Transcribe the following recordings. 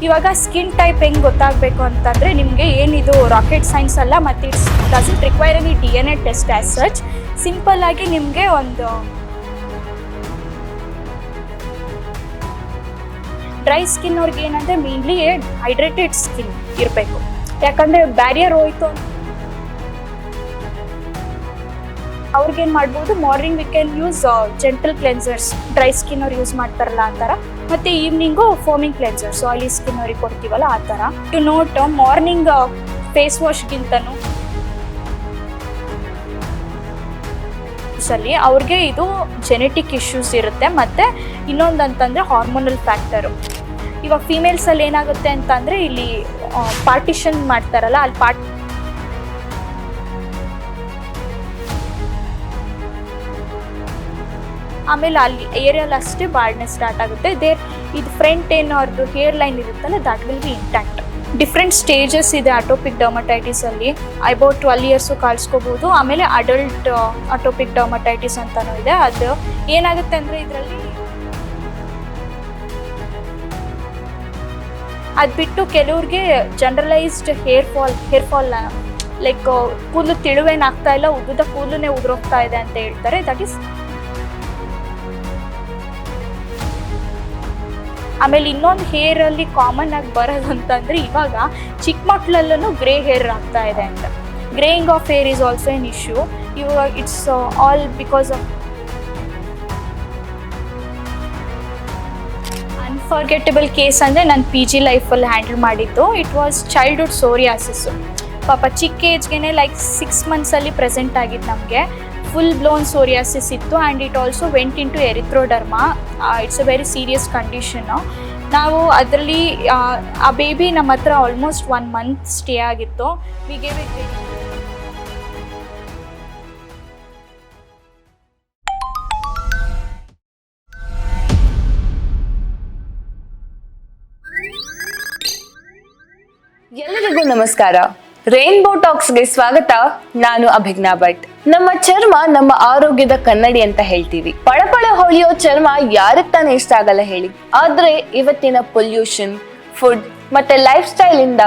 ಇವಾಗ skin type ಹೆಂಗೆ ಗೊತ್ತಾಗಬೇಕು ಅಂತಂದರೆ ನಿಮಗೆ ಏನಿದು ರಾಕೆಟ್ ಸೈನ್ಸ್ ಅಲ್ಲ ಮತ್ತು it's doesn't require any DNA test as such. ಸಿಂಪಲ್ಲಾಗಿ ನಿಮಗೆ ಒಂದು ಡ್ರೈ ಸ್ಕಿನ್ ಅವ್ರಿಗೆ ಏನಂದರೆ ಮೇನ್ಲಿ ಹೈಡ್ರೇಟೆಡ್ ಸ್ಕಿನ್ ಇರಬೇಕು. ಯಾಕಂದರೆ ಬ್ಯಾರಿಯರ್ ಹೋಯ್ತು ಅವ್ರಿಗೇನು ಮಾಡ್ಬೋದು, morning we can use gentle cleansers, dry skin ಅವ್ರು ಯೂಸ್ ಮಾಡ್ತಾರಲ್ಲ ಆ ಥರ, ಮತ್ತು evening foaming cleansers oily skin ಅವ್ರಿಗೆ ಕೊಡ್ತೀವಲ್ಲ ಆ ಥರ. ಟು ನೋಟ್ ಮಾರ್ನಿಂಗ್ ಫೇಸ್ ವಾಶ್ಗಿಂತನೂ ಸಲ್ಲಿ ಅವ್ರಿಗೆ ಇದು ಜೆನೆಟಿಕ್ ಇಶ್ಯೂಸ್ ಇರುತ್ತೆ. ಮತ್ತು ಇನ್ನೊಂದು ಅಂತಂದರೆ ಹಾರ್ಮೋನಲ್ ಫ್ಯಾಕ್ಟರು. ಇವಾಗ ಫೀಮೇಲ್ಸಲ್ಲಿ ಏನಾಗುತ್ತೆ ಅಂತಂದರೆ ಇಲ್ಲಿ ಪಾರ್ಟಿಷನ್ ಮಾಡ್ತಾರಲ್ಲ ಅಲ್ಲಿ ಆಮೇಲೆ ಅಲ್ಲಿ ಏರಿಯಲ್ಲಿ ಅಷ್ಟೇ ಬಾರ್ಡ್ನೆಸ್ ಸ್ಟಾರ್ಟ್ ಆಗುತ್ತೆ. ಇದು ಫ್ರಂಟ್ ಏನು ಅವ್ರದ್ದು ಹೇರ್ ಲೈನ್ ಇರುತ್ತಲ್ಲ that will be intact. Different stages ಇದೆ ಅಟೋಪಿಕ್ ಡರ್ಮಟೈಟಿಸಲ್ಲಿ. ಅಬೌಟ್ 12 ಇಯರ್ಸು ಕಾಣಿಸ್ಕೋಬೋದು. ಆಮೇಲೆ ಅಡಲ್ಟ್ ಅಟೋಪಿಕ್ ಡರ್ಮಟೈಟಿಸ್ ಅಂತಲೂ ಇದೆ. ಅದು ಏನಾಗುತ್ತೆ ಅಂದರೆ ಇದರಲ್ಲಿ ಅದು ಬಿಟ್ಟು ಕೆಲವ್ರಿಗೆ ಜನರಲೈಸ್ಡ್ ಹೇರ್ ಫಾಲ್ ಲೈಕ್ ಕೂದಲು ತಿಳುವೇನಾಗ್ತಾ ಇಲ್ಲ, ಉದ್ದುದ ಕೂದಲೇ ಉದುರೋಗ್ತಾ ಇದೆ ಅಂತ ಹೇಳ್ತಾರೆ. ದಟ್ ಈಸ್ ಆಮೇಲೆ ಇನ್ನೊಂದು ಹೇರಲ್ಲಿ ಕಾಮನ್ ಆಗಿ ಬರೋದು ಅಂತಂದರೆ ಇವಾಗ ಚಿಕ್ಕ ಮಕ್ಕಳಲ್ಲೂ ಗ್ರೇ ಹೇರ್ ಆಗ್ತಾ ಇದೆ ಅಂತ. Greying of hair is also an issue. ಇವಾಗ it's all because of unforgettable case ಅಂದರೆ ನಾನು PG ಲೈಫಲ್ಲಿ ಹ್ಯಾಂಡಲ್ ಮಾಡಿದ್ದು. It was childhood psoriasis. ಪಾಪ ಚಿಕ್ಕ ಏಜ್ಗೆ ಲೈಕ್ 6 ಮಂತ್ಸಲ್ಲಿ ಪ್ರೆಸೆಂಟ್ ಆಗಿದ್ದು ನಮಗೆ. ಫುಲ್ ಬ್ಲೋನ್ ಸೋರಿಯಾಸಿಸ್ ಇತ್ತು and it also went into erythroderma. It's a very serious condition. ನಾವು ಅದರಲ್ಲಿ ಆ ಬೇಬಿ ನಮ್ಮ ಹತ್ರ ಆಲ್ಮೋಸ್ಟ್ 1 ಮಂತ್ ಸ್ಟೇ ಆಗಿತ್ತು. We gave it. ಎಲ್ಲರಿಗೂ ನಮಸ್ಕಾರ. ರೈನ್ಬೋ ಟಾಕ್ಸ್ಗೆ ಸ್ವಾಗತ. ನಾನು ಅಭಿಜ್ಞಾ ಭಟ್. ನಮ್ಮ ಚರ್ಮ ನಮ್ಮ ಆರೋಗ್ಯದ ಕನ್ನಡಿ ಅಂತ ಹೇಳ್ತೀವಿ. ಪಳಪಳ ಹೊಳೆಯೋ ಚರ್ಮ ಯಾರಿಗೆ ತಾನೇ ಇಷ್ಟ ಆಗಲ್ಲ ಹೇಳಿ. ಆದ್ರೆ ಇವತ್ತಿನ ಪೊಲ್ಯೂಷನ್, ಫುಡ್ ಮತ್ತೆ ಲೈಫ್ ಸ್ಟೈಲ್ ಇಂದ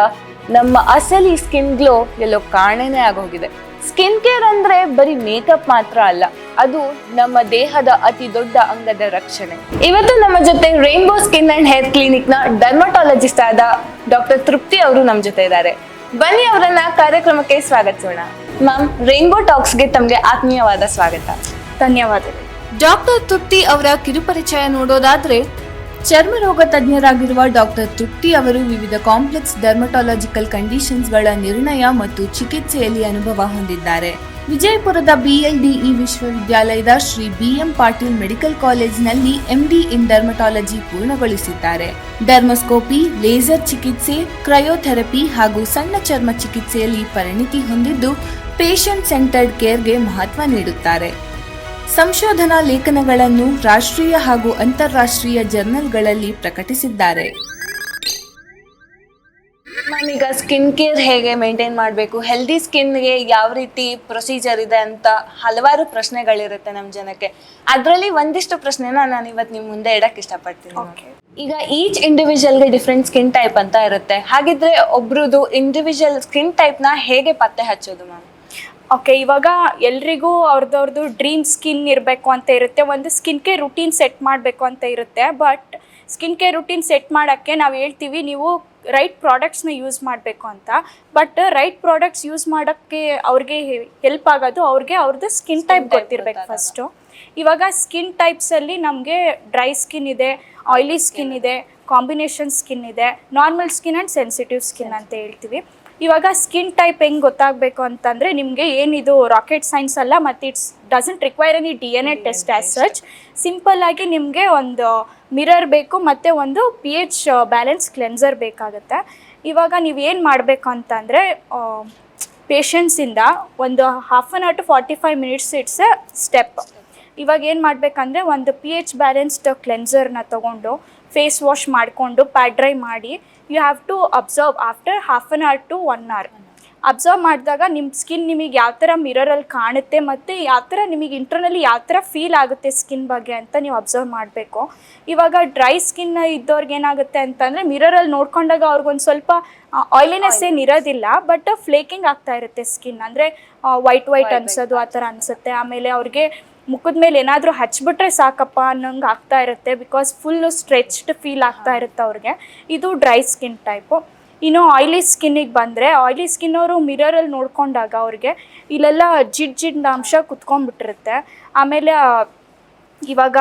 ನಮ್ಮ ಅಸಲಿ ಸ್ಕಿನ್ ಗ್ಲೋ ಎಲ್ಲೋ ಕಾಣೆನೇ ಆಗೋಗಿದೆ. ಸ್ಕಿನ್ ಕೇರ್ ಅಂದ್ರೆ ಬರೀ ಮೇಕಪ್ ಮಾತ್ರ ಅಲ್ಲ, ಅದು ನಮ್ಮ ದೇಹದ ಅತಿ ದೊಡ್ಡ ಅಂಗದ ರಕ್ಷಣೆ. ಇವತ್ತು ನಮ್ಮ ಜೊತೆ rainbow skin and hair clinic ನ ಡರ್ಮಟಾಲಜಿಸ್ಟ್ ಆದ ಡಾಕ್ಟರ್ ತೃಪ್ತಿ ಅವರು ನಮ್ಮ ಜೊತೆ ಇದ್ದಾರೆ. ಬನ್ನಿ ಅವರನ್ನ ಕಾರ್ಯಕ್ರಮಕ್ಕೆ ಸ್ವಾಗತಿಸೋಣ. ಮ್ಯಾಮ್, ರೈನ್ಬೋ ಟಾಕ್ಸ್ಗೆ ತಮಗೆ ಆತ್ಮೀಯವಾದ ಸ್ವಾಗತ. ಧನ್ಯವಾದಗಳು. ಡಾಕ್ಟರ್ ತೃಪ್ತಿ ಅವರ ಕಿರುಪರಿಚಯ ನೋಡೋದಾದ್ರೆ, ಚರ್ಮ ರೋಗ ತಜ್ಞರಾಗಿರುವ ಡಾಕ್ಟರ್ ತೃಪ್ತಿ ಅವರು ವಿವಿಧ ಕಾಂಪ್ಲೆಕ್ಸ್ ಡರ್ಮಟಾಲಜಿಕಲ್ ಕಂಡೀಷನ್ಸ್ಗಳ ನಿರ್ಣಯ ಮತ್ತು ಚಿಕಿತ್ಸೆಯಲ್ಲಿ ಅನುಭವ ಹೊಂದಿದ್ದಾರೆ. ವಿಜಯಪುರದ BLDE ವಿಶ್ವವಿದ್ಯಾಲಯದ ಶ್ರೀ BM ಪಾಟೀಲ್ ಮೆಡಿಕಲ್ ಕಾಲೇಜಿನಲ್ಲಿ MD ಇನ್ ಡರ್ಮಟಾಲಜಿ ಪೂರ್ಣಗೊಳಿಸಿದ್ದಾರೆ. ಡರ್ಮಸ್ಕೋಪಿ, ಲೇಸರ್ ಚಿಕಿತ್ಸೆ, ಕ್ರಯೋಥೆರಪಿ ಹಾಗೂ ಸಣ್ಣ ಚರ್ಮ ಚಿಕಿತ್ಸೆಯಲ್ಲಿ ಪರಿಣಿತಿ ಹೊಂದಿದ್ದು ಪೇಷಂಟ್ ಸೆಂಟರ್ಡ್ ಕೇರ್ಗೆ ಮಹತ್ವ ನೀಡುತ್ತಾರೆ. ಸಂಶೋಧನಾ ಲೇಖನಗಳನ್ನು ರಾಷ್ಟ್ರೀಯ ಹಾಗೂ ಅಂತಾರಾಷ್ಟ್ರೀಯ ಜರ್ನಲ್ಗಳಲ್ಲಿ ಪ್ರಕಟಿಸಿದ್ದಾರೆ. ಮ್ಯಾಮ್, ಈಗ ಸ್ಕಿನ್ ಕೇರ್ ಹೇಗೆ ಮೇಂಟೈನ್ ಮಾಡಬೇಕು, ಹೆಲ್ದಿ ಸ್ಕಿನ್ಗೆ ಯಾವ ರೀತಿ ಪ್ರೊಸೀಜರ್ ಇದೆ ಅಂತ ಹಲವಾರು ಪ್ರಶ್ನೆಗಳಿರುತ್ತೆ ನಮ್ಮ ಜನಕ್ಕೆ. ಅದರಲ್ಲಿ ಒಂದಿಷ್ಟು ಪ್ರಶ್ನೆನ ನಾನು ಇವತ್ತು ನಿಮ್ಮ ಮುಂದೆ ಇಡಕ್ಕೆ ಇಷ್ಟಪಡ್ತೀನಿ. ಈಗ ಈಚ್ ಇಂಡಿವಿಜುವಲ್ಗೆ ಡಿಫ್ರೆಂಟ್ ಸ್ಕಿನ್ ಟೈಪ್ ಅಂತ ಇರುತ್ತೆ. ಹಾಗಿದ್ರೆ ಒಬ್ರದ್ದು ಇಂಡಿವಿಜುವಲ್ ಸ್ಕಿನ್ ಟೈಪ್ನ ಹೇಗೆ ಪತ್ತೆ ಹಚ್ಚೋದು ಮ್ಯಾಮ್? ಓಕೆ, ಇವಾಗ ಎಲ್ರಿಗೂ ಅವ್ರದ್ದು ಡ್ರೀಮ್ ಸ್ಕಿನ್ ಇರಬೇಕು ಅಂತ ಇರುತ್ತೆ. ಒಂದು ಸ್ಕಿನ್ ಕೇರ್ ರುಟೀನ್ ಸೆಟ್ ಮಾಡಬೇಕು ಅಂತ ಇರುತ್ತೆ. But skin care routine set ಮಾಡೋಕ್ಕೆ ನಾವು ಹೇಳ್ತೀವಿ ನೀವು ರೈಟ್ ಪ್ರಾಡಕ್ಟ್ಸ್ನ ಯೂಸ್ ಮಾಡಬೇಕು ಅಂತ. ಬಟ್ ರೈಟ್ ಪ್ರಾಡಕ್ಟ್ಸ್ ಯೂಸ್ ಮಾಡೋಕ್ಕೆ ಅವ್ರಿಗೆ ಹೆಲ್ಪ್ ಆಗೋದು ಅವ್ರದ್ದು ಸ್ಕಿನ್ ಟೈಪ್ ಗೊತ್ತಿರಬೇಕು ಫಸ್ಟು. ಇವಾಗ ಸ್ಕಿನ್ ಟೈಪ್ಸಲ್ಲಿ ನಮಗೆ ಡ್ರೈ ಸ್ಕಿನ್ ಇದೆ, ಆಯಿಲಿ ಸ್ಕಿನ್ ಇದೆ, ಕಾಂಬಿನೇಷನ್ ಸ್ಕಿನ್ ಇದೆ, normal skin and sensitive skin ಅಂತ ಹೇಳ್ತೀವಿ. ಇವಾಗ ಸ್ಕಿನ್ ಟೈಪ್ ಹೆಂಗೆ ಗೊತ್ತಾಗಬೇಕು ಅಂತಂದರೆ ನಿಮಗೆ ಏನಿದು ರಾಕೆಟ್ ಸೈನ್ಸ್ ಅಲ್ಲ ಮತ್ತು it's doesn't require any DNA test as such. ಸಿಂಪಲ್ಲಾಗಿ ನಿಮಗೆ ಒಂದು ಮಿರರ್ ಬೇಕು ಮತ್ತು ಒಂದು pH ಬ್ಯಾಲೆನ್ಸ್ ಕ್ಲೆನ್ಸರ್ ಬೇಕಾಗುತ್ತೆ. ಇವಾಗ ನೀವು ಏನು ಮಾಡಬೇಕು ಅಂತಂದರೆ ಪೇಷಂಟ್ಸಿಂದ ಒಂದು 1/2 hour to 45 minutes it's a step. ಇವಾಗ ಏನು ಮಾಡಬೇಕಂದ್ರೆ ಒಂದು pH ಬ್ಯಾಲೆನ್ಸ್ಡ್ ಕ್ಲೆನ್ಸರ್ನ ತೊಗೊಂಡು ಫೇಸ್ ವಾಶ್ ಮಾಡಿಕೊಂಡು ಪ್ಯಾಡ್ ಡ್ರೈ ಮಾಡಿ you have to observe after 1/2 hour to 1 hour. Observe ಮಾಡಿದಾಗ ನಿಮ್ಮ ಸ್ಕಿನ್ ನಿಮಗೆ ಯಾವ ಥರ ಮಿರರಲ್ಲಿ ಕಾಣುತ್ತೆ ಮತ್ತು ಯಾವ ಥರ ನಿಮಗೆ ಇಂಟರ್ನಲ್ಲಿ ಯಾವ ಥರ ಫೀಲ್ ಆಗುತ್ತೆ ಸ್ಕಿನ್ ಬಗ್ಗೆ ಅಂತ ನೀವು ಅಬ್ಸರ್ವ್ ಮಾಡಬೇಕು. ಇವಾಗ ಡ್ರೈ ಸ್ಕಿನ್ ಇದ್ದವ್ರಿಗೆ ಏನಾಗುತ್ತೆ ಅಂತಂದರೆ ಮಿರರಲ್ಲಿ ನೋಡ್ಕೊಂಡಾಗ ಅವ್ರಿಗೊಂದು ಸ್ವಲ್ಪ ಆಯಿಲಿನೆಸ್ ಏನು ಇರೋದಿಲ್ಲ, ಬಟ್ ಫ್ಲೇಕಿಂಗ್ ಆಗ್ತಾ ಇರುತ್ತೆ ಸ್ಕಿನ್, ಅಂದರೆ ವೈಟ್ ಅನ್ಸೋದು ಆ ಥರ ಅನಿಸುತ್ತೆ. ಆಮೇಲೆ ಅವ್ರಿಗೆ ಮುಖದ ಮೇಲೆ ಏನಾದರೂ ಹಚ್ಬಿಟ್ರೆ ಸಾಕಪ್ಪ ಅನ್ನೋಂಗೆ ಆಗ್ತಾ ಇರುತ್ತೆ, ಬಿಕಾಸ್ ಫುಲ್ಲು ಸ್ಟ್ರೆಚ್ಡ್ ಫೀಲ್ ಆಗ್ತಾ ಇರುತ್ತೆ ಅವ್ರಿಗೆ. ಇದು ಡ್ರೈ ಸ್ಕಿನ್ ಟೈಪು. ಇನ್ನು ಆಯ್ಲಿ ಸ್ಕಿನ್ನಿಗೆ ಬಂದರೆ, ಆಯ್ಲಿ ಸ್ಕಿನ್ ಅವರು ಮಿರರಲ್ಲಿ ನೋಡ್ಕೊಂಡಾಗ ಅವ್ರಿಗೆ ಇಲ್ಲೆಲ್ಲ ಜಿಡ್ ಅಂಶ ಕುತ್ಕೊಂಡ್ಬಿಟ್ಟಿರುತ್ತೆ. ಆಮೇಲೆ ಇವಾಗ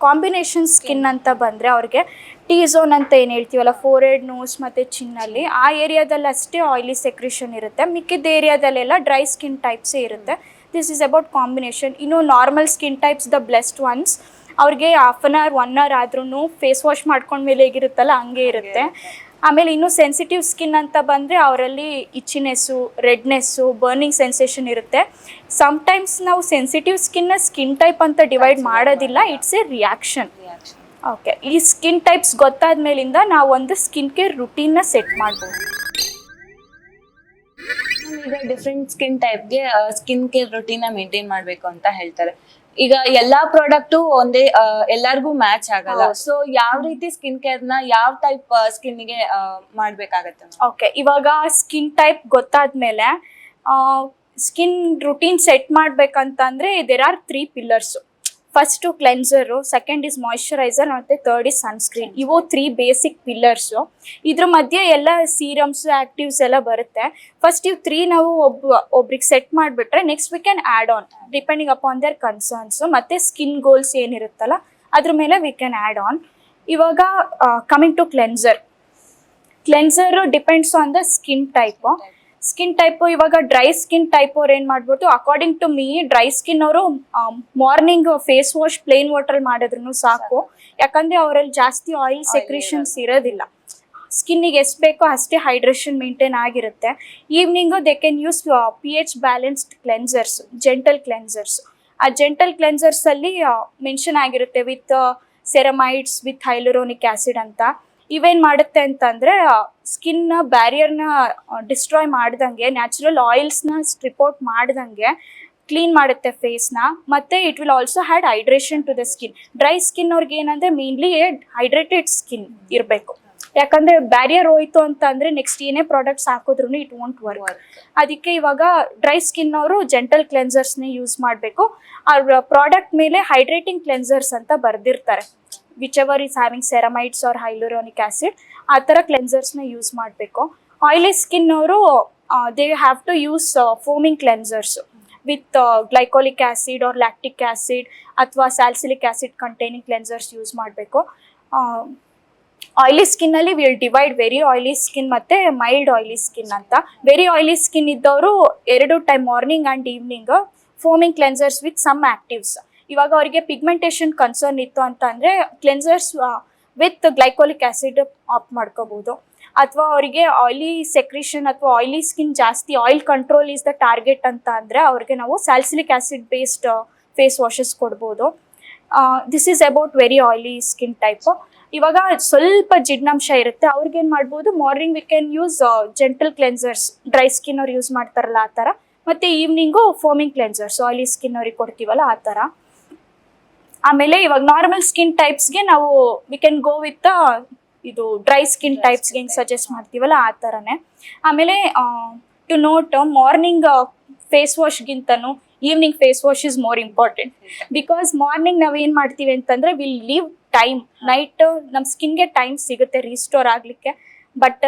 ಕಾಂಬಿನೇಷನ್ ಸ್ಕಿನ್ ಅಂತ ಬಂದರೆ ಅವ್ರಿಗೆ ಟಿ ಝೋನ್ ಅಂತ ಏನು ಹೇಳ್ತೀವಲ್ಲ, ಫೋರ್ಹೆಡ್, ನೋಸ್ ಮತ್ತು ಚಿನ್ನಲ್ಲಿ ಆ ಏರಿಯಾದಲ್ಲಿ ಅಷ್ಟೇ ಆಯ್ಲಿ ಸೆಕ್ರಿಷನ್ ಇರುತ್ತೆ, ಮಿಕ್ಕಿದ ಏರಿಯಾದಲ್ಲೆಲ್ಲ ಡ್ರೈ ಸ್ಕಿನ್ ಟೈಪ್ಸೇ ಇರುತ್ತೆ. This is about combination. ಇನ್ನು normal skin types, the blessed ones, ಅವ್ರಿಗೆ ಹಾಫ್ ಆನ್ ಅವರ್ 1 ಅವರ್ ಆದ್ರೂ ಫೇಸ್ ವಾಶ್ ಮಾಡ್ಕೊಂಡ್ಮೇಲೆ ಹೇಗಿರುತ್ತಲ್ಲ ಹಂಗೆ ಇರುತ್ತೆ. ಆಮೇಲೆ ಇನ್ನೂ ಸೆನ್ಸಿಟಿವ್ ಸ್ಕಿನ್ ಅಂತ ಬಂದರೆ ಅವರಲ್ಲಿ ಇಚ್ಚಿನೆಸ್ಸು, ರೆಡ್ನೆಸ್ಸು, ಬರ್ನಿಂಗ್ ಸೆನ್ಸೇಷನ್ ಇರುತ್ತೆ. ಸಮ್ಟೈಮ್ಸ್ ನಾವು ಸೆನ್ಸಿಟಿವ್ ಸ್ಕಿನ್ ಟೈಪ್ ಅಂತ ಡಿವೈಡ್ ಮಾಡೋದಿಲ್ಲ, ಇಟ್ಸ್ ಎ ರಿಯಾಕ್ಷನ್. ಓಕೆ, ಈ ಸ್ಕಿನ್ ಟೈಪ್ಸ್ ಗೊತ್ತಾದ ಮೇಲಿಂದ ನಾವು ಒಂದು ಸ್ಕಿನ್ ಕೇರ್ ರುಟೀನ್ನ ಸೆಟ್ ಮಾಡ್ಬೋದು. ಈಗ ಡಿಫ್ರೆಂಟ್ ಸ್ಕಿನ್ ಟೈಪ್ಗೆ ಸ್ಕಿನ್ ಕೇರ್ ರುಟೀನ್ ಮೇಂಟೈನ್ ಮಾಡಬೇಕು ಅಂತ ಹೇಳ್ತಾರೆ. ಈಗ ಎಲ್ಲಾ ಪ್ರಾಡಕ್ಟು ಒಂದೇ ಎಲ್ಲರಿಗೂ ಮ್ಯಾಚ್ ಆಗಲ್ಲ. ಸೊ ಯಾವ ರೀತಿ ಸ್ಕಿನ್ ಕೇರ್ ನ ಯಾವ ಟೈಪ್ ಸ್ಕಿನ್ಗೆ ಮಾಡ್ಬೇಕಾಗತ್ತೆ? ಓಕೆ, ಇವಾಗ ಸ್ಕಿನ್ ಟೈಪ್ ಗೊತ್ತಾದ್ಮೇಲೆ ಸ್ಕಿನ್ ರುಟೀನ್ ಸೆಟ್ ಮಾಡ್ಬೇಕಂತಂದ್ರೆ there are 3 pillars. First cleanser, second is moisturiser ಮತ್ತು ಥರ್ಡ್ ಇಸ್ ಸನ್ಸ್ಕ್ರೀನ್. ಇವು 3 ಬೇಸಿಕ್ ಪಿಲ್ಲರ್ಸು. ಇದ್ರ ಮಧ್ಯೆ ಎಲ್ಲ ಸೀರಮ್ಸ್, ಆ್ಯಕ್ಟಿವ್ಸ್ ಎಲ್ಲ ಬರುತ್ತೆ. ಫಸ್ಟ್ ಇವು 3 ನಾವು ಒಬ್ರಿಗೆ ಸೆಟ್ ಮಾಡಿಬಿಟ್ರೆ next we can add on depending upon their concerns ಮತ್ತು ಸ್ಕಿನ್ ಗೋಲ್ಸ್ ಏನಿರುತ್ತಲ್ಲ ಅದ್ರ ಮೇಲೆ ವಿ ಕ್ಯಾನ್ ಆ್ಯಡ್ ಆನ್. ಇವಾಗ coming to cleanser depends on the skin type. ಇವಾಗ ಡ್ರೈ ಸ್ಕಿನ್ ಟೈಪ್ ಅವ್ರು ಏನು ಮಾಡ್ಬೋದು, according to me dry skin ಅವರು morning face wash plain water ಮಾಡಿದ್ರು ಸಾಕು, ಯಾಕಂದರೆ ಅವರಲ್ಲಿ ಜಾಸ್ತಿ ಆಯಿಲ್ ಸೆಕ್ರಿಷನ್ಸ್ ಇರೋದಿಲ್ಲ. ಸ್ಕಿನ್ನಿಗೆ ಎಷ್ಟು ಬೇಕೋ ಅಷ್ಟೇ ಹೈಡ್ರೇಷನ್ ಮೇಂಟೈನ್ ಆಗಿರುತ್ತೆ. Evening they can use pH balanced cleansers, gentle cleansers. ಆ ಜೆಂಟಲ್ ಕ್ಲೆನ್ಸರ್ಸಲ್ಲಿ ಮೆನ್ಷನ್ ಆಗಿರುತ್ತೆ with ceramides, with hyaluronic acid ಅಂತ. ಇವೇನು ಮಾಡುತ್ತೆ ಅಂತಂದರೆ ಸ್ಕಿನ್ ಬ್ಯಾರಿಯರ್ನ ಡಿಸ್ಟ್ರಾಯ್ ಮಾಡ್ದಂಗೆ, ನ್ಯಾಚುರಲ್ ಆಯಿಲ್ಸ್ನ ಸ್ಟ್ರಿಪ್ ಔಟ್ ಮಾಡ್ದಂಗೆ ಕ್ಲೀನ್ ಮಾಡುತ್ತೆ ಫೇಸ್ನ. ಮತ್ತು it will also had hydration to the skin. Dry skin ಅವ್ರಿಗೆ ಏನಂದರೆ ಮೇನ್ಲಿ ಹೈಡ್ರೇಟೆಡ್ ಸ್ಕಿನ್ ಇರಬೇಕು, ಯಾಕಂದರೆ ಬ್ಯಾರಿಯರ್ ಹೋಯ್ತು ಅಂತ ಅಂದರೆ ನೆಕ್ಸ್ಟ್ ಏನೇ ಪ್ರಾಡಕ್ಟ್ಸ್ ಹಾಕಿದ್ರು ಇಟ್ ವೋಂಟ್ ವರ್ಕ್. ಅದಕ್ಕೆ ಇವಾಗ ಡ್ರೈ ಸ್ಕಿನ್ ಅವರು ಜೆಂಟಲ್ ಕ್ಲೆನ್ಸರ್ಸ್ನೇ ಯೂಸ್ ಮಾಡಬೇಕು. ಅವ್ರ ಪ್ರಾಡಕ್ಟ್ ಮೇಲೆ ಹೈಡ್ರೇಟಿಂಗ್ ಕ್ಲೆನ್ಸರ್ಸ್ ಅಂತ ಬರೆದಿರ್ತಾರೆ, whichever is having ceramides or hyaluronic acid, ಆ ಥರ ಕ್ಲೆನ್ಸರ್ಸ್ನ ಯೂಸ್ ಮಾಡಬೇಕು. ಆಯಿಲಿ ಸ್ಕಿನ್ ಅವರು they have to use foaming cleansers with glycolic acid or lactic acid ಅಥವಾ salicylic acid containing cleansers use ಮಾಡಬೇಕು. ಆಯಿಲಿ ಸ್ಕಿನ್ನಲ್ಲಿ will divide very oily skin ಮತ್ತು mild oily skin ಅಂತ. ವೆರಿ ಆಯಿಲಿ ಸ್ಕಿನ್ ಇದ್ದವರು 2 time morning and evening foaming cleansers with some actives. ಇವಾಗ ಅವರಿಗೆ pigmentation concern ಇತ್ತು ಅಂತ ಅಂದರೆ cleansers with glycolic acid opt ಮಾಡ್ಕೋಬೋದು. ಅಥವಾ ಅವರಿಗೆ ಆಯಿಲಿ ಸೆಕ್ರಿಷನ್ ಅಥವಾ ಆಯಿಲಿ ಸ್ಕಿನ್ ಜಾಸ್ತಿ, oil control is the target ಅಂತ ಅಂದರೆ ಅವ್ರಿಗೆ ನಾವು salicylic acid based face washes ಕೊಡ್ಬೋದು. This is about very oily skin type. ಇವಾಗ ಸ್ವಲ್ಪ ಜಿಡ್ನಾಂಶ ಇರುತ್ತೆ, ಅವ್ರಿಗೇನು ಮಾಡ್ಬೋದು, morning we can use gentle cleansers, dry skin ಅವ್ರು ಯೂಸ್ ಮಾಡ್ತಾರಲ್ಲ ಆ ಥರ. ಮತ್ತು evening foaming cleansers oily skin ಅವ್ರಿಗೆ ಕೊಡ್ತೀವಲ್ಲ ಆ ಥರ. ಆಮೇಲೆ ಇವಾಗ ನಾರ್ಮಲ್ ಸ್ಕಿನ್ ಟೈಪ್ಸ್ಗೆ ನಾವು ವಿ ಕ್ಯಾನ್ ಗೋ ವಿತ್ ಇದು ಡ್ರೈ ಸ್ಕಿನ್ ಟೈಪ್ಸ್ಗೆ ಹೆಂಗೆ ಸಜೆಸ್ಟ್ ಮಾಡ್ತೀವಲ್ಲ ಆ ಥರನೇ. ಆಮೇಲೆ ಟು ನೋಟ್, ಮಾರ್ನಿಂಗ್ ಫೇಸ್ ವಾಶ್ಗಿಂತನೂ evening face wash is more important. Because morning ನಾವು ಏನು ಮಾಡ್ತೀವಿ ಅಂತಂದರೆ ವಿಲ್ ಲೀವ್ ಟೈಮ್, ನೈಟ್ ನಮ್ಮ ಸ್ಕಿನ್ಗೆ ಟೈಮ್ ಸಿಗುತ್ತೆ ರೀಸ್ಟೋರ್ ಆಗಲಿಕ್ಕೆ. But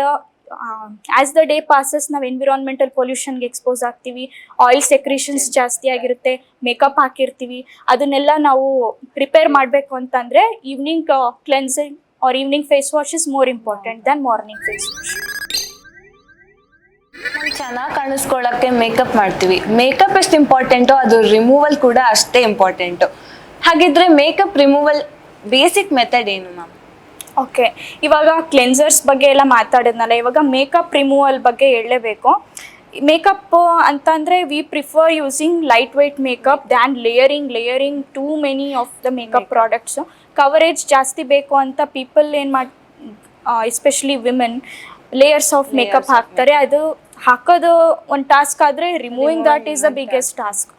as the day passes ನಾವು ಎನ್ವಿರಾನ್ಮೆಂಟಲ್ ಪೊಲ್ಯೂಷನ್ಗೆ ಎಕ್ಸ್ಪೋಸ್ ಆಗ್ತೀವಿ, ಆಯಿಲ್ ಸೆಕ್ರಿಷನ್ಸ್ ಜಾಸ್ತಿ ಆಗಿರುತ್ತೆ, ಮೇಕಪ್ ಹಾಕಿರ್ತೀವಿ. ಅದನ್ನೆಲ್ಲ ನಾವು ರಿಪೇರ್ ಮಾಡಬೇಕು ಅಂತಂದರೆ evening cleansing or evening face wash is more important than morning face wash. ಚೆನ್ನಾಗಿ ಕಾಣಿಸ್ಕೊಳ್ಳೋಕ್ಕೆ ಮೇಕಪ್ ಮಾಡ್ತೀವಿ. ಮೇಕಪ್ ಎಷ್ಟು ಇಂಪಾರ್ಟೆಂಟೋ ಅದು ರಿಮೂವಲ್ ಕೂಡ ಅಷ್ಟೇ ಇಂಪಾರ್ಟೆಂಟು. ಹಾಗಿದ್ರೆ ಮೇಕಪ್ ರಿಮೂವಲ್ ಬೇಸಿಕ್ ಮೆಥಡ್ ಏನು ಮ್ಯಾಮ್? ಓಕೆ, ಇವಾಗ ಕ್ಲೆನ್ಸರ್ಸ್ ಬಗ್ಗೆ ಎಲ್ಲ ಮಾತಾಡಿದ್ನಲ್ಲ, ಇವಾಗ ಮೇಕಪ್ ರಿಮೂವಲ್ ಬಗ್ಗೆ ಹೇಳಲೇಬೇಕು. ಮೇಕಪ್ ಅಂತ ಅಂದರೆ we prefer using light weight makeup than layering too many of the makeup products. Coverage ಜಾಸ್ತಿ ಬೇಕು ಅಂತ ಪೀಪಲ್ ಏನು especially women layers of makeup ಹಾಕ್ತಾರೆ. ಅದು ಹಾಕೋದು ಒಂದು ಟಾಸ್ಕ್ ಆದರೆ removing that is the biggest task.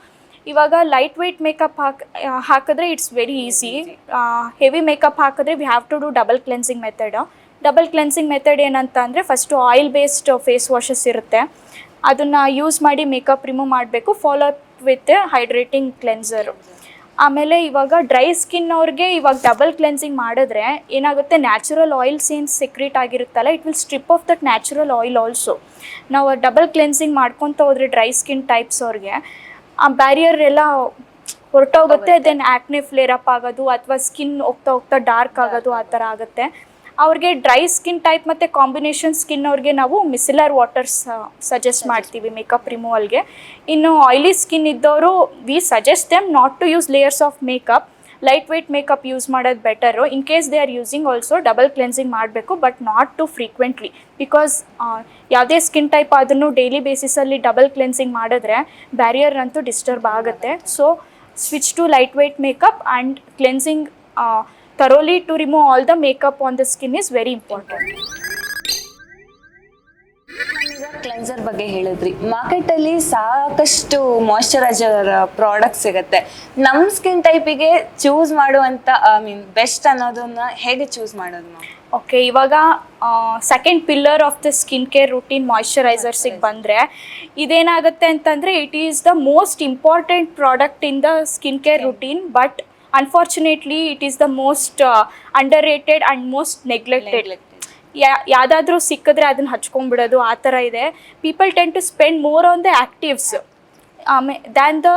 ಇವಾಗ ಲೈಟ್ ವೆಯ್ಟ್ ಮೇಕಪ್ ಹಾಕಿದ್ರೆ it's very easy. Heavy makeup ಹಾಕಿದ್ರೆ we have to do double cleansing method. Double cleansing method ಏನಂತ ಅಂದರೆ first oil based face washes ಇರುತ್ತೆ, ಅದನ್ನು ಯೂಸ್ ಮಾಡಿ makeup remove ಮಾಡಬೇಕು, follow up with hydrating ಕ್ಲೆನ್ಸರು. ಆಮೇಲೆ ಇವಾಗ ಡ್ರೈ ಸ್ಕಿನ್ ಅವ್ರಿಗೆ ಇವಾಗ ಡಬಲ್ ಕ್ಲೆನ್ಸಿಂಗ್ ಮಾಡಿದ್ರೆ ಏನಾಗುತ್ತೆ, ನ್ಯಾಚುರಲ್ ಆಯಿಲ್ಸ್ ಏನು ಸೆಕ್ರೇಟ್ ಆಗಿರುತ್ತಲ್ಲ, it will strip off that natural oil also. ನಾವು ಡಬಲ್ ಕ್ಲೆನ್ಸಿಂಗ್ ಮಾಡ್ಕೊತ ಹೋದ್ರೆ ಡ್ರೈ ಸ್ಕಿನ್ ಟೈಪ್ಸ್ ಅವ್ರಿಗೆ ಆ ಬ್ಯಾರಿಯರ್ ಎಲ್ಲ ಹೊರಟೋಗುತ್ತೆ. ದೆನ್ ಆ್ಯಕ್ನೆ ಫ್ಲೇರ್ ಅಪ್ ಆಗೋದು ಅಥವಾ ಸ್ಕಿನ್ ಹೋಗ್ತಾ ಹೋಗ್ತಾ ಡಾರ್ಕ್ ಆಗೋದು ಆ ಥರ ಆಗುತ್ತೆ. ಅವ್ರಿಗೆ ಡ್ರೈ ಸ್ಕಿನ್ ಟೈಪ್ ಮತ್ತು ಕಾಂಬಿನೇಷನ್ ಸ್ಕಿನ್ ಅವ್ರಿಗೆ ನಾವು ಮಿಸಿಲರ್ ವಾಟರ್ಸ್ ಸಜೆಸ್ಟ್ ಮಾಡ್ತೀವಿ ಮೇಕಪ್ ರಿಮೂವಲ್ಗೆ. ಇನ್ನು ಆಯಿಲಿ ಸ್ಕಿನ್ ಇದ್ದವರು we suggest them not to use layers of makeup, light weight makeup use ಮಾಡೋದು better. In case they are using also double cleansing ಮಾಡಬೇಕು, but not to frequently, because ಯಾವುದೇ skin type ಆದ್ರೂ daily ಬೇಸಿಸಲ್ಲಿ double cleansing ಮಾಡಿದ್ರೆ barrier ಅಂತೂ disturb ಆಗುತ್ತೆ. So switch to light weight makeup and cleansing thoroughly to remove all the makeup on the skin is very important. Cleanser ಬಗ್ಗೆ ಹೇಳಿದ್ರಿ, ಮಾರ್ಕೆಟಲ್ಲಿ ಸಾಕಷ್ಟು ಮಾಯ್ಶ್ಚರೈಸರ್ ಪ್ರಾಡಕ್ಟ್ಸ್ ಸಿಗುತ್ತೆ. ನಮ್ಮ ಸ್ಕಿನ್ ಟೈಪಿಗೆ ಚೂಸ್ ಮಾಡುವಂಥ ಬೆಸ್ಟ್ ಅನ್ನೋದನ್ನ ಹೇಗೆ ಚೂಸ್ ಮಾಡೋದು ಮ್ಯಾಮ್? ಓಕೆ, ಇವಾಗ second pillar of the skin care routine ಮಾಯ್ಶ್ಚರೈಸರ್ಸಿಗೆ ಬಂದರೆ ಇದೇನಾಗುತ್ತೆ ಅಂತಂದರೆ it is the most important product in the skin care routine, but unfortunately it is the most underrated and most neglected. ಯಾವುದಾದ್ರೂ ಸಿಕ್ಕಿದ್ರೆ ಅದನ್ನು ಹಚ್ಕೊಂಡ್ಬಿಡೋದು ಆ ಥರ ಇದೆ. People tend to spend more on the actives than the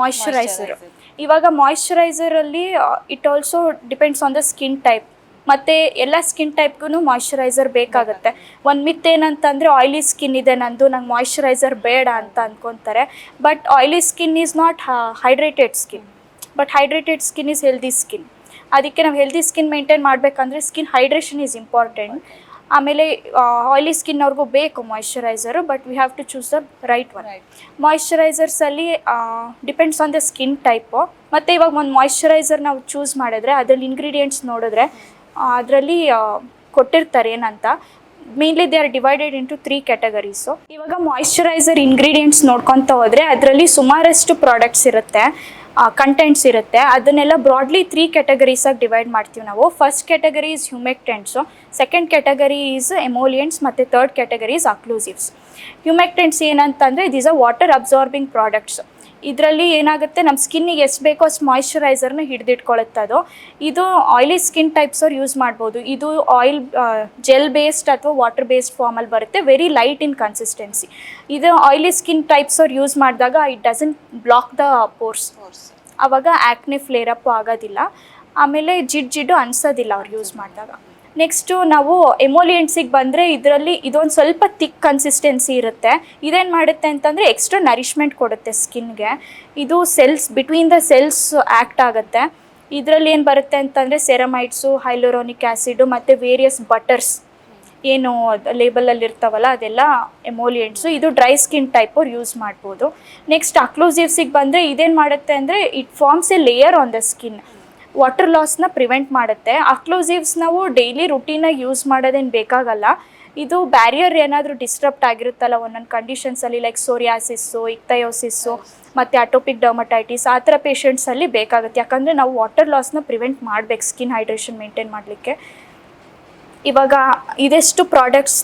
moisturiser. ಇವಾಗ ಮಾಯ್ಶ್ಚರೈಸರಲ್ಲಿ it also depends on the skin type, ಮತ್ತು ಎಲ್ಲ ಸ್ಕಿನ್ ಟೈಪ್ಗೂ ಮಾಯ್ಶ್ಚರೈಸರ್ ಬೇಕಾಗುತ್ತೆ. ಒಂದು ಮಿತ್ ಏನಂತಂದರೆ ಆಯಿಲಿ ಸ್ಕಿನ್ ಇದೆ ನಂದು, ನಂಗೆ ಮಾಯ್ಶ್ಚರೈಸರ್ ಬೇಡ ಅಂತ ಅಂದ್ಕೊತಾರೆ. But oily skin is not hydrated skin, but hydrated skin is healthy skin. ಅದಕ್ಕೆ ನಾವು ಹೆಲ್ದಿ ಸ್ಕಿನ್ ಮೇಂಟೈನ್ ಮಾಡಬೇಕಂದ್ರೆ ಸ್ಕಿನ್ ಹೈಡ್ರೇಷನ್ ಈಸ್ ಇಂಪಾರ್ಟೆಂಟ್. ಆಮೇಲೆ ಆಯಿಲಿ ಸ್ಕಿನ್ ಅವ್ರಿಗೂ ಬೇಕು moisturiser, but we have to choose the right one. ಮಾಯ್ಶ್ಚರೈಸರ್ಸಲ್ಲಿ depends on the skin type. ಮತ್ತು ಇವಾಗ ಒಂದು ಮಾಯ್ಶ್ಚರೈಸರ್ ನಾವು ಚೂಸ್ ಮಾಡಿದ್ರೆ ಅದರಲ್ಲಿ ಇಂಗ್ರೀಡಿಯೆಂಟ್ಸ್ ನೋಡಿದ್ರೆ ಅದರಲ್ಲಿ ಕೊಟ್ಟಿರ್ತಾರೆ ಏನಂತ. Mainly they are divided into 3 categories. ಇವಾಗ ಮಾಯ್ಶ್ಚರೈಸರ್ ಇಂಗ್ರೀಡಿಯೆಂಟ್ಸ್ ನೋಡ್ಕೊತ ಹೋದರೆ ಅದರಲ್ಲಿ ಸುಮಾರಷ್ಟು ಪ್ರಾಡಕ್ಟ್ಸ್ ಇರುತ್ತೆ, ಕಂಟೆಂಟ್ಸ್ ಇರುತ್ತೆ. ಅದನ್ನೆಲ್ಲ ಬ್ರಾಡ್ಲಿ 3 ಕ್ಯಾಟಗರೀಸಾಗಿ ಡಿವೈಡ್ ಮಾಡ್ತೀವಿ ನಾವು. First category is humectants, second category is emollients, ಮತ್ತು third category is occlusives. Humectants ಏನಂತಂದರೆ these are water absorbing products. ಇದರಲ್ಲಿ ಏನಾಗುತ್ತೆ, ನಮ್ಮ ಸ್ಕಿನ್ನಿಗೆ ಎಷ್ಟು ಬೇಕೋ ಅಷ್ಟು ಮಾಯ್ಶ್ಚರೈಸರ್ನ ಹಿಡಿದಿಟ್ಕೊಳ್ಳುತ್ತೆ ಅದು. ಇದು ಆಯಿಲಿ ಸ್ಕಿನ್ ಟೈಪ್ಸ್ ಅವ್ರು ಯೂಸ್ ಮಾಡ್ಬೋದು. ಇದು ಆಯಿಲ್ ಜೆಲ್ ಬೇಸ್ಡ್ ಅಥವಾ ವಾಟರ್ ಬೇಸ್ಡ್ ಫಾರ್ಮಲ್ಲಿ ಬರುತ್ತೆ, ವೆರಿ ಲೈಟ್ ಇನ್ ಕನ್ಸಿಸ್ಟೆನ್ಸಿ. ಇದು ಆಯಿಲಿ ಸ್ಕಿನ್ ಟೈಪ್ಸ್ ಅವ್ರು ಯೂಸ್ ಮಾಡಿದಾಗ it doesn't block the pores, ಆವಾಗ ಆ್ಯಕ್ನೆ ಫ್ಲೇರ್ ಅಪ್ ಆಗೋದಿಲ್ಲ, ಆಮೇಲೆ ಜಿಡ್ಡು ಅನ್ಸೋದಿಲ್ಲ ಅವ್ರು ಯೂಸ್ ಮಾಡಿದಾಗ. ನೆಕ್ಸ್ಟು ನಾವು ಎಮೋಲಿಯೆಂಟ್ಸಿಗೆ ಬಂದರೆ ಇದರಲ್ಲಿ ಇದೊಂದು ಸ್ವಲ್ಪ ತಿಕ್ ಕನ್ಸಿಸ್ಟೆನ್ಸಿ ಇರುತ್ತೆ. ಇದೇನು ಮಾಡುತ್ತೆ ಅಂತಂದರೆ ಎಕ್ಸ್ಟ್ರಾ ನರಿಶ್ಮೆಂಟ್ ಕೊಡುತ್ತೆ ಸ್ಕಿನ್ಗೆ. ಇದು cells between the cells act ಆಗುತ್ತೆ. ಇದರಲ್ಲಿ ಏನು ಬರುತ್ತೆ ಅಂತಂದರೆ ಸೆರಮೈಡ್ಸು, ಹೈಲುರೋನಿಕ್ ಆ್ಯಸಿಡು ಮತ್ತು ವೇರಿಯಸ್ ಬಟರ್ಸ್ ಏನು ಲೇಬಲಲ್ಲಿ ಇರ್ತಾವಲ್ಲ ಅದೆಲ್ಲ ಎಮೋಲಿಯೆಂಟ್ಸು. ಇದು ಡ್ರೈ ಸ್ಕಿನ್ ಟೈಪ್ ಅವ್ರು ಯೂಸ್ ಮಾಡ್ಬೋದು. ನೆಕ್ಸ್ಟ್ ಅಕ್ಲೂಸಿವ್ಸಿಗೆ ಬಂದರೆ ಇದೇನು ಮಾಡುತ್ತೆ ಅಂದರೆ it forms a layer on the skin, water ಲಾಸ್ನ ಪ್ರಿವೆಂಟ್ ಮಾಡುತ್ತೆ. ಅಕ್ಲೂಸಿವ್ಸ್ ನಾವು ಡೈಲಿ ರುಟೀನಾಗಿ ಯೂಸ್ ಮಾಡೋದೇನು ಬೇಕಾಗಲ್ಲ. ಇದು ಬ್ಯಾರಿಯರ್ ಏನಾದರೂ ಡಿಸ್ಟರ್ಬ್ಟ್ ಆಗಿರುತ್ತಲ್ಲ ಒಂದೊಂದು ಕಂಡೀಷನ್ಸಲ್ಲಿ, ಲೈಕ್ ಸೋರಿಯಾಸಿಸ್ಸು, ಇಕ್ತಯೋಸಿಸ್ಸು ಮತ್ತು ಅಟೋಪಿಕ್ ಡರ್ಮಟೈಟಿಸ್ ಆ ಥರ ಪೇಷಂಟ್ಸಲ್ಲಿ ಬೇಕಾಗುತ್ತೆ. ಯಾಕಂದರೆ ನಾವು ವಾಟರ್ ಲಾಸ್ನ ಪ್ರಿವೆಂಟ್ ಮಾಡಬೇಕು ಸ್ಕಿನ್ ಹೈಡ್ರೇಷನ್ ಮೇಂಟೈನ್ ಮಾಡಲಿಕ್ಕೆ. ಇವಾಗ ಇದೆಷ್ಟು products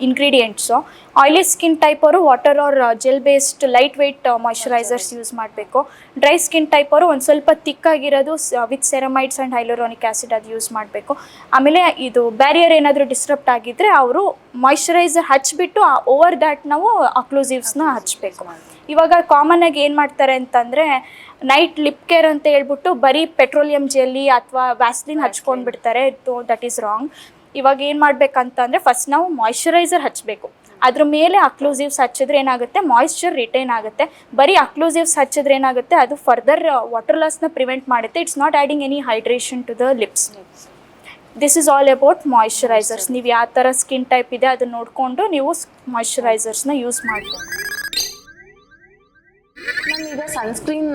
ingredients. Oily skin type ಅವರು water or gel based light weight moisturisers use ಮಾಡಬೇಕು. ಡ್ರೈ ಸ್ಕಿನ್ ಟೈಪ್ ಅವರು ಒಂದು ಸ್ವಲ್ಪ ತಿಕ್ಕಾಗಿರೋದು with ceramides and hyaluronic acid ಅದು ಯೂಸ್ ಮಾಡಬೇಕು. ಆಮೇಲೆ ಇದು ಬ್ಯಾರಿಯರ್ ಏನಾದರೂ ಡಿಸ್ಟರ್ಬ್ಟ್ ಆಗಿದ್ದರೆ ಅವರು ಮಾಯ್ಶ್ಚರೈಸರ್ ಹಚ್ಬಿಟ್ಟು ಓವರ್ ದ್ಯಾಟ್ ನಾವು ಅಕ್ಲೂಸಿವ್ಸ್ನ ಹಚ್ಚಬೇಕು. ಇವಾಗ ಕಾಮನ್ನಾಗಿ ಏನು ಮಾಡ್ತಾರೆ ಅಂತಂದರೆ ನೈಟ್ ಲಿಪ್ ಕೇರ್ ಅಂತ ಹೇಳ್ಬಿಟ್ಟು ಬರೀ ಪೆಟ್ರೋಲಿಯಂ ಜೆಲ್ಲಿ ಅಥವಾ ವ್ಯಾಸ್ಲಿನ್ ಹಚ್ಕೊಂಡು ಬಿಡ್ತಾರೆ. That is wrong. ಇವಾಗ ಏನು ಮಾಡಬೇಕಂತಂದರೆ ಫಸ್ಟ್ ನಾವು ಮಾಯ್ಶ್ಚರೈಸರ್ ಹಚ್ಚಬೇಕು, ಅದ್ರ ಮೇಲೆ ಅಕ್ಲೂಸಿವ್ಸ್ ಹಚ್ಚಿದ್ರೆ ಏನಾಗುತ್ತೆ, ಮಾಯ್ಶ್ಚರ್ ರಿಟೈನ್ ಆಗುತ್ತೆ. ಬರೀ ಅಕ್ಲೂಸಿವ್ಸ್ ಹಚ್ಚಿದ್ರೆ ಏನಾಗುತ್ತೆ, ಅದು ಫರ್ದರ್ ವಾಟರ್ ಲಾಸ್ನ ಪ್ರಿವೆಂಟ್ ಮಾಡುತ್ತೆ. It's not adding any hydration to the lips. This is all about moisturisers. ನೀವು ಯಾವ ಥರ ಸ್ಕಿನ್ ಟೈಪ್ ಇದೆ ಅದನ್ನು ನೋಡಿಕೊಂಡು ನೀವು ಮಾಯ್ಶ್ಚರೈಸರ್ಸ್ನ ಯೂಸ್ ಮಾಡಬೇಕು. ಮ್ಯಾಮ್, ಈಗ ಸನ್ಸ್ಕ್ರೀನ್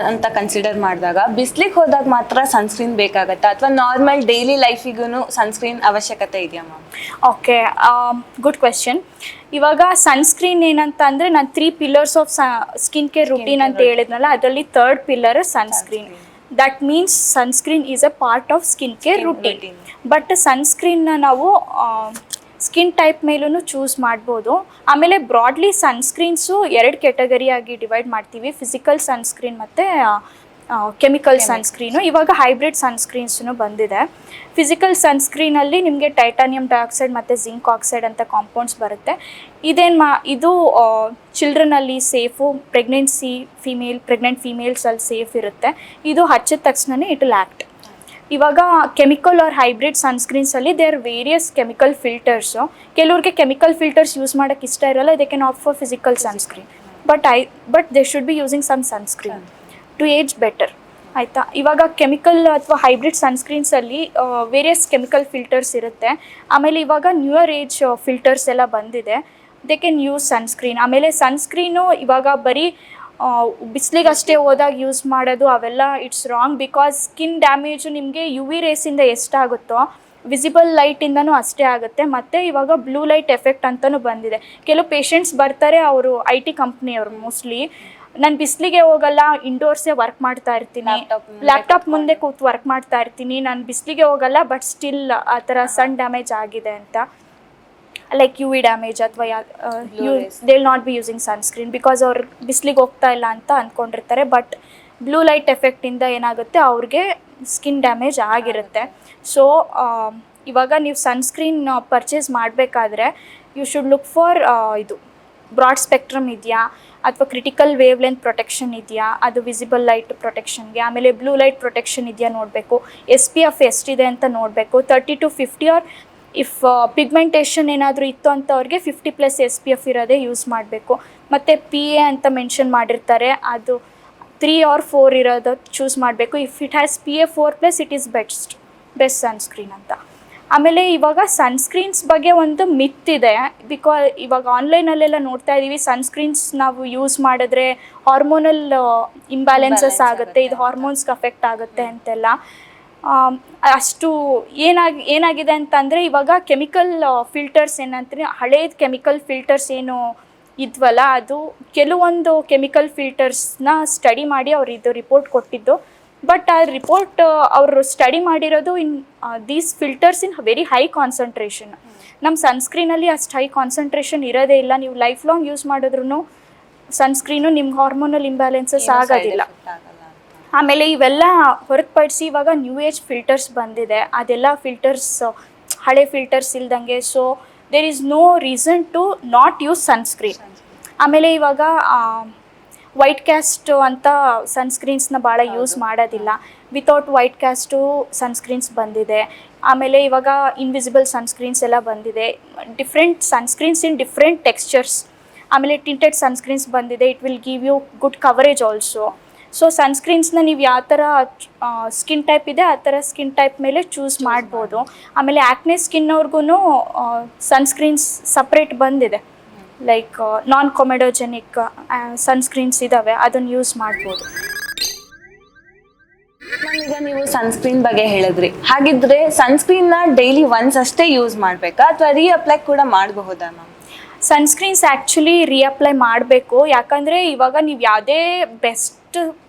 ಅಂತ ಕನ್ಸಿಡರ್ ಮಾಡಿದಾಗ ಬಿಸ್ಲಿಗೆ ಹೋದಾಗ ಮಾತ್ರ ಸನ್ಸ್ಕ್ರೀನ್ ಬೇಕಾಗತ್ತಾ ಅಥವಾ ನಾರ್ಮಲ್ ಡೈಲಿ ಲೈಫಿಗೂ ಸನ್ಸ್ಕ್ರೀನ್ ಅವಶ್ಯಕತೆ ಇದೆಯಾ ಮ್ಯಾಮ್? Okay, good question. ಇವಾಗ ಸನ್ಸ್ಕ್ರೀನ್ ಏನಂತ ಅಂದರೆ ನಾನು 3 pillars of skin care routine ಅಂತ ಹೇಳಿದ್ನಲ್ಲ, ಅದರಲ್ಲಿ 3rd pillar sunscreen. That means sunscreen is a part of skin care routine. But ಸನ್ಸ್ಕ್ರೀನ್ನ ನಾವು ಸ್ಕಿನ್ ಟೈಪ್ ಮೇಲೂ ಚೂಸ್ ಮಾಡ್ಬೋದು. ಆಮೇಲೆ ಬ್ರಾಡ್ಲಿ ಸನ್ಸ್ಕ್ರೀನ್ಸು 2 ಕ್ಯಾಟಗರಿಯಾಗಿ ಡಿವೈಡ್ ಮಾಡ್ತೀವಿ, ಫಿಸಿಕಲ್ ಸನ್ಸ್ಕ್ರೀನ್ ಮತ್ತು ಕೆಮಿಕಲ್ ಸನ್ಸ್ಕ್ರೀನು. ಇವಾಗ ಹೈಬ್ರಿಡ್ ಸನ್ಸ್ಕ್ರೀನ್ಸೂ ಬಂದಿದೆ. ಫಿಸಿಕಲ್ ಸನ್ಸ್ಕ್ರೀನಲ್ಲಿ ನಿಮಗೆ ಟೈಟಾನಿಯಂ ಡೈಆಕ್ಸೈಡ್ ಮತ್ತು ಜಿಂಕ್ ಆಕ್ಸೈಡ್ ಅಂತ ಕಾಂಪೌಂಡ್ಸ್ ಬರುತ್ತೆ. ಇದು ಚಿಲ್ಡ್ರನಲ್ಲಿ ಸೇಫು, ಪ್ರೆಗ್ನೆಂಟ್ ಫೀಮೇಲ್ಸಲ್ಲಿ ಸೇಫ್ ಇರುತ್ತೆ. ಇದು ಹಚ್ಚಿದ ತಕ್ಷಣ ಇಟ್ ವಿಲ್ ಆ್ಯಕ್ಟ್. ಇವಾಗ ಕೆಮಿಕಲ್ ಆರ್ ಹೈಬ್ರಿಡ್ ಸನ್ಸ್ಕ್ರೀನ್ಸಲ್ಲಿ ದೇರ್ ವೇರಿಯಸ್ ಕೆಮಿಕಲ್ ಫಿಲ್ಟರ್ಸು. ಕೆಲವ್ರಿಗೆ ಕೆಮಿಕಲ್ ಫಿಲ್ಟರ್ಸ್ ಯೂಸ್ ಮಾಡೋಕ್ಕೆ ಇಷ್ಟ ಇರೋಲ್ಲ, they can opt for physical sunscreen. But they should be using some sunscreen to age better, ಆಯಿತಾ. ಇವಾಗ ಕೆಮಿಕಲ್ ಅಥವಾ ಹೈಬ್ರಿಡ್ ಸನ್ಸ್ಕ್ರೀನ್ಸಲ್ಲಿ ವೇರಿಯಸ್ ಕೆಮಿಕಲ್ ಫಿಲ್ಟರ್ಸ್ ಇರುತ್ತೆ. ಆಮೇಲೆ ಇವಾಗ ನ್ಯೂಯರ್ ಏಜ್ ಫಿಲ್ಟರ್ಸ್ ಎಲ್ಲ ಬಂದಿದೆ, ದೇ ಕ್ಯಾನ್ ಯೂಸ್ ಸನ್ಸ್ಕ್ರೀನ್. ಆಮೇಲೆ ಸನ್ಸ್ಕ್ರೀನು ಇವಾಗ ಬರೀ ಬಿಸಿಲಿಗಷ್ಟೇ ಹೋದಾಗ ಯೂಸ್ ಮಾಡೋದು ಅವೆಲ್ಲ it's wrong. Because skin damage ನಿಮಗೆ UV ರೇಸಿಂದ ಎಷ್ಟಾಗುತ್ತೋ ವಿಸಿಬಲ್ ಲೈಟಿಂದನೂ ಅಷ್ಟೇ ಆಗುತ್ತೆ. ಮತ್ತು ಇವಾಗ ಬ್ಲೂ ಲೈಟ್ ಎಫೆಕ್ಟ್ ಅಂತಲೂ ಬಂದಿದೆ. ಕೆಲವು ಪೇಷಂಟ್ಸ್ ಬರ್ತಾರೆ, ಅವರು IT ಕಂಪ್ನಿಯವರು ಮೋಸ್ಟ್ಲಿ, ನಾನು ಬಿಸಿಲಿಗೆ ಹೋಗಲ್ಲ, ಇಂಡೋರ್ಸೇ ವರ್ಕ್ ಮಾಡ್ತಾ ಇರ್ತೀನಿ, ಲ್ಯಾಪ್ಟಾಪ್ ಮುಂದೆ ಕೂತು ವರ್ಕ್ ಮಾಡ್ತಾ ಇರ್ತೀನಿ, ನಾನು ಬಿಸಿಲಿಗೆ ಹೋಗಲ್ಲ, ಬಟ್ ಸ್ಟಿಲ್ ಆ ಥರ ಸನ್ ಡ್ಯಾಮೇಜ್ ಆಗಿದೆ ಅಂತ, ಲೈಕ್ UV ಡ್ಯಾಮೇಜ್ ಅಥವಾ they will not be using sunscreen because ಅವ್ರು ಬಿಸಿಲಿಗೆ ಹೋಗ್ತಾ ಇಲ್ಲ ಅಂತ ಅಂದ್ಕೊಂಡಿರ್ತಾರೆ. ಬಟ್ ಬ್ಲೂ ಲೈಟ್ ಎಫೆಕ್ಟಿಂದ ಏನಾಗುತ್ತೆ, ಅವ್ರಿಗೆ ಸ್ಕಿನ್ ಡ್ಯಾಮೇಜ್ ಆಗಿರುತ್ತೆ. ಸೊ ಇವಾಗ ನೀವು ಸನ್ಸ್ಕ್ರೀನ್ ಪರ್ಚೇಸ್ ಮಾಡಬೇಕಾದ್ರೆ ಯು ಶುಡ್ ಲುಕ್ ಫಾರ್ ಇದು ಬ್ರಾಡ್ ಸ್ಪೆಕ್ಟ್ರಮ್ ಇದೆಯಾ ಅಥವಾ ಕ್ರಿಟಿಕಲ್ ವೇವ್ ಲೆಂತ್ ಪ್ರೊಟೆಕ್ಷನ್ ಇದೆಯಾ, ಅದು ವಿಸಿಬಲ್ ಲೈಟ್ ಪ್ರೊಟೆಕ್ಷನ್ಗೆ. ಆಮೇಲೆ ಬ್ಲೂ ಲೈಟ್ ಪ್ರೊಟೆಕ್ಷನ್ ಇದೆಯಾ ನೋಡಬೇಕು. SPF ಎಷ್ಟಿದೆ ಅಂತ ನೋಡಬೇಕು. 30 to 50 ಆರ್ ಇಫ್ ಪಿಗ್ಮೆಂಟೇಷನ್ ಏನಾದರೂ ಇತ್ತು ಅಂತ ಅವ್ರಿಗೆ 50+ SPF ಇರೋದೇ ಯೂಸ್ ಮಾಡಬೇಕು. ಮತ್ತು PA ಅಂತ ಮೆನ್ಷನ್ ಮಾಡಿರ್ತಾರೆ, ಅದು 3 or 4 ಇರೋದು ಚೂಸ್ ಮಾಡಬೇಕು. If it has PA 4+, it is best sunscreen ಅಂತ. ಆಮೇಲೆ ಇವಾಗ ಸನ್ಸ್ಕ್ರೀನ್ಸ್ ಬಗ್ಗೆ ಒಂದು ಮಿತ್ ಇದೆ. ಇವಾಗ ಆನ್ಲೈನಲ್ಲೆಲ್ಲ ನೋಡ್ತಾ ಇದ್ದೀವಿ, ಸನ್ಸ್ಕ್ರೀನ್ಸ್ ನಾವು ಯೂಸ್ ಮಾಡಿದ್ರೆ ಹಾರ್ಮೋನಲ್ ಇಂಬ್ಯಾಲೆನ್ಸಸ್ ಆಗುತ್ತೆ, ಇದು ಹಾರ್ಮೋನ್ಸ್ಗೆ ಅಫೆಕ್ಟ್ ಆಗುತ್ತೆ ಅಂತೆಲ್ಲ. ಅಷ್ಟು ಏನಾಗಿದೆ ಅಂತಂದರೆ ಇವಾಗ ಕೆಮಿಕಲ್ ಫಿಲ್ಟರ್ಸ್ ಏನಂತಾರೆ, ಹಳೇದು ಕೆಮಿಕಲ್ ಫಿಲ್ಟರ್ಸ್ ಏನು ಇದ್ವಲ್ಲ, ಅದು ಕೆಲವೊಂದು ಕೆಮಿಕಲ್ ಫಿಲ್ಟರ್ಸ್ನ ಸ್ಟಡಿ ಮಾಡಿ ಅವ್ರು ಇದು ರಿಪೋರ್ಟ್ ಕೊಟ್ಟಿದ್ದು. ಬಟ್ ಆ ರಿಪೋರ್ಟ್ ಅವರು ಸ್ಟಡಿ ಮಾಡಿರೋದು these filters in very high concentration. ನಮ್ಮ ಸನ್ಸ್ಕ್ರೀನಲ್ಲಿ ಅಷ್ಟು ಹೈ ಕಾನ್ಸಂಟ್ರೇಷನ್ ಇರೋದೇ ಇಲ್ಲ. ನೀವು ಲೈಫ್ ಲಾಂಗ್ ಯೂಸ್ ಮಾಡಿದ್ರೂ ಸನ್ಸ್ಕ್ರೀನು ನಿಮ್ಗೆ ಹಾರ್ಮೋನಲ್ ಇಂಬ್ಯಾಲೆನ್ಸಸ್ ಆಗೋದಿಲ್ಲ. ಆಮೇಲೆ ಇವೆಲ್ಲ ಹೊರತುಪಡಿಸಿ ಇವಾಗ ನ್ಯೂ ಏಜ್ ಫಿಲ್ಟರ್ಸ್ ಬಂದಿದೆ, ಅದೆಲ್ಲ ಫಿಲ್ಟರ್ಸ್ ಹಳೆ ಫಿಲ್ಟರ್ಸ್ ಇಲ್ದಂಗೆ. So there is no reason to not use sunscreen. ಆಮೇಲೆ ಇವಾಗ ವೈಟ್ ಕ್ಯಾಸ್ಟು ಅಂತ ಸನ್ಸ್ಕ್ರೀನ್ಸ್ನ ಭಾಳ ಯೂಸ್ ಮಾಡೋದಿಲ್ಲ. ವಿತೌಟ್ ವೈಟ್ ಕ್ಯಾಸ್ಟು ಸನ್ಸ್ಕ್ರೀನ್ಸ್ ಬಂದಿದೆ. ಆಮೇಲೆ ಇವಾಗ ಇನ್ವಿಸಿಬಲ್ ಸನ್ಸ್ಕ್ರೀನ್ಸ್ ಎಲ್ಲ ಬಂದಿದೆ, different sunscreens in different textures. ಆಮೇಲೆ ಟಿಂಟೆಡ್ ಸನ್ಸ್ಕ್ರೀನ್ಸ್ ಬಂದಿದೆ, it will give you good coverage also. So ಸನ್ಸ್ಕ್ರೀನ್ಸ್ನ ನೀವು ಯಾವ ಥರ ಸ್ಕಿನ್ ಟೈಪ್ ಇದೆ ಆ ಥರ ಸ್ಕಿನ್ ಟೈಪ್ ಮೇಲೆ ಚೂಸ್ ಮಾಡ್ಬೋದು. ಆಮೇಲೆ ಆ್ಯಕ್ನೆ ಸ್ಕಿನ್ನವ್ರಿಗೂ ಸನ್ಸ್ಕ್ರೀನ್ಸ್ ಸಪ್ರೇಟ್ ಬಂದಿದೆ, ಲೈಕ್ ನಾನ್ ಕೊಮೆಡೋಜೆನಿಕ್ ಸನ್ಸ್ಕ್ರೀನ್ಸ್ ಇದ್ದಾವೆ, ಅದನ್ನು ಯೂಸ್ ಮಾಡ್ಬೋದು. ಈಗ ನೀವು ಸನ್ಸ್ಕ್ರೀನ್ ಬಗ್ಗೆ ಹೇಳಿದ್ರಿ, ಹಾಗಿದ್ರೆ ಸನ್ಸ್ಕ್ರೀನ್ನ ಡೈಲಿ ಒನ್ಸ್ ಅಷ್ಟೇ ಯೂಸ್ ಮಾಡಬೇಕಾ ಅಥವಾ ರೀಅಪ್ಲೈ ಕೂಡ ಮಾಡಬಹುದಾ ಮ್ಯಾಮ್? ಸನ್ಸ್ಕ್ರೀನ್ಸ್ ಆ್ಯಕ್ಚುಲಿ ರೀಅಪ್ಲೈ ಮಾಡಬೇಕು. ಯಾಕಂದರೆ ಇವಾಗ ನೀವು ಯಾವುದೇ ಬೆಸ್ಟ್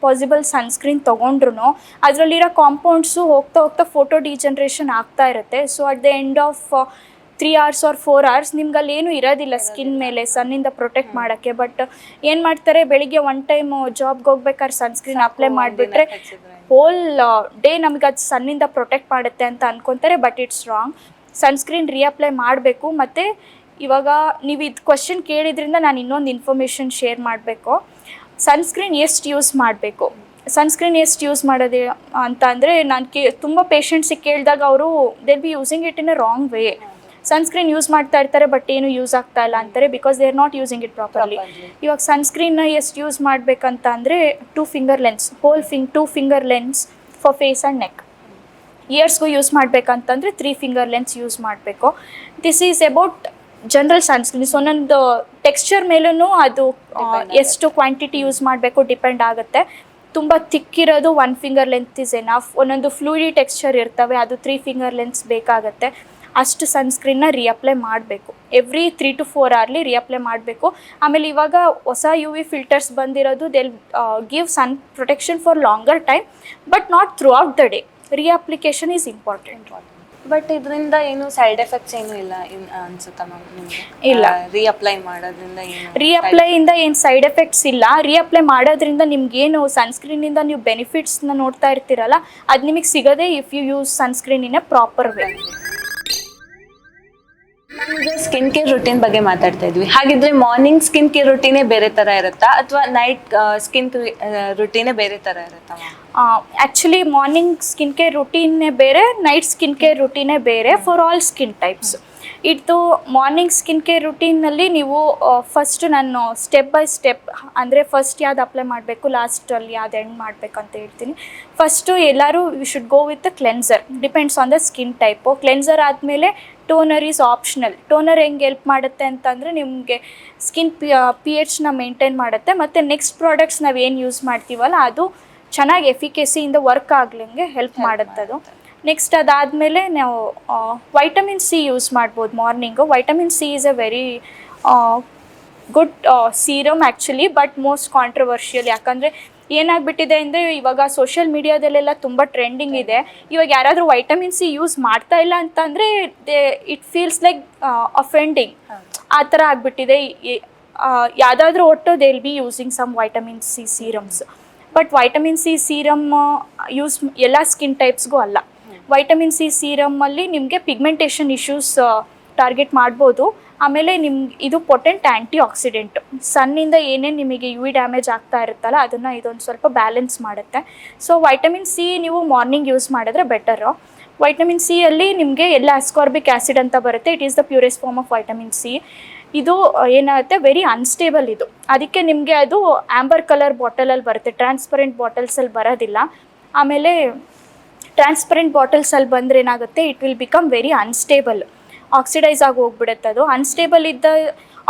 ಪಾಸಿಬಲ್ ಸನ್ಸ್ಕ್ರೀನ್ ತೊಗೊಂಡ್ರು ಅದರಲ್ಲಿರೋ ಕಾಂಪೌಂಡ್ಸು ಹೋಗ್ತಾ ಫೋಟೋ ಡಿಜನ್ರೇಷನ್ ಆಗ್ತಾ ಇರುತ್ತೆ. So at the end of 3 hours or 4 hours ನಿಮ್ಗೆ ಅಲ್ಲಿ ಏನೂ ಇರೋದಿಲ್ಲ ಸ್ಕಿನ್ ಮೇಲೆ ಸನ್ನಿಂದ ಪ್ರೊಟೆಕ್ಟ್ ಮಾಡೋಕ್ಕೆ. ಬಟ್ ಏನು ಮಾಡ್ತಾರೆ, ಬೆಳಿಗ್ಗೆ ಒನ್ ಟೈಮ್ ಜಾಬ್ಗೆ ಹೋಗ್ಬೇಕಾದ್ರೆ ಸನ್ಸ್ಕ್ರೀನ್ ಅಪ್ಲೈ ಮಾಡಿಬಿಟ್ರೆ ಹೋಲ್ ಡೇ ನಮಗೆ ಅದು ಸನ್ನಿಂದ ಪ್ರೊಟೆಕ್ಟ್ ಮಾಡುತ್ತೆ ಅಂತ ಅಂದ್ಕೊತಾರೆ. But it's wrong. Sunscreen reapply ಮಾಡಬೇಕು. ಮತ್ತು ಇವಾಗ ನೀವು ಇದು ಕ್ವಶನ್ ಕೇಳಿದ್ರಿಂದ ನಾನು ಇನ್ನೊಂದು ಇನ್ಫಾರ್ಮೇಷನ್ ಶೇರ್ ಮಾಡಬೇಕು. ಸನ್ಸ್ಕ್ರೀನ್ ಎಷ್ಟು ಯೂಸ್ ಮಾಡಬೇಕು, ಸನ್ಸ್ಕ್ರೀನ್ ಎಷ್ಟು ಯೂಸ್ ಮಾಡೋದು ಅಂತ ಅಂದರೆ, ನಾನು ತುಂಬ ಪೇಷಂಟ್ಸಿಗೆ ಕೇಳಿದಾಗ ಅವರು they will be using it in a wrong way. Sunscreen use ಮಾಡ್ತಾ ಇರ್ತಾರೆ ಬಟ್ ಏನು ಯೂಸ್ ಆಗ್ತಾ ಇಲ್ಲ ಅಂತಾರೆ, because they are not using it properly. ಇವಾಗ ಸನ್ಸ್ಕ್ರೀನ್ನ ಎಷ್ಟು ಯೂಸ್ ಮಾಡಬೇಕಂತ ಅಂದರೆ 2 finger lengths, 2 finger lengths for face and neck. ಇಯರ್ಸ್ಗೂ ಯೂಸ್ ಮಾಡಬೇಕಂತಂದರೆ 3 finger ಲೆನ್ಸ್ ಯೂಸ್ ಮಾಡಬೇಕು. This is about general sunscreens ಒಂದೊಂದು ಟೆಕ್ಸ್ಚರ್ ಮೇಲೂ ಅದು ಎಷ್ಟು ಕ್ವಾಂಟಿಟಿ ಯೂಸ್ ಮಾಡಬೇಕು ಡಿಪೆಂಡ್ ಆಗುತ್ತೆ. ತುಂಬ ಥಿಕ್ಕಿರೋದು 1 ಫಿಂಗರ್ ಲೆಂತ್ ಇಸ್ ಎನಫ್. ಒಂದೊಂದು ಫ್ಲೂಯಿಡಿ ಟೆಕ್ಸ್ಚರ್ ಇರ್ತವೆ, ಅದು 3 ಫಿಂಗರ್ ಲೆಂತ್ಸ್ ಬೇಕಾಗುತ್ತೆ. ಅಷ್ಟು ಸನ್ಸ್ಕ್ರೀನ್ನ ರೀಅಪ್ಲೈ ಮಾಡಬೇಕು. ಎವ್ರಿ 3 to 4 hourಲಿ ರೀಅಪ್ಲೈ ಮಾಡಬೇಕು. ಆಮೇಲೆ ಇವಾಗ ಹೊಸ UV ಫಿಲ್ಟರ್ಸ್ ಬಂದಿರೋದು, they'll give sun protection for longer time but not throughout the day. Reapplication is important. But ಇದರಿಂದ ಏನು ಸೈಡ್ ಎಫೆಕ್ಟ್ಸ್ ಏನು ಇಲ್ಲ ಅನ್ಸುತ್ತಾ ಮ್ಯಾಮ್ ನಿಮಗೆ? ಇಲ್ಲ. ರೀಅಪ್ಲೈ ಮಾಡೋದ್ರಿಂದ ಏನು ರೀಅಪ್ಲೈಯಿಂದ ಏನು ಸೈಡ್ ಎಫೆಕ್ಟ್ಸ್ ಇಲ್ಲ. ರೀಅಪ್ಲೈ ಮಾಡೋದ್ರಿಂದ ನಿಮ್ಗೇನು ಸನ್ಸ್ಕ್ರೀನಿಂದ ನೀವು ಬೆನಿಫಿಟ್ಸ್ನ ನೋಡ್ತಾ ಇರ್ತೀರಲ್ಲ, ಅದು ನಿಮಗೆ ಸಿಗೋದೇ if you use sunscreen in a proper way. ಈಗ ಸ್ಕಿನ್ ಕೇರ್ ರುಟೀನ್ ಬಗ್ಗೆ ಮಾತಾಡ್ತಾ ಇದ್ವಿ. ಹಾಗಿದ್ರೆ ಮಾರ್ನಿಂಗ್ ಸ್ಕಿನ್ ಕೇರ್ ರುಟೀನೇ ಬೇರೆ ಥರ ಇರುತ್ತಾ ಅಥವಾ ನೈಟ್ ಸ್ಕಿನ್ ರುಟೀನೇ ಬೇರೆ ಥರ ಇರುತ್ತಾ? ಆ್ಯಕ್ಚುಲಿ ಮಾರ್ನಿಂಗ್ ಸ್ಕಿನ್ ಕೇರ್ ರುಟೀನೇ ಬೇರೆ, ನೈಟ್ ಸ್ಕಿನ್ ಕೇರ್ ರುಟೀನೇ ಬೇರೆ ಫಾರ್ ಆಲ್ ಸ್ಕಿನ್ ಟೈಪ್ಸ್. ಇದು ಮಾರ್ನಿಂಗ್ ಸ್ಕಿನ್ ಕೇರ್ ರುಟೀನಲ್ಲಿ ನೀವು ಫಸ್ಟ್ ನಾನು ಸ್ಟೆಪ್ ಬೈ ಸ್ಟೆಪ್, ಅಂದರೆ ಫಸ್ಟ್ ಯಾವ್ದು ಅಪ್ಲೈ ಮಾಡಬೇಕು, ಲಾಸ್ಟಲ್ಲಿ ಯಾವ್ದು ಎಂಡ್ ಮಾಡಬೇಕು ಅಂತ ಹೇಳ್ತೀನಿ. ಫಸ್ಟು ಎಲ್ಲರೂ you should go with cleanser, depends on the skin type. Cleanser ಆದಮೇಲೆ ಟೋನರ್ ಈಸ್ ಆಪ್ಷನಲ್. ಟೋನರ್ ಹೆಂಗೆ ಹೆಲ್ಪ್ ಮಾಡುತ್ತೆ ಅಂತಂದರೆ ನಿಮಗೆ ಸ್ಕಿನ್ pH ಮೇಂಟೈನ್ ಮಾಡುತ್ತೆ. ಮತ್ತು ನೆಕ್ಸ್ಟ್ ಪ್ರಾಡಕ್ಟ್ಸ್ ನಾವು ಏನು ಯೂಸ್ ಮಾಡ್ತೀವಲ್ಲ ಅದು ಚೆನ್ನಾಗಿ ಎಫಿಕೆಸಿಯಿಂದ ವರ್ಕ್ ಆಗ್ಲಿಂಗೆ ಹೆಲ್ಪ್ ಮಾಡುತ್ತೆ ಅದು. ನೆಕ್ಸ್ಟ್ ಅದಾದಮೇಲೆ ನಾವು ವೈಟಮಿನ್ ಸಿ ಯೂಸ್ ಮಾಡ್ಬೋದು morning. Vitamin C is A very good serum actually, but most controversial. ಯಾಕಂದರೆ ಏನಾಗ್ಬಿಟ್ಟಿದೆ ಅಂದರೆ ಇವಾಗ ಸೋಷಿಯಲ್ ಮೀಡಿಯಾದಲ್ಲೆಲ್ಲ ತುಂಬ ಟ್ರೆಂಡಿಂಗ್ ಇದೆ. ಇವಾಗ ಯಾರಾದರೂ ವೈಟಮಿನ್ ಸಿ ಯೂಸ್ ಮಾಡ್ತಾ ಇಲ್ಲ ಅಂತಂದರೆ ಇಟ್ ಫೀಲ್ಸ್ ಲೈಕ್ ಅಫೆಂಡಿಂಗ್, ಆ ಥರ ಆಗಿಬಿಟ್ಟಿದೆ. ಯಾವುದಾದ್ರೂ ಒಟ್ಟು they will be using some vitamin C serums. But vitamin C serum use ಎಲ್ಲ ಸ್ಕಿನ್ ಟೈಪ್ಸ್ಗೂ ಅಲ್ಲ. ವೈಟಮಿನ್ ಸಿ ಸೀರಮಲ್ಲಿ ನಿಮಗೆ ಪಿಗ್ಮೆಂಟೇಷನ್ ಇಶ್ಯೂಸ್ ಟಾರ್ಗೆಟ್ ಮಾಡ್ಬೋದು. ಆಮೇಲೆ ನಿಮ್ಗೆ ಇದು ಪೊಟೆಂಟ್ ಆ್ಯಂಟಿ ಆಕ್ಸಿಡೆಂಟು. ಸನ್ನಿಂದ ಏನೇನು ನಿಮಗೆ UV ಡ್ಯಾಮೇಜ್ ಆಗ್ತಾ ಇರುತ್ತಲ್ಲ ಅದನ್ನು ಇದೊಂದು ಸ್ವಲ್ಪ ಬ್ಯಾಲೆನ್ಸ್ ಮಾಡುತ್ತೆ. ಸೊ ವೈಟಮಿನ್ ಸಿ ನೀವು ಮಾರ್ನಿಂಗ್ ಯೂಸ್ ಮಾಡಿದ್ರೆ ಬೆಟರು. ವೈಟಮಿನ್ ಸಿ ಅಲ್ಲಿ ನಿಮಗೆ ಎಲ್ಲ ಅಸ್ಕಾರ್ಬಿಕ್ ಆ್ಯಸಿಡ್ ಅಂತ ಬರುತ್ತೆ. It is the purest form of vitamin C. ಇದು ಏನಾಗುತ್ತೆ, ವೆರಿ ಅನ್ಸ್ಟೇಬಲ್ ಇದು. ಅದಕ್ಕೆ ನಿಮಗೆ ಅದು ಆ್ಯಂಬರ್ ಕಲರ್ ಬಾಟಲಲ್ಲಿ ಬರುತ್ತೆ, ಟ್ರಾನ್ಸ್ಪರೆಂಟ್ ಬಾಟಲ್ಸಲ್ಲಿ ಬರೋದಿಲ್ಲ. ಆಮೇಲೆ ಟ್ರಾನ್ಸ್ಪರೆಂಟ್ ಬಾಟಲ್ಸಲ್ಲಿ ಬಂದರೆ ಏನಾಗುತ್ತೆ, it will become very unstable, oxidise ಆಗಿ ಹೋಗ್ಬಿಡುತ್ತೆ ಅದು. ಅನ್ಸ್ಟೇಬಲ್ ಇದ್ದ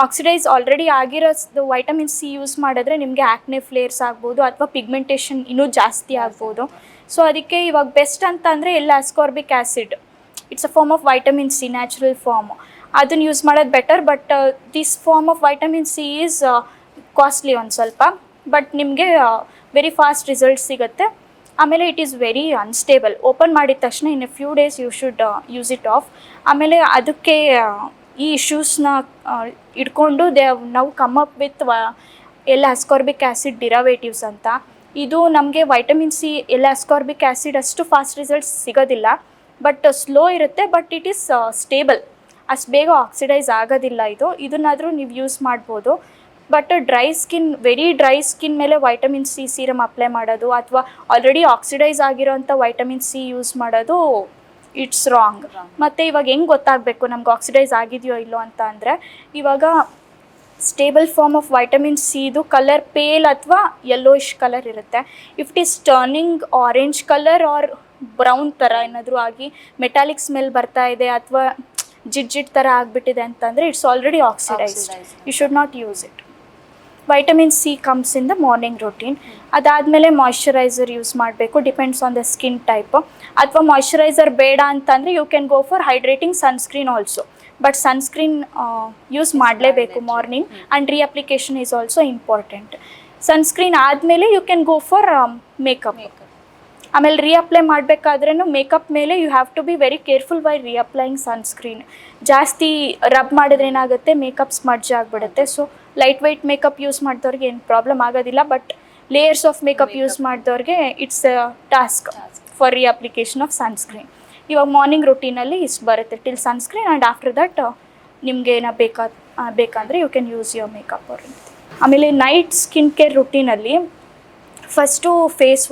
ಆಕ್ಸಿಡೈಸ್ ಆಲ್ರೆಡಿ ಆಗಿರೋದು ವೈಟಮಿನ್ ಸಿ ಯೂಸ್ ಮಾಡಿದ್ರೆ ನಿಮಗೆ ಆ್ಯಕ್ನೆ ಫ್ಲೇರ್ಸ್ ಆಗ್ಬೋದು ಅಥವಾ ಪಿಗ್ಮೆಂಟೇಷನ್ ಇನ್ನೂ ಜಾಸ್ತಿ ಆಗ್ಬೋದು. ಸೊ ಅದಕ್ಕೆ ಇವಾಗ ಬೆಸ್ಟ್ ಅಂತ ಅಂದರೆ ಎಲ್ಲ ascorbic acid, it's a form of vitamin C, natural form, ಅದನ್ನು ಯೂಸ್ ಮಾಡೋದು better. But this form of vitamin C is costly ಒಂದು ಸ್ವಲ್ಪ, ಬಟ್ ನಿಮಗೆ ವೆರಿ ಫಾಸ್ಟ್ ರಿಸಲ್ಟ್ ಸಿಗುತ್ತೆ. ಆಮೇಲೆ it is very unstable. Open ಮಾಡಿದ ತಕ್ಷಣ in a few days you should use it off. ಆಮೇಲೆ ಅದಕ್ಕೆ ಈ ಇಶ್ಯೂಸ್ನ ಇಟ್ಕೊಂಡು ನಾವು ಕಮ್ ಅಪ್ ವಿತ್ ಎಲ್ಲ ಅಸ್ಕಾರ್ಬಿಕ್ ಆ್ಯಸಿಡ್ ಡಿರವೇಟಿವ್ಸ್ ಅಂತ. ಇದು ನಮಗೆ ವೈಟಮಿನ್ ಸಿ ಎಲ್ಲ ಅಸ್ಕಾರ್ಬಿಕ್ ಆ್ಯಸಿಡ್ ಅಷ್ಟು ಫಾಸ್ಟ್ ರಿಸಲ್ಟ್ಸ್ ಸಿಗೋದಿಲ್ಲ, ಬಟ್ ಸ್ಲೋ ಇರುತ್ತೆ. ಬಟ್ ಇಟ್ ಈಸ್ ಸ್ಟೇಬಲ್, ಅಷ್ಟು ಬೇಗ ಆಕ್ಸಿಡೈಸ್ ಆಗೋದಿಲ್ಲ ಇದು. ಇದನ್ನಾದರೂ ನೀವು ಯೂಸ್ ಮಾಡ್ಬೋದು. But dry skin, very dry skin ಮೇಲೆ ವೈಟಮಿನ್ ಸಿ ಸೀರಮ್ ಅಪ್ಲೈ ಮಾಡೋದು ಅಥವಾ ಆಲ್ರೆಡಿ ಆಕ್ಸಿಡೈಸ್ ಆಗಿರೋಂಥ ವೈಟಮಿನ್ ಸಿ ಯೂಸ್ ಮಾಡೋದು ಇಟ್ಸ್ ರಾಂಗ್. ಮತ್ತು ಇವಾಗ ಹೆಂಗೆ ಗೊತ್ತಾಗಬೇಕು ನಮ್ಗೆ ಆಕ್ಸಿಡೈಸ್ ಆಗಿದೆಯೋ ಇಲ್ಲೋ ಅಂತ ಅಂದರೆ, ಇವಾಗ ಸ್ಟೇಬಲ್ ಫಾರ್ಮ್ ಆಫ್ ವೈಟಮಿನ್ ಸಿದು ಕಲರ್ ಪೇಲ್ ಅಥವಾ ಯೆಲ್ಲೋಯಿಶ್ ಕಲರ್ ಇರುತ್ತೆ. If it is turning orange colour or brown ಥರ ಏನಾದರೂ ಆಗಿ ಮೆಟಾಲಿಕ್ ಸ್ಮೆಲ್ ಬರ್ತಾ ಇದೆ ಅಥವಾ ಜಿಡ್ ಥರ ಆಗಿಬಿಟ್ಟಿದೆ ಅಂತಂದರೆ it's already oxidised. You should not use it. Vitamin C comes in the morning routine. ಅದಾದಮೇಲೆ ಮಾಯ್ಶ್ಚರೈಸರ್ ಯೂಸ್ ಮಾಡಬೇಕು, depends on the skin type. ಅಥವಾ ಮಾಯ್ಶ್ಚರೈಸರ್ ಬೇಡ ಅಂತಂದರೆ you can go for hydrating sunscreen also. But sunscreen use ಮಾಡಲೇಬೇಕು morning, and reapplication is also important. Sunscreen ಆದಮೇಲೆ you can go for makeup. ಆಮೇಲೆ reapply ಮಾಡಬೇಕಾದ್ರೂ makeup ಮೇಲೆ you have to be very careful while reapplying sunscreen. ಜಾಸ್ತಿ rub ಮಾಡಿದ್ರೆ ಏನಾಗುತ್ತೆ, makeup smudge ಆಗಿಬಿಡುತ್ತೆ. So light weight makeup use ಮಾಡಿದವ್ರಿಗೆ ಏನು ಪ್ರಾಬ್ಲಮ್ ಆಗೋದಿಲ್ಲ, but layers of makeup use ಮಾಡಿದವ್ರಿಗೆ it's a task for reapplication of sunscreen. ಇವಾಗ ಮಾರ್ನಿಂಗ್ ರುಟೀನಲ್ಲಿ ಇಷ್ಟು ಬರುತ್ತೆ till sunscreen, and after that ನಿಮಗೆ ಏನೋ ಬೇಕಂದರೆ you can use your makeup ಅವ್ರ. ಆಮೇಲೆ ನೈಟ್ ಸ್ಕಿನ್ ಕೇರ್ ರುಟೀನಲ್ಲಿ first face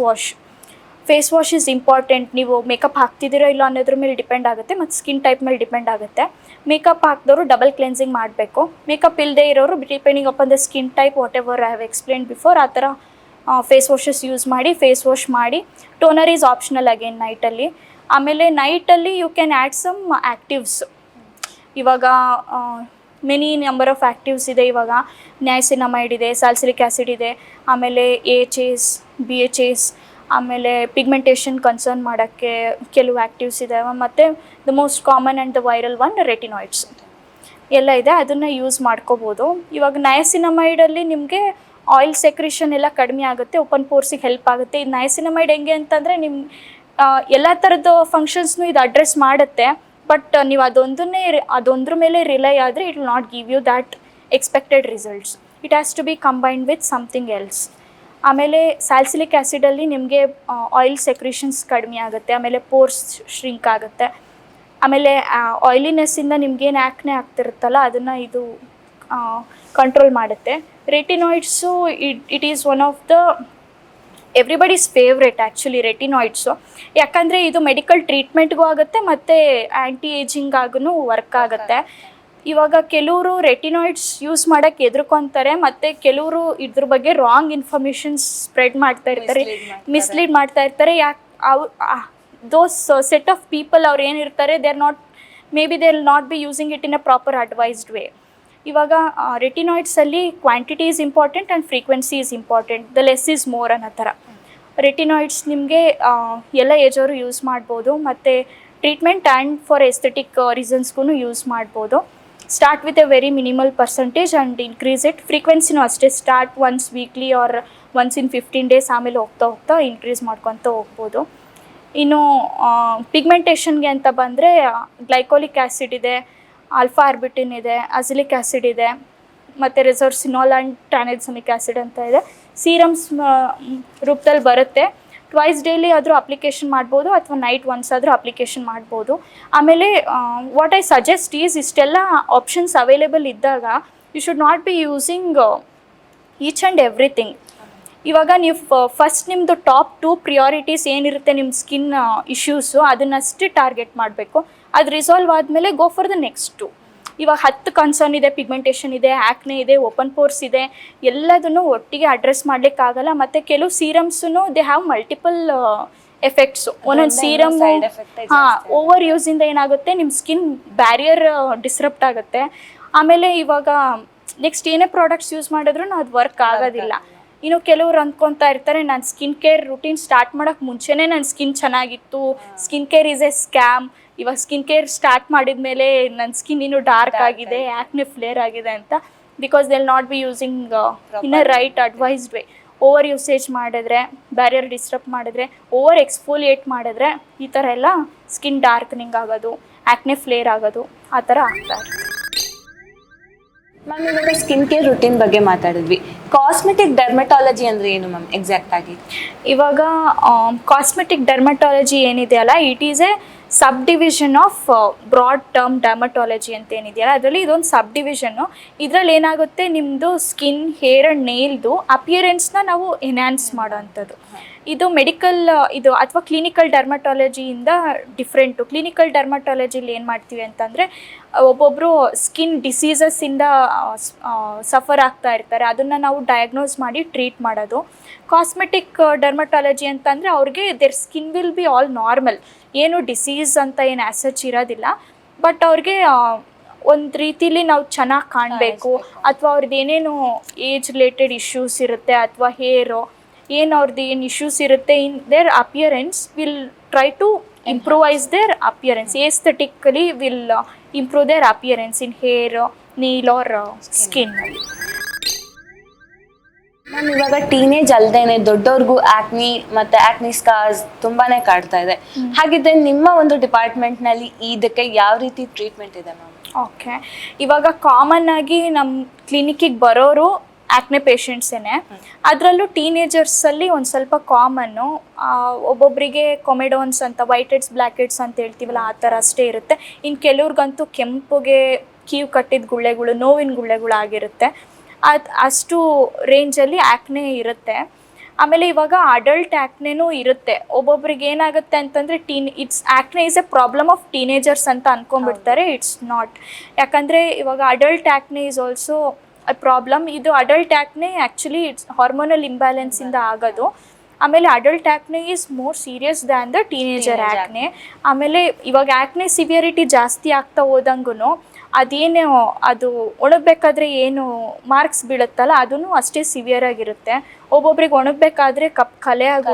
wash is important. ನೀವು ಮೇಕಪ್ ಹಾಕ್ತಿದ್ದೀರೋ ಇಲ್ಲ ಅನ್ನೋದ್ರ ಮೇಲೆ ಡಿಪೆಂಡ್ ಆಗುತ್ತೆ, ಮತ್ತು ಸ್ಕಿನ್ ಟೈಪ್ ಮೇಲೆ ಡಿಪೆಂಡ್ ಆಗುತ್ತೆ. ಮೇಕಪ್ ಹಾಕಿದವರು ಡಬಲ್ ಕ್ಲೆನ್ಸಿಂಗ್ ಮಾಡಬೇಕು. ಮೇಕಪ್ ಇಲ್ಲದೆ ಇರೋರು depending upon the skin type, whatever I have explain before, ಆ ಥರ ಫೇಸ್ ವಾಶಸ್ ಯೂಸ್ ಮಾಡಿ ಫೇಸ್ ವಾಶ್ ಮಾಡಿ. ಟೋನರ್ ಈಸ್ ಆಪ್ಷನಲ್ ಅಗೇನ್ ನೈಟಲ್ಲಿ. ಆಮೇಲೆ ನೈಟಲ್ಲಿ you can add some actives. ಇವಾಗ ಮೆನಿ ನಂಬರ್ ಆಫ್ ಆ್ಯಕ್ಟಿವ್ಸ್ ಇದೆ. ಇವಾಗ ನ್ಯಾಸಿನಮೈಡ್ ಇದೆ, ಸ್ಯಾಲಿಸಿಲಿಕ್ ಆ್ಯಸಿಡ್ ಇದೆ, ಆಮೇಲೆ AHAs, BHAs, ಆಮೇಲೆ ಪಿಗ್ಮೆಂಟೇಷನ್ ಕನ್ಸರ್ನ್ ಮಾಡೋಕ್ಕೆ ಕೆಲವು ಆ್ಯಕ್ಟಿವ್ಸ್ ಇದ್ದಾವೆ. ಮತ್ತು the most common and the viral one retinoids ಎಲ್ಲ ಇದೆ, ಅದನ್ನು ಯೂಸ್ ಮಾಡ್ಕೋಬೋದು. ಇವಾಗ ನಯಾಸಿನಮೈಡಲ್ಲಿ ನಿಮಗೆ ಆಯಿಲ್ ಸೆಕ್ರೇಷನ್ ಎಲ್ಲ ಕಡಿಮೆ ಆಗುತ್ತೆ, ಓಪನ್ ಪೋರ್ಸಿಗೆ ಹೆಲ್ಪ್ ಆಗುತ್ತೆ. ಇದು ನಯಾಸಿನಮೈಡ್ ಹೆಂಗೆ ಅಂತಂದರೆ ನಿಮ್ಮ ಎಲ್ಲ ಥರದ್ದು ಫಂಕ್ಷನ್ಸ್ನು ಇದು ಅಡ್ರೆಸ್ ಮಾಡುತ್ತೆ. ಬಟ್ ನೀವು ಅದೊಂದ್ರ ಮೇಲೆ ರಿಲೈ ಆದರೆ it will not give you that expected results. It has to be combined with something else. ಆಮೇಲೆ ಸ್ಯಾಲಿಸಿಲಿಕ್ ಆ್ಯಸಿಡಲ್ಲಿ ನಿಮಗೆ ಆಯಿಲ್ ಸೆಕ್ರೇಷನ್ಸ್ ಕಡಿಮೆ ಆಗುತ್ತೆ, ಆಮೇಲೆ ಪೋರ್ಸ್ ಶ್ರಿಂಕ್ ಆಗುತ್ತೆ. ಆಮೇಲೆ ಆಯಿಲಿನೆಸ್ಸಿಂದ ನಿಮ್ಗೇನು ಆ್ಯಕ್ನೆ ಆಗ್ತಿರುತ್ತಲ್ಲ ಅದನ್ನು ಇದು ಕಂಟ್ರೋಲ್ ಮಾಡುತ್ತೆ. Retinoids it is one of the everybody's favourite actually retinoids. ಯಾಕಂದರೆ ಇದು ಮೆಡಿಕಲ್ ಟ್ರೀಟ್ಮೆಂಟ್ಗೂ ಆಗುತ್ತೆ ಮತ್ತು ಆ್ಯಂಟಿ ಏಜಿಂಗ್ ಆಗೂ ವರ್ಕ್ ಆಗುತ್ತೆ. ಇವಾಗ ಕೆಲವರು ರೆಟಿನಾಯ್ಡ್ಸ್ ಯೂಸ್ ಮಾಡೋಕ್ಕೆ ಹೆದರ್ಕೊತಾರೆ, ಮತ್ತು ಕೆಲವರು ಇದ್ರ ಬಗ್ಗೆ ರಾಂಗ್ ಇನ್ಫಾರ್ಮೇಷನ್ಸ್ ಸ್ಪ್ರೆಡ್ ಮಾಡ್ತಾ ಇರ್ತಾರೆ, ಮಿಸ್ಲೀಡ್ ಮಾಡ್ತಾ ಇರ್ತಾರೆ. ದೋಸ್ ಸೆಟ್ ಆಫ್ ಪೀಪಲ್ ಅವ್ರು ಏನಿರ್ತಾರೆ they are not, may be they will not be using it in a proper advised way. ಇವಾಗ ರೆಟಿನಾಯ್ಡ್ಸಲ್ಲಿ quantity is important and frequency is important, the less is more ಅನ್ನೋ ಥರ. Retinoids ನಿಮಗೆ ಎಲ್ಲ ಏಜವರು use ಮಾಡ್ಬೋದು, ಮತ್ತು ಟ್ರೀಟ್ಮೆಂಟ್ ಆ್ಯಂಡ್ ಫಾರ್ ಎಸ್ಥೆಟಿಕ್ ರೀಸನ್ಸ್ಗೂ ಯೂಸ್ ಮಾಡ್ಬೋದು. Start with a very minimal percentage and increase it. ಫ್ರೀಕ್ವೆನ್ಸಿನೂ ಅಷ್ಟೇ, start once weekly or once in 15 days, ಆಮೇಲೆ ಹೋಗ್ತಾ ಇನ್ಕ್ರೀಸ್ ಮಾಡ್ಕೊತ ಹೋಗ್ಬೋದು. ಇನ್ನು ಪಿಗ್ಮೆಂಟೇಷನ್ಗೆ ಅಂತ ಬಂದರೆ ಗ್ಲೈಕೋಲಿಕ್ ಆ್ಯಸಿಡ್ ಇದೆ, ಆಲ್ಫಾ ಆರ್ಬಿಟಿನ್ ಇದೆ, ಅಸಿಲಿಕ್ ಆ್ಯಸಿಡ್ ಇದೆ, ಮತ್ತು ರೆಸೋರ್ಸಿನಾಲ್ ಆ್ಯಂಡ್ ಟ್ರಾನೆಕ್ಸಾಮಿಕ್ ಆ್ಯಸಿಡ್ ಅಂತ ಇದೆ. ಸೀರಮ್ಸ್ ರೂಪದಲ್ಲಿ ಬರುತ್ತೆ. ಟ್ವೈಸ್ ಡೈಲಿ ಆದರೂ ಅಪ್ಲಿಕೇಶನ್ ಮಾಡ್ಬೋದು, ಅಥವಾ ನೈಟ್ ಒನ್ಸ್ ಆದರೂ ಅಪ್ಲಿಕೇಶನ್ ಮಾಡ್ಬೋದು. ಆಮೇಲೆ ವಾಟ್ ಐ ಸಜೆಸ್ಟ್ ಈಸ್, ಇಷ್ಟೆಲ್ಲ ಆಪ್ಷನ್ಸ್ ಅವೈಲೇಬಲ್ ಇದ್ದಾಗ you should not be using each and everything. ಇವಾಗ ನೀವು ಫಸ್ಟ್ ನಿಮ್ಮದು ಟಾಪ್ 2 ಪ್ರಿಯಾರಿಟೀಸ್ ಏನಿರುತ್ತೆ ನಿಮ್ಮ ಸ್ಕಿನ್ ಇಶ್ಯೂಸು ಅದನ್ನಷ್ಟೇ ಟಾರ್ಗೆಟ್ ಮಾಡಬೇಕು. ಅದು ರಿಸಾಲ್ವ್ ಆದಮೇಲೆ ಗೋ ಫಾರ್ ದ ನೆಕ್ಸ್ಟ್ 2. ಇವಾಗ 10 ಕನ್ಸರ್ನ್ ಇದೆ, ಪಿಗ್ಮೆಂಟೇಷನ್ ಇದೆ, ಆ್ಯಕ್ನೆ ಇದೆ, ಓಪನ್ ಪೋರ್ಸ್ ಇದೆ, ಎಲ್ಲದನ್ನು ಒಟ್ಟಿಗೆ ಅಡ್ರೆಸ್ ಮಾಡಲಿಕ್ಕಾಗಲ್ಲ. ಮತ್ತು ಕೆಲವು ಸೀರಮ್ಸೂ ದೇ ಹ್ಯಾವ್ ಮಲ್ಟಿಪಲ್ ಎಫೆಕ್ಟ್ಸು. ಒಂದೊಂದು ಸೀರಮ್ಮು ಓವರ್ ಯೂಸಿಂದ ಏನಾಗುತ್ತೆ, ನಿಮ್ಮ ಸ್ಕಿನ್ ಬ್ಯಾರಿಯರ್ ಡಿಸ್ರಪ್ಟ್ ಆಗುತ್ತೆ. ಆಮೇಲೆ ಇವಾಗ ನೆಕ್ಸ್ಟ್ ಏನೇ ಪ್ರಾಡಕ್ಟ್ಸ್ ಯೂಸ್ ಮಾಡಿದ್ರೂ ಅದು ವರ್ಕ್ ಆಗೋದಿಲ್ಲ. ಇನ್ನು ಕೆಲವರು ಅಂದ್ಕೊತಾ ಇರ್ತಾರೆ, ನಾನು ಸ್ಕಿನ್ ಕೇರ್ ರುಟೀನ್ ಸ್ಟಾರ್ಟ್ ಮಾಡೋಕ್ಕೆ ಮುಂಚೆನೇ ನನ್ನ ಸ್ಕಿನ್ ಚೆನ್ನಾಗಿತ್ತು, skin care is A scam. ಇವಾಗ ಸ್ಕಿನ್ ಕೇರ್ ಸ್ಟಾರ್ಟ್ ಮಾಡಿದ ಮೇಲೆ ನನ್ನ ಸ್ಕಿನ್ ಇನ್ನೂ ಡಾರ್ಕ್ ಆಗಿದೆ, ಆ್ಯಕ್ನೆ ಫ್ಲೇರ್ ಆಗಿದೆ ಅಂತ. Because they will not be using in a right advised way. Over usage ಮಾಡಿದ್ರೆ, ಬ್ಯಾರಿಯರ್ ಡಿಸ್ಟರ್ಬ್ ಮಾಡಿದ್ರೆ, ಓವರ್ ಎಕ್ಸ್ಫೋಲಿಯೇಟ್ ಮಾಡಿದ್ರೆ ಈ ಥರ ಎಲ್ಲ ಸ್ಕಿನ್ ಡಾರ್ಕ್ನಿಂಗ್ ಆಗೋದು, ಆ್ಯಕ್ನೆ ಫ್ಲೇರ್ ಆಗೋದು ಆ ಥರ ಆಗ್ತಾ ಇರುತ್ತೆ. ಮ್ಯಾಮ್, ಇವಾಗ ಸ್ಕಿನ್ ಕೇರ್ ರುಟೀನ್ ಬಗ್ಗೆ ಮಾತಾಡಿದ್ವಿ. ಕಾಸ್ಮೆಟಿಕ್ ಡರ್ಮಟಾಲಜಿ ಅಂದರೆ ಏನು ಮ್ಯಾಮ್ ಎಕ್ಸಾಕ್ಟ್ ಆಗಿ? ಇವಾಗ ಕಾಸ್ಮೆಟಿಕ್ ಡರ್ಮಟಾಲಜಿ ಏನಿದೆಯಲ್ಲ, it is a sub division of broad term dermatology ಅಂತ ಏನಿದೆಯಲ್ಲ ಅದರಲ್ಲಿ ಇದೊಂದು ಸಬ್ ಡಿವಿಷನ್ನು. ಇದರಲ್ಲಿ ಏನಾಗುತ್ತೆ, ನಿಮ್ಮದು ಸ್ಕಿನ್, ಹೇರ್ ಆ್ಯಂಡ್ ನೇಲ್ದು ಅಪಿಯರೆನ್ಸ್ನ ನಾವು ಎನ್ಹ್ಯಾನ್ಸ್ ಮಾಡೋವಂಥದ್ದು. ಇದು ಮೆಡಿಕಲ್ ಇದು ಅಥವಾ ಕ್ಲಿನಿಕಲ್ ಡರ್ಮಟಾಲಜಿಯಿಂದ ಡಿಫ್ರೆಂಟು. ಕ್ಲಿನಿಕಲ್ ಡರ್ಮಟಾಲಜಿಲಿ ಏನು ಮಾಡ್ತೀವಿ ಅಂತಂದರೆ, ಒಬ್ಬೊಬ್ಬರು ಸ್ಕಿನ್ ಡಿಸೀಸಸ್ಸಿಂದ ಸಫರ್ ಆಗ್ತಾ ಇರ್ತಾರೆ, ಅದನ್ನು ನಾವು ಡಯಾಗ್ನೋಸ್ ಮಾಡಿ ಟ್ರೀಟ್ ಮಾಡೋದು. ಕಾಸ್ಮೆಟಿಕ್ ಡರ್ಮಟಾಲಜಿ ಅಂತಂದರೆ ಅವ್ರಿಗೆ their skin will be all normal, ಏನು ಡಿಸೀಸ್ ಅಂತ ಏನು ಆ್ಯಸಚ್ ಇರೋದಿಲ್ಲ. ಬಟ್ ಅವ್ರಿಗೆ ಒಂದು ರೀತಿಲಿ ನಾವು ಚೆನ್ನಾಗಿ ಕಾಣಬೇಕು, ಅಥವಾ ಅವ್ರದ್ದು ಏನೇನು ಏಜ್ ರಿಲೇಟೆಡ್ ಇಶ್ಯೂಸ್ ಇರುತ್ತೆ, ಅಥವಾ ಹೇರು ಏನು ಅವ್ರದ್ದು ಏನು ಇಶ್ಯೂಸ್ ಇರುತ್ತೆ, in their appearance will try to improvise their appearance. Aesthetically will improve their appearance in hair, nail or skin. Ma'am, ಇವಾಗ ಟೀನೇಜ್ ಅಲ್ಲದೇನೆ ದೊಡ್ಡವ್ರಿಗೂ ಆಕ್ನಿ ಮತ್ತು ಆಕ್ನಿ ಸ್ಕಾರ್ಸ್ ತುಂಬಾನೇ ಕಾಡ್ತಾ ಇದೆ. ಹಾಗಿದ್ರೆ ನಿಮ್ಮ ಒಂದು ಡಿಪಾರ್ಟ್ಮೆಂಟ್ನಲ್ಲಿ ಇದಕ್ಕೆ ಯಾವ ರೀತಿ ಟ್ರೀಟ್ಮೆಂಟ್ ಇದೆ ಮ್ಯಾಮ್? ಓಕೆ, ಇವಾಗ ಕಾಮನ್ ಆಗಿ ನಮ್ಮ ಕ್ಲಿನಿಕ್ಕಿಗೆ ಬರೋರು ಆ್ಯಕ್ನೆ ಪೇಷಂಟ್ಸೇನೆ. ಅದರಲ್ಲೂ ಟೀನೇಜರ್ಸಲ್ಲಿ ಒಂದು ಸ್ವಲ್ಪ ಕಾಮನ್ನು. ಒಬ್ಬೊಬ್ಬರಿಗೆ ಕೊಮೆಡೋನ್ಸ್ ಅಂತ, ವೈಟ್ ಹೆಡ್ಸ್, ಬ್ಲ್ಯಾಕ್ ಹೆಡ್ಸ್ ಅಂತ ಹೇಳ್ತೀವಲ್ಲ ಆ ಥರ ಅಷ್ಟೇ ಇರುತ್ತೆ. ಇನ್ನು ಕೆಲವ್ರಿಗಂತೂ ಕೆಂಪುಗೆ ಕೀವು ಕಟ್ಟಿದ ಗುಳ್ಳೆಗಳು, ನೋವಿನ ಗುಳ್ಳೆಗಳು ಆಗಿರುತ್ತೆ. ಅಷ್ಟು ರೇಂಜಲ್ಲಿ ಆ್ಯಕ್ನೆ ಇರುತ್ತೆ. ಆಮೇಲೆ ಇವಾಗ ಅಡಲ್ಟ್ ಆ್ಯಕ್ನೆನೂ ಇರುತ್ತೆ. ಒಬ್ಬೊಬ್ರಿಗೆ ಏನಾಗುತ್ತೆ ಅಂತಂದರೆ acne is a problem of teenagers ಅಂತ ಅಂದ್ಕೊಂಡ್ಬಿಡ್ತಾರೆ. It's not. ಯಾಕಂದರೆ ಇವಾಗ adult acne is also a problem. ಇದು adult acne actually it's hormonal ಇಂಬ್ಯಾಲೆನ್ಸಿಂದ ಆಗೋದು. ಆಮೇಲೆ adult acne is more serious than the teenager acne. ಆಮೇಲೆ ಇವಾಗ ಆ್ಯಕ್ನೆ ಸಿವಿಯರಿಟಿ ಜಾಸ್ತಿ ಆಗ್ತಾ ಹೋದಂಗೂ ಅದು ಒಣಗಬೇಕಾದ್ರೆ ಏನು ಮಾರ್ಕ್ಸ್ ಬೀಳುತ್ತಲ್ಲ ಅದೂ ಅಷ್ಟೇ ಸಿವಿಯರ್ ಆಗಿರುತ್ತೆ. ಒಬ್ಬೊಬ್ರಿಗೆ ಒಣಗಬೇಕಾದ್ರೆ ಕಲೆ ಆಗಿ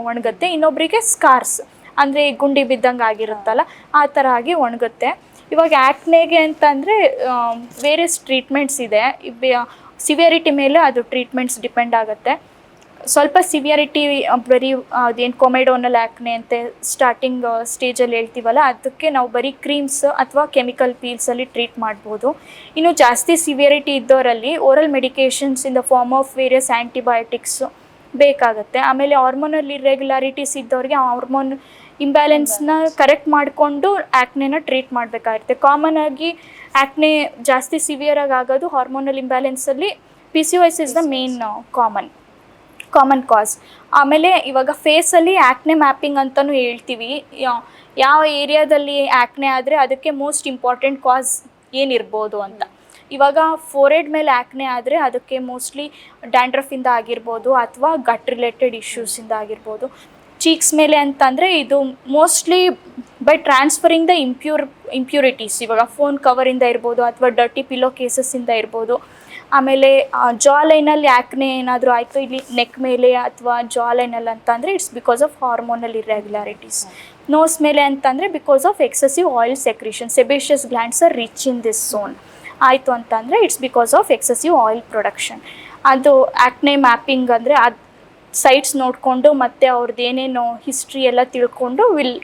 ಒಣಗುತ್ತೆ, ಇನ್ನೊಬ್ಬರಿಗೆ ಸ್ಕಾರ್ಸ್ ಅಂದರೆ ಗುಂಡಿ ಬಿದ್ದಂಗೆ ಆಗಿರುತ್ತಲ್ಲ ಆ ಥರ ಆಗಿ ಒಣಗುತ್ತೆ. ಇವಾಗ ಆ್ಯಕ್ನೆಗೆ ಅಂತಂದರೆ ವೇರಿಯಸ್ ಟ್ರೀಟ್ಮೆಂಟ್ಸ್ ಇದೆ. ಸಿವಿಯರಿಟಿ ಮೇಲೆ ಅದು ಟ್ರೀಟ್ಮೆಂಟ್ಸ್ ಡಿಪೆಂಡ್ ಆಗುತ್ತೆ. ಸ್ವಲ್ಪ ಸಿವಿಯರಿಟಿ ಬರೀ ಅದೇನು ಕೊಮೆಡೋನಲ್ ಆ್ಯಕ್ನೆ ಅಂತ ಸ್ಟಾರ್ಟಿಂಗ್ ಸ್ಟೇಜಲ್ಲಿ ಹೇಳ್ತೀವಲ್ಲ ಅದಕ್ಕೆ ನಾವು ಬರೀ ಕ್ರೀಮ್ಸ್ ಅಥವಾ ಕೆಮಿಕಲ್ ಪೀಲ್ಸಲ್ಲಿ ಟ್ರೀಟ್ ಮಾಡ್ಬೋದು. ಇನ್ನು ಜಾಸ್ತಿ ಸಿವಿಯರಿಟಿ ಇದ್ದವರಲ್ಲಿ oral medications in the form of various antibiotics ಬೇಕಾಗುತ್ತೆ. ಆಮೇಲೆ ಹಾರ್ಮೋನಲ್ ಇರ್ರೆಗ್ಯುಲಾರಿಟೀಸ್ ಇದ್ದವ್ರಿಗೆ ಹಾರ್ಮೋನ್ ಇಂಬ್ಯಾಲೆನ್ಸ್ನ ಕರೆಕ್ಟ್ ಮಾಡಿಕೊಂಡು ಆ್ಯಕ್ನೆನ ಟ್ರೀಟ್ ಮಾಡಬೇಕಾಗಿರುತ್ತೆ. ಕಾಮನ್ ಆಗಿ ಆ್ಯಕ್ನೆ ಜಾಸ್ತಿ ಸಿವಿಯರಾಗಿ ಆಗೋದು ಹಾರ್ಮೋನಲ್ ಇಂಬ್ಯಾಲೆನ್ಸಲ್ಲಿ PCOS is the main common cause. ಆಮೇಲೆ ಇವಾಗ ಫೇಸಲ್ಲಿ ಆ್ಯಕ್ನೆ ಮ್ಯಾಪಿಂಗ್ ಅಂತಲೂ ಹೇಳ್ತೀವಿ. ಯಾವ ಏರಿಯಾದಲ್ಲಿ ಆ್ಯಕ್ನೆ ಆದರೆ ಅದಕ್ಕೆ ಮೋಸ್ಟ್ ಇಂಪಾರ್ಟೆಂಟ್ ಕಾಸ್ ಏನಿರ್ಬೋದು ಅಂತ. ಇವಾಗ ಫೋರೆಡ್ ಮೇಲೆ ಆ್ಯಕ್ನೆ ಆದರೆ ಅದಕ್ಕೆ ಮೋಸ್ಟ್ಲಿ ಡ್ಯಾಂಡ್ರಫಿಂದ ಆಗಿರ್ಬೋದು ಅಥವಾ ಗಟ್ ರಿಲೇಟೆಡ್ ಇಶ್ಯೂಸಿಂದ ಆಗಿರ್ಬೋದು. ಚೀಕ್ಸ್ ಮೇಲೆ ಅಂತಂದರೆ ಇದು mostly by transferring the impurities, ಇವಾಗ ಫೋನ್ ಕವರಿಂದ ಇರ್ಬೋದು ಅಥವಾ ಡರ್ಟಿ ಪಿಲೋ ಕೇಸಸ್ಸಿಂದ ಇರ್ಬೋದು. ಆಮೇಲೆ ಜಾ ಲೈನಲ್ಲಿ ಆ್ಯಕ್ನೆ ಏನಾದರೂ ಆಯಿತು ಇಲ್ಲಿ ನೆಕ್ ಮೇಲೆ ಅಥವಾ ಜಾ ಲೈನಲ್ಲಿ ಅಂತಂದರೆ it's because of hormonal irregularities. Nose ಮೇಲೆ ಅಂತಂದರೆ because of excessive oil secretion, sebaceous glands are rich in this zone ಆಯಿತು ಅಂತಂದರೆ it's because of excessive oil production. ಅದು ಆ್ಯಕ್ನೆ ಮ್ಯಾಪಿಂಗ್ ಅಂದರೆ ಅದು ಸೈಟ್ಸ್ ನೋಡಿಕೊಂಡು ಮತ್ತು ಅವ್ರದ್ದು ಏನೇನು ಹಿಸ್ಟ್ರಿ ಎಲ್ಲ ತಿಳ್ಕೊಂಡು will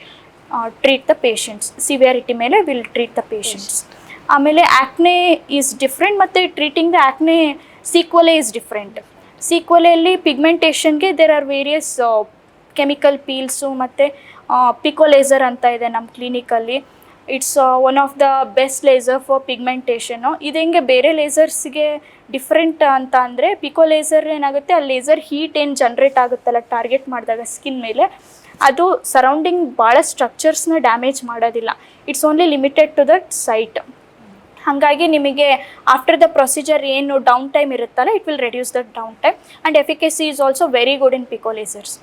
treat the patients. Severity ಮೇಲೆ ವಿಲ್ ಟ್ರೀಟ್ ದ ಪೇಷಂಟ್ಸ್. ಆಮೇಲೆ ಆ್ಯಕ್ನೆ ಈಸ್ ಡಿಫ್ರೆಂಟ್ ಮತ್ತು treating the acne sequelae is different. ಸೀಕ್ವಲೆಯಲ್ಲಿ ಪಿಗ್ಮೆಂಟೇಷನ್ಗೆ there are various chemical peels ಮತ್ತು ಪಿಕೋ ಲೇಸರ್ ಅಂತ ಇದೆ ನಮ್ಮ ಕ್ಲಿನಿಕಲ್ಲಿ. It's one of the best laser for pigmentation. ಇದು ಹೆಂಗೆ ಬೇರೆ ಲೇಸರ್ಸ್ಗೆ ಡಿಫ್ರೆಂಟ್ ಅಂತ ಅಂದರೆ ಪಿಕೋ ಲೇಸರ್ ಏನಾಗುತ್ತೆ, ಆ ಲೇಸರ್ ಹೀಟ್ ಏನು ಜನ್ರೇಟ್ ಆಗುತ್ತಲ್ಲ ಟಾರ್ಗೆಟ್ ಮಾಡಿದಾಗ ಸ್ಕಿನ್ ಮೇಲೆ, ಅದು ಸರೌಂಡಿಂಗ್ ಭಾಳ ಸ್ಟ್ರಕ್ಚರ್ಸ್ನ ಡ್ಯಾಮೇಜ್ ಮಾಡೋದಿಲ್ಲ. It's only limited to that site. ಹಾಗಾಗಿ ನಿಮಗೆ ಆಫ್ಟರ್ ದ ಪ್ರೊಸೀಜರ್ ಏನು ಡೌನ್ ಟೈಮ್ ಇರುತ್ತಲ್ಲ it will reduce that down time and efficacy is also very good in pico lasers.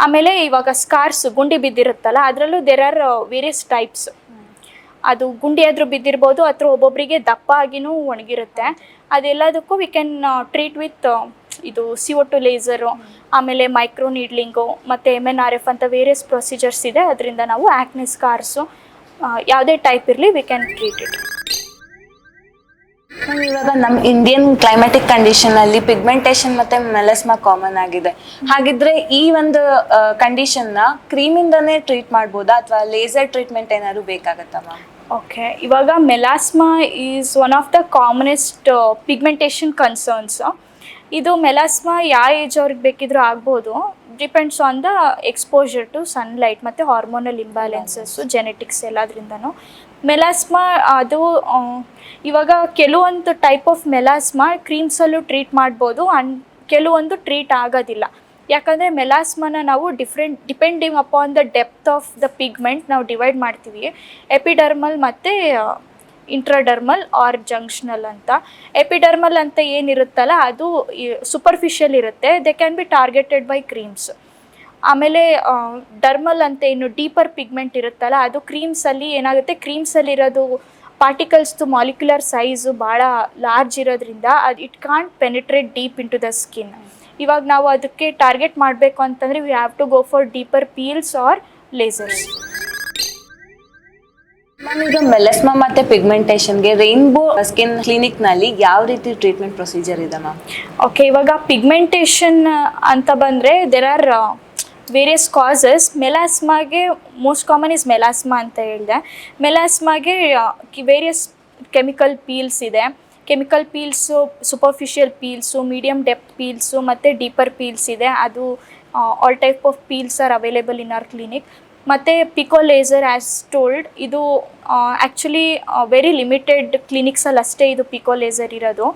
ಆಮೇಲೆ ಇವಾಗ ಸ್ಕಾರ್ಸ್ ಗುಂಡಿ ಬಿದ್ದಿರುತ್ತಲ್ಲ ಅದರಲ್ಲೂ ದೇರ್ ಆರ್ ವೇರಿಯಸ್ ಟೈಪ್ಸ್. ಅದು ಗುಂಡಿ ಆದರೂ ಬಿದ್ದಿರ್ಬೋದು ಅಥವಾ ಒಬ್ಬೊಬ್ಬರಿಗೆ ದಪ್ಪ ಆಗಿನೂ ಒಣಗಿರುತ್ತೆ. ಅದೆಲ್ಲದಕ್ಕೂ ವಿ ಕ್ಯಾನ್ ಟ್ರೀಟ್ ವಿತ್ ಇದು CO2 ಲೇಸರು, ಆಮೇಲೆ ಮೈಕ್ರೋ ನೀಡ್ಲಿಂಗು ಮತ್ತು MNRF ಅಂತ ವೇರಿಯಸ್ ಪ್ರೊಸೀಜರ್ಸ್ ಇದೆ. ಅದರಿಂದ ನಾವು ಆ್ಯಕ್ನೆ ಸ್ಕಾರ್ಸು ಯಾವುದೇ ಟೈಪ್ ಇರಲಿ ವಿ ಕ್ಯಾನ್ ಟ್ರೀಟ್ ಇಟ್. ಇವಾಗ ನಮ್ಮ ಇಂಡಿಯನ್ ಕ್ಲೈಮ್ಯಾಟಿಕ್ ಕಂಡೀಷನಲ್ಲಿ ಪಿಗ್ಮೆಂಟೇಷನ್ ಮತ್ತು ಮೆಲಸ್ಮಾ ಕಾಮನ್ ಆಗಿದೆ. ಹಾಗಿದ್ರೆ ಈ ಒಂದು ಕಂಡೀಷನ್ನ ಕ್ರೀಮಿಂದನೇ ಟ್ರೀಟ್ ಮಾಡ್ಬೋದಾ ಅಥವಾ ಲೇಸರ್ ಟ್ರೀಟ್ಮೆಂಟ್ ಏನಾದ್ರು ಬೇಕಾಗತ್ತಾ ಮ್ಯಾಮ್? ಓಕೆ, ಇವಾಗ melasma is one of the commonest pigmentation concerns. ಇದು ಮೆಲಾಸ್ಮಾ ಯಾವ ಏಜ್ ಅವ್ರಿಗೆ ಬೇಕಿದ್ರೂ ಆಗ್ಬೋದು. Depends on the exposure to sunlight ಮತ್ತು ಹಾರ್ಮೋನಲ್ ಇಂಬ್ಯಾಲೆನ್ಸಸ್ಸು, ಜೆನೆಟಿಕ್ಸ್ ಎಲ್ಲದರಿಂದನೂ. ಮೆಲಾಸ್ಮಾ ಅದು ಇವಾಗ ಕೆಲವೊಂದು ಟೈಪ್ ಆಫ್ ಮೆಲಾಸ್ಮಾ ಕ್ರೀಮ್ಸಲ್ಲೂ ಟ್ರೀಟ್ ಮಾಡ್ಬೋದು ಆ್ಯಂಡ್ ಕೆಲವೊಂದು ಟ್ರೀಟ್ ಆಗೋದಿಲ್ಲ. ಯಾಕಂದರೆ ಮೆಲಾಸ್ಮಾನ ನಾವು depending upon the depth of the pigment ನಾವು ಡಿವೈಡ್ ಮಾಡ್ತೀವಿ. ಎಪಿಡರ್ಮಲ್ ಮತ್ತು ಇಂಟ್ರಾಡರ್ಮಲ್ ಆರ್ ಜಂಕ್ಷನಲ್ ಅಂತ. ಎಪಿಡರ್ಮಲ್ ಅಂತ ಏನಿರುತ್ತಲ್ಲ ಅದು ಸೂಪರ್ಫಿಷಿಯಲ್ ಇರುತ್ತೆ, they can be targeted by creams. ಆಮೇಲೆ ಡರ್ಮಲ್ ಅಂತ ಏನು ಡೀಪರ್ ಪಿಗ್ಮೆಂಟ್ ಇರುತ್ತಲ್ಲ ಅದು ಕ್ರೀಮ್ಸಲ್ಲಿ ಏನಾಗುತ್ತೆ, ಕ್ರೀಮ್ಸಲ್ಲಿರೋದು ಪಾರ್ಟಿಕಲ್ಸ್ದು ಮಾಲಿಕ್ಯುಲರ್ ಸೈಜು ಭಾಳ ಲಾರ್ಜ್ ಇರೋದ್ರಿಂದ ಅದು it can't penetrate deep into the skin. ಇವಾಗ ನಾವು ಅದಕ್ಕೆ ಟಾರ್ಗೆಟ್ ಮಾಡಬೇಕು ಅಂತಂದರೆ we have to go for deeper peels or lasers. Ma'am, ಈಗ ಮೆಲಸ್ಮಾ ಮತ್ತು ಪಿಗ್ಮೆಂಟೇಷನ್ಗೆ ರೈನ್ಬೋ ಸ್ಕಿನ್ ಕ್ಲಿನಿಕ್ನಲ್ಲಿ ಯಾವ ರೀತಿ ಟ್ರೀಟ್ಮೆಂಟ್ ಪ್ರೊಸೀಜರ್ ಇದೆ ಮ್ಯಾಮ್? ಓಕೆ, ಇವಾಗ ಪಿಗ್ಮೆಂಟೇಷನ್ ಅಂತ ಬಂದರೆ ದೆರ್ ಆರ್ ವೇರಿಯಸ್ ಕಾಸಸ್. ಮೆಲಾಸ್ಮಾಗೆ ಮೋಸ್ಟ್ ಕಾಮನ್ ಇಸ್ ಮೆಲಾಸ್ಮಾ ಅಂತ ಹೇಳಿದೆ. ಮೆಲಾಸ್ಮಾಗೆ ವೇರಿಯಸ್ ಕೆಮಿಕಲ್ ಪೀಲ್ಸ್ ಇದೆ. Chemical peels, superficial peels, medium depth peels ಮತ್ತು ಡೀಪರ್ ಪೀಲ್ಸ್ ಇದೆ. ಅದು all type of peels are available in our clinic. ಮತ್ತು ಪಿಕೋ ಲೇಸರ್ ಆ್ಯಸ್ ಟೋಲ್ಡ್ ಇದು ಆ್ಯಕ್ಚುಲಿ ವೆರಿ ಲಿಮಿಟೆಡ್ ಕ್ಲಿನಿಕ್ಸಲ್ಲಿ ಅಷ್ಟೇ ಇದು ಪಿಕೋ ಲೇಸರ್ ಇರೋದು.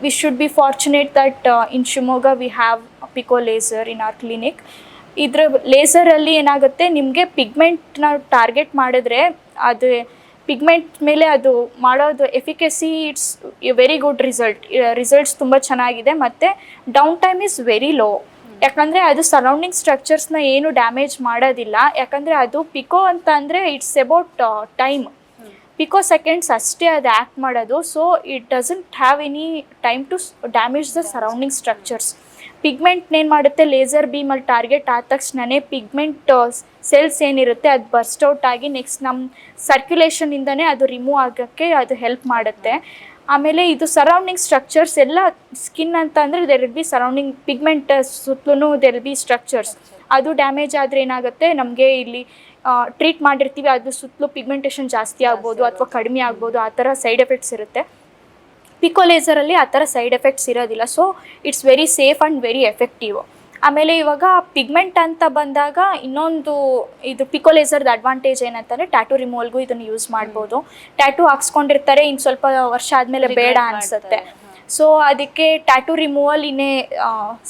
We should be fortunate that in Shivamogga we have pico laser in our clinic. ಇದ್ರ ಲೇಸರಲ್ಲಿ ಏನಾಗುತ್ತೆ, ನಿಮಗೆ ಪಿಗ್ಮೆಂಟ್ನ ಟಾರ್ಗೆಟ್ ಮಾಡಿದ್ರೆ ಅದು ಪಿಗ್ಮೆಂಟ್ ಮೇಲೆ ಅದು ಮಾಡೋದು efficacy it's very good results ತುಂಬ ಚೆನ್ನಾಗಿದೆ ಮತ್ತು down time is very low. ಯಾಕಂದರೆ ಅದು ಸರೌಂಡಿಂಗ್ ಸ್ಟ್ರಕ್ಚರ್ಸ್ನ ಏನು ಡ್ಯಾಮೇಜ್ ಮಾಡೋದಿಲ್ಲ. ಯಾಕಂದರೆ ಅದು ಪಿಕೋ ಅಂತ ಅಂದರೆ it's about time, pico seconds ಅಷ್ಟೇ ಅದು ಆ್ಯಕ್ಟ್ ಮಾಡೋದು. So it doesn't have any time to damage the surrounding structures. ಪಿಗ್ಮೆಂಟ್ನೇನು ಮಾಡುತ್ತೆ, ಲೇಸರ್ ಬೀಮಲ್ಲಿ ಟಾರ್ಗೆಟ್ ಆದ ತಕ್ಷಣವೇ ಪಿಗ್ಮೆಂಟ್ ಸೆಲ್ಸ್ ಏನಿರುತ್ತೆ ಅದು ಬರ್ಸ್ಟ್ ಔಟ್ ಆಗಿ ನೆಕ್ಸ್ಟ್ ನಮ್ಮ ಸರ್ಕ್ಯುಲೇಷನಿಂದನೇ ಅದು ರಿಮೂವ್ ಆಗೋಕ್ಕೆ ಅದು ಹೆಲ್ಪ್ ಮಾಡುತ್ತೆ. ಆಮೇಲೆ ಇದು ಸರೌಂಡಿಂಗ್ ಸ್ಟ್ರಕ್ಚರ್ಸ್ ಎಲ್ಲ ಸ್ಕಿನ್ ಅಂತ ಅಂದರೆ there will be surrounding pigment ಸುತ್ತಲೂ ದೆರ್ ವಿಲ್ ಬಿ ಸ್ಟ್ರಕ್ಚರ್ಸ್. ಅದು ಡ್ಯಾಮೇಜ್ ಆದರೆ ಏನಾಗುತ್ತೆ, ನಮಗೆ ಇಲ್ಲಿ ಟ್ರೀಟ್ ಮಾಡಿರ್ತೀವಿ ಅದು ಸುತ್ತಲೂ ಪಿಗ್ಮೆಂಟೇಷನ್ ಜಾಸ್ತಿ ಆಗ್ಬೋದು ಅಥವಾ ಕಡಿಮೆ ಆಗ್ಬೋದು, ಆ ಥರ ಸೈಡ್ ಎಫೆಕ್ಟ್ಸ್ ಇರುತ್ತೆ. ಪಿಕೋ ಲೇಸರಲ್ಲಿ ಆ ಥರ ಸೈಡ್ ಎಫೆಕ್ಟ್ಸ್ ಇರೋದಿಲ್ಲ. So it's very safe and very effective. ಆಮೇಲೆ ಇವಾಗ ಪಿಗ್ಮೆಂಟ್ ಅಂತ ಬಂದಾಗ ಇನ್ನೊಂದು ಇದು ಪಿಕೋ ಲೇಸರ್ದು ಅಡ್ವಾಂಟೇಜ್ ಏನಂತಂದರೆ ಟ್ಯಾಟೂ ರಿಮೂವಲ್ಗೂ ಇದನ್ನು ಯೂಸ್ ಮಾಡ್ಬೋದು. ಟ್ಯಾಟೂ ಹಾಕ್ಸ್ಕೊಂಡಿರ್ತಾರೆ, ಇನ್ನು ಸ್ವಲ್ಪ ವರ್ಷ ಆದಮೇಲೆ ಬೇಡ ಅನಿಸುತ್ತೆ. ಸೊ ಅದಕ್ಕೆ ಟ್ಯಾಟೂ ರಿಮೂವಲ್ ಇನ್ನೇ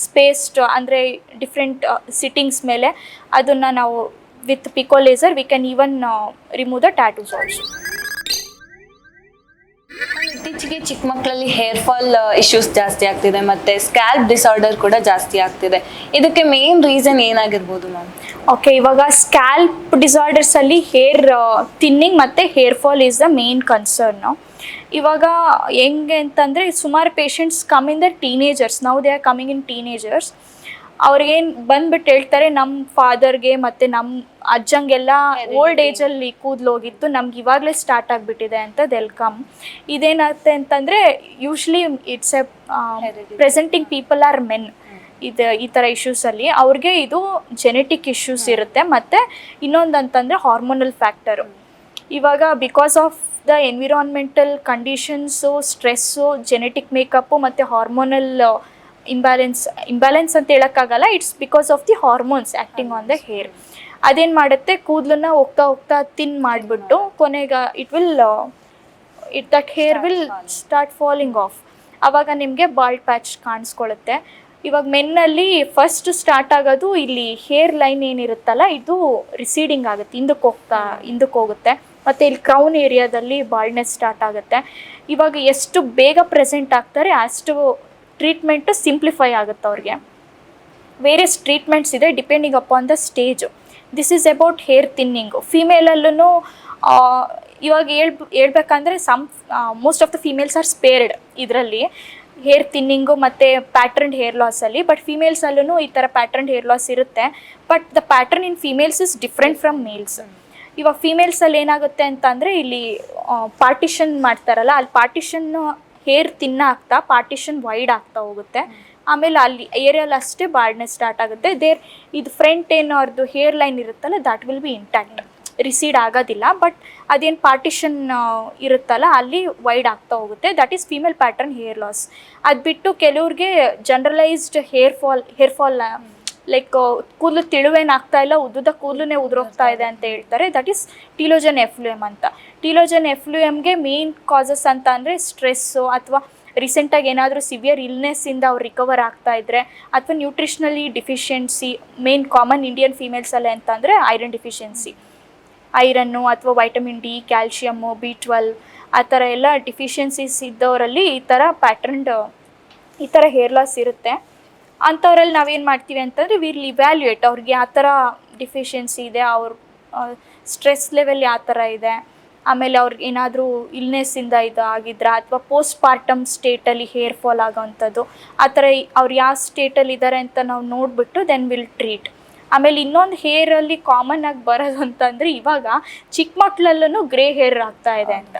ಸ್ಪೇಸ್ಡ್ ಅಂದರೆ ಡಿಫ್ರೆಂಟ್ ಸಿಟ್ಟಿಂಗ್ಸ್ ಮೇಲೆ ಅದನ್ನು ನಾವು with pico laser we can even remove the tattoos also. ಇತ್ತೀಚೆಗೆ ಚಿಕ್ಕ ಮಕ್ಕಳಲ್ಲಿ ಹೇರ್ ಫಾಲ್ ಇಶ್ಯೂಸ್ ಜಾಸ್ತಿ ಆಗ್ತಿದೆ ಮತ್ತು ಸ್ಕ್ಯಾಲ್ಪ್ ಡಿಸಾರ್ಡರ್ ಕೂಡ ಜಾಸ್ತಿ ಆಗ್ತಿದೆ. ಇದಕ್ಕೆ ಮೇನ್ ರೀಸನ್ ಏನಾಗಿರ್ಬೋದು ಮ್ಯಾಮ್? ಓಕೆ, ಇವಾಗ ಸ್ಕ್ಯಾಲ್ಪ್ ಡಿಸಾರ್ಡರ್ಸಲ್ಲಿ ಹೇರ್ ಥಿನ್ನಿಂಗ್ ಮತ್ತು hair fall is the main concern. ಇವಾಗ ಹೆಂಗೆ ಅಂತಂದರೆ ಸುಮಾರು patients come in the teenagers, now they are coming in teenagers. ಅವ್ರಿಗೇನು ಬಂದ್ಬಿಟ್ಟು ಹೇಳ್ತಾರೆ, ನಮ್ಮ ಫಾದರ್ಗೆ ಮತ್ತು ನಮ್ಮ ಅಜ್ಜಂಗೆಲ್ಲ ಓಲ್ಡ್ ಏಜಲ್ಲಿ ಕೂದಲು ಹೋಗಿತ್ತು, ನಮ್ಗೆ ಇವಾಗಲೇ ಸ್ಟಾರ್ಟ್ ಆಗಿಬಿಟ್ಟಿದೆ ಅಂತ ವೆಲ್ಕಮ್. ಇದೇನಾಗುತ್ತೆ ಅಂತಂದರೆ usually it's A presenting people are men. ಈ ಥರ ಇಶ್ಯೂಸಲ್ಲಿ ಅವ್ರಿಗೆ ಇದು ಜೆನೆಟಿಕ್ ಇಶ್ಯೂಸ್ ಇರುತ್ತೆ. ಮತ್ತು ಇನ್ನೊಂದು ಅಂತಂದರೆ ಹಾರ್ಮೋನಲ್ ಫ್ಯಾಕ್ಟರು. ಇವಾಗ because of the environmental conditions, genetic makeup ಮತ್ತು ಹಾರ್ಮೋನಲ್ ಇಂಬ್ಯಾಲೆನ್ಸ್ ಅಂತ ಹೇಳೋಕ್ಕಾಗಲ್ಲ. It's because of the hormones acting on the hair. ಅದೇನು ಮಾಡುತ್ತೆ, ಕೂದಲನ್ನ ಹೋಗ್ತಾ ತಿನ್ ಮಾಡಿಬಿಟ್ಟು ಕೊನೆಗೆ that hair will start falling of. ಆವಾಗ ನಿಮಗೆ ಬಾಲ್ಡ್ ಪ್ಯಾಚ್ ಕಾಣಿಸ್ಕೊಳ್ಳುತ್ತೆ. ಇವಾಗ ಮೆನ್ನಲ್ಲಿ ಫಸ್ಟ್ ಸ್ಟಾರ್ಟ್ ಆಗೋದು ಇಲ್ಲಿ ಹೇರ್ ಲೈನ್ ಏನಿರುತ್ತಲ್ಲ ಇದು ರಿಸೀಡಿಂಗ್ ಆಗುತ್ತೆ, ಹಿಂದಕ್ಕೆ ಹೋಗುತ್ತೆ. ಮತ್ತು ಇಲ್ಲಿ ಕ್ರೌನ್ ಏರಿಯಾದಲ್ಲಿ ಬಾಲ್ಡ್ನೆಸ್ ಸ್ಟಾರ್ಟ್ ಆಗುತ್ತೆ. ಇವಾಗ ಎಷ್ಟು ಬೇಗ ಪ್ರೆಸೆಂಟ್ ಆಗ್ತಾರೆ ಅಷ್ಟು ಟ್ರೀಟ್ಮೆಂಟು ಸಿಂಪ್ಲಿಫೈ ಆಗುತ್ತೆ ಅವ್ರಿಗೆ. ವೇರಿಯಸ್ ಟ್ರೀಟ್ಮೆಂಟ್ಸ್ ಇದೆ depending upon the stage. This is about hair thinning. ಫೀಮೇಲಲ್ಲೂ ಇವಾಗ ಹೇಳ್ಬೇಕಂದ್ರೆ most of the females are spared ಇದರಲ್ಲಿ ಹೇರ್ ಥಿನ್ನಿಂಗು ಮತ್ತು ಪ್ಯಾಟ್ರನ್ಡ್ ಹೇರ್ ಲಾಸಲ್ಲಿ. ಬಟ್ ಫೀಮೇಲ್ಸಲ್ಲೂ ಈ ಥರ ಪ್ಯಾಟ್ರನ್ಡ್ ಹೇರ್ ಲಾಸ್ ಇರುತ್ತೆ. But the pattern in females is different from males. ಇವಾಗ ಫೀಮೇಲ್ಸಲ್ಲಿ ಏನಾಗುತ್ತೆ ಅಂತ ಅಂದರೆ ಇಲ್ಲಿ ಪಾರ್ಟಿಷನ್ ಮಾಡ್ತಾರಲ್ಲ, ಅಲ್ಲಿ ಪಾರ್ಟಿಷನ್ನು ಹೇರ್ ಆಗ್ತಾ ಪಾರ್ಟಿಷನ್ ವೈಡ್ ಆಗ್ತಾ ಹೋಗುತ್ತೆ. ಆಮೇಲೆ ಅಲ್ಲಿ ಏರಿಯಲ್ಲಿ ಅಷ್ಟೇ ಬಾಲ್ಡ್ನೆಸ್ ಸ್ಟಾರ್ಟ್ ಆಗುತ್ತೆ. ಇದು ಫ್ರಂಟ್ ಏನು ಅವ್ರದ್ದು ಹೇರ್ ಲೈನ್ ಇರುತ್ತಲ್ಲ ದಟ್ ವಿಲ್ ಬಿ ಇಂಟ್ಯಾಕ್ಟ್, ರಿಸೀಡ್ ಆಗೋದಿಲ್ಲ. ಬಟ್ ಅದೇನು ಪಾರ್ಟಿಷನ್ ಇರುತ್ತಲ್ಲ ಅಲ್ಲಿ ವೈಡ್ ಆಗ್ತಾ ಹೋಗುತ್ತೆ. That is female pattern hair loss. ಅದು ಬಿಟ್ಟು ಕೆಲವ್ರಿಗೆ ಜನರಲೈಸ್ಡ್ ಹೇರ್ ಫಾಲ್ ಲೈಕ್ ಕೂದಲು ತಿಳುವೇನು ಆಗ್ತಾ ಇಲ್ಲ, ಉದ್ದುದ ಕೂದಲೇ ಉದುರೋಗ್ತಾ ಇದೆ ಅಂತ ಹೇಳ್ತಾರೆ. ದಟ್ ಈಸ್ ಟೀಲೋಜನ್ ಎಫ್ಲೂಯಮ್ ಅಂತ. ಟೀಲೋಜನ್ ಎಫ್ಲೂಯಮ್ಗೆ ಮೇನ್ ಕಾಸಸ್ ಅಂತ ಅಂದರೆ ಸ್ಟ್ರೆಸ್ಸು ಅಥವಾ ರೀಸೆಂಟಾಗಿ ಏನಾದರೂ ಸಿವಿಯರ್ ಇಲ್ನೆಸ್ಸಿಂದ ಅವ್ರು ರಿಕವರ್ ಆಗ್ತಾ ಇದ್ದರೆ ಅಥವಾ nutritionally deficiency, main common Indian ಫೀಮೇಲ್ಸಲ್ಲೇ ಅಂತ ಅಂದರೆ ಐರನ್ ಡಿಫಿಷಿಯನ್ಸಿ, ಐರನ್ನು ಅಥವಾ ವೈಟಮಿನ್ ಡಿ, ಕ್ಯಾಲ್ಶಿಯಮ್ಮು, B12 ಆ ಥರ ಎಲ್ಲ ಡಿಫಿಷಿಯನ್ಸೀಸ್ ಇದ್ದವರಲ್ಲಿ ಈ ಥರ ಹೇರ್ ಲಾಸ್ ಇರುತ್ತೆ. ಅಂಥವ್ರಲ್ಲಿ ನಾವೇನು ಮಾಡ್ತೀವಿ ಅಂತಂದರೆ ವಿಲ್ ಇವ್ಯಾಲ್ಯೂಯೇಟ್ ಅವ್ರಿಗೆ ಯಾವ ಥರ ಡಿಫಿಷಿಯನ್ಸಿ ಇದೆ, ಅವ್ರ ಸ್ಟ್ರೆಸ್ ಲೆವೆಲ್ ಯಾವ ಥರ ಇದೆ, ಆಮೇಲೆ ಅವ್ರಿಗೆ ಏನಾದರೂ ಇಲ್ನೆಸ್ಸಿಂದ ಇದು ಆಗಿದ್ರೆ ಅಥವಾ ಪೋಸ್ಟ್ ಪಾರ್ಟಮ್ ಸ್ಟೇಟಲ್ಲಿ ಹೇರ್ ಫಾಲ್ ಆಗೋವಂಥದ್ದು, ಆ ಥರ ಅವ್ರು ಯಾವ ಸ್ಟೇಟಲ್ಲಿ ಇದ್ದಾರೆ ಅಂತ ನಾವು ನೋಡಿಬಿಟ್ಟು ದೆನ್ ವಿಲ್ ಟ್ರೀಟ್. ಆಮೇಲೆ ಇನ್ನೊಂದು ಹೇರಲ್ಲಿ ಕಾಮನ್ ಆಗಿ ಬರೋದು ಅಂತಂದರೆ ಇವಾಗ ಚಿಕ್ಕ ಮಕ್ಕಳಲ್ಲೂ ಗ್ರೇ ಹೇರ್ ಆಗ್ತಾ ಇದೆ ಅಂತ.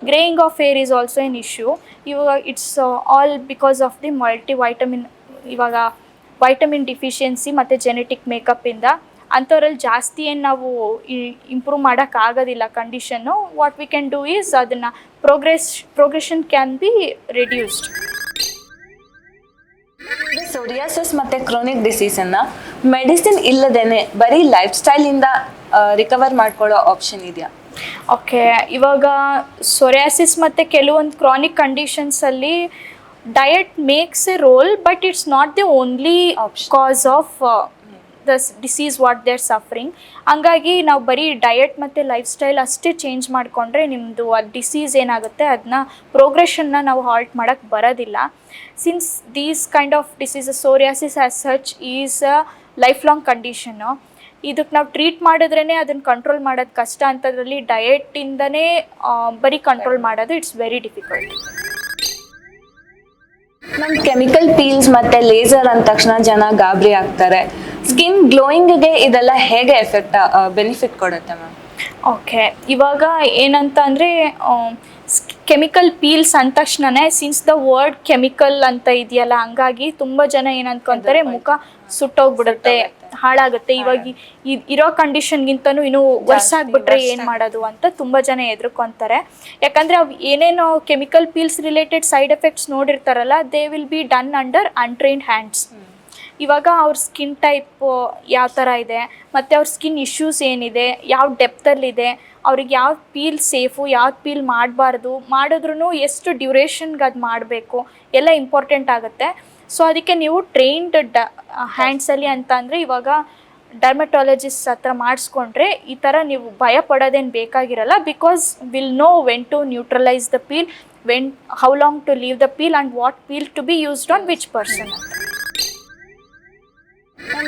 Greying of hair is also an issue. ಇವಾಗ it's all because of the multivitamin, ಇವಾಗ ವೈಟಮಿನ್ ಡಿಫಿಷಿಯನ್ಸಿ ಮತ್ತು ಜೆನೆಟಿಕ್ ಮೇಕಪ್ಪಿಂದ. ಅಂಥವ್ರಲ್ಲಿ ಜಾಸ್ತಿ ಏನು ನಾವು ಇಂಪ್ರೂವ್ ಮಾಡೋಕ್ಕಾಗೋದಿಲ್ಲ condition. What we can do is ಅದನ್ನು progression can be reduced. Psoriasis ಮತ್ತು ಕ್ರೋನಿಕ್ ಡಿಸೀಸನ್ನು ಮೆಡಿಸಿನ್ ಇಲ್ಲದೇನೆ ಬರೀ ಲೈಫ್ ಸ್ಟೈಲಿಂದ ರಿಕವರ್ ಮಾಡ್ಕೊಳ್ಳೋ ಆಪ್ಷನ್ ಇದೆಯಾ? ಓಕೆ, ಇವಾಗ ಸೋರಿಯಾಸಿಸ್ ಮತ್ತು ಕೆಲವೊಂದು ಕ್ರಾನಿಕ್ ಕಂಡೀಷನ್ಸಲ್ಲಿ diet makes a role, but it's not the only cos of the disease what they are suffering. ಹಂಗಾಗಿ ನಾವು ಬರೀ ಡಯಟ್ ಮತ್ತು ಲೈಫ್ ಸ್ಟೈಲ್ ಅಷ್ಟೇ ಚೇಂಜ್ ಮಾಡಿಕೊಂಡ್ರೆ ನಿಮ್ಮದು ಆ ಡಿಸೀಸ್ ಏನಾಗುತ್ತೆ ಅದನ್ನ ಪ್ರೋಗ್ರೆಷನ್ನ ನಾವು ಹಾಲ್ಟ್ ಮಾಡೋಕ್ಕೆ ಬರೋದಿಲ್ಲ. Since these kind of diseases psoriasis as such is a life long condition. ಇದಕ್ಕೆ ನಾವು ಟ್ರೀಟ್ ಮಾಡಿದ್ರೇ ಅದನ್ನು ಕಂಟ್ರೋಲ್ ಮಾಡೋದು ಕಷ್ಟ. ಅಂಥದ್ರಲ್ಲಿ ಡಯೆಟ್ಟಿಂದನೇ ಬರೀ ಕಂಟ್ರೋಲ್ ಮಾಡೋದು it's very difficult. Ma'am, chemical Peel's ಮತ್ತೆ ಲೇಸರ್ ಅಂದ ತಕ್ಷಣ ಜನ ಗಾಬರಿ ಆಗ್ತಾರೆ. ಸ್ಕಿನ್ ಗ್ಲೋಯಿಂಗ್ಗೆ ಇದೆಲ್ಲ ಹೇಗೆ ಬೆನಿಫಿಟ್ ಕೊಡುತ್ತೆ ಮ್ಯಾಮ್? ಓಕೆ, ಇವಾಗ ಏನಂತ ಅಂದರೆ ಕೆಮಿಕಲ್ ಪೀಲ್ಸ್ ಅಂದ ತಕ್ಷಣನೇ ಸಿನ್ಸ್ ದ ವರ್ಡ್ ಕೆಮಿಕಲ್ ಅಂತ ಇದೆಯಲ್ಲ, ಹಂಗಾಗಿ ತುಂಬ ಜನ ಏನು ಅಂದ್ಕೊಂತಾರೆ ಮುಖ ಸುಟ್ಟೋಗ್ಬಿಡುತ್ತೆ, ಹಾಳಾಗುತ್ತೆ, ಇವಾಗ ಇರೋ ಕಂಡೀಷನ್ಗಿಂತನೂ ಇನ್ನೂ ವರ್ಸ್ ಆಗಿಬಿಟ್ರೆ ಏನು ಮಾಡೋದು ಅಂತ ತುಂಬ ಜನ ಹೆದರ್ಕೊಂತಾರೆ. ಯಾಕಂದರೆ ಅವು ಏನೇನೋ chemical peels related side effects ನೋಡಿರ್ತಾರಲ್ಲ, they will be done under untrained hands. ಇವಾಗ ಅವ್ರ ಸ್ಕಿನ್ ಟೈಪ್ ಯಾವ ಥರ ಇದೆ, ಮತ್ತು ಅವ್ರ ಸ್ಕಿನ್ ಇಶ್ಯೂಸ್ ಏನಿದೆ, ಯಾವ ಡೆಪ್ತಲ್ಲಿದೆ, ಅವ್ರಿಗೆ ಯಾವ ಪೀಲ್ ಸೇಫು, ಯಾವ್ದು ಪೀಲ್ ಮಾಡಬಾರ್ದು, ಮಾಡಿದ್ರೂ ಎಷ್ಟು ಡ್ಯೂರೇಷನ್ಗೆ ಅದು ಮಾಡಬೇಕು ಎಲ್ಲ ಇಂಪಾರ್ಟೆಂಟ್ ಆಗುತ್ತೆ. ಸೊ ಅದಕ್ಕೆ ನೀವು ಟ್ರೈನ್ಡ್ ಹ್ಯಾಂಡ್ಸಲ್ಲಿ ಅಂತ ಅಂದರೆ ಇವಾಗ ಡರ್ಮಟಾಲಜಿಸ್ಟ್ ಹತ್ರ ಮಾಡಿಸ್ಕೊಂಡ್ರೆ ಈ ಥರ ನೀವು ಭಯ ಪಡೋದೇನು ಬೇಕಾಗಿರಲ್ಲ. Because will know when to neutralize the peel, when how long to leave the peel and what peel to be used on which person ಅಂತ.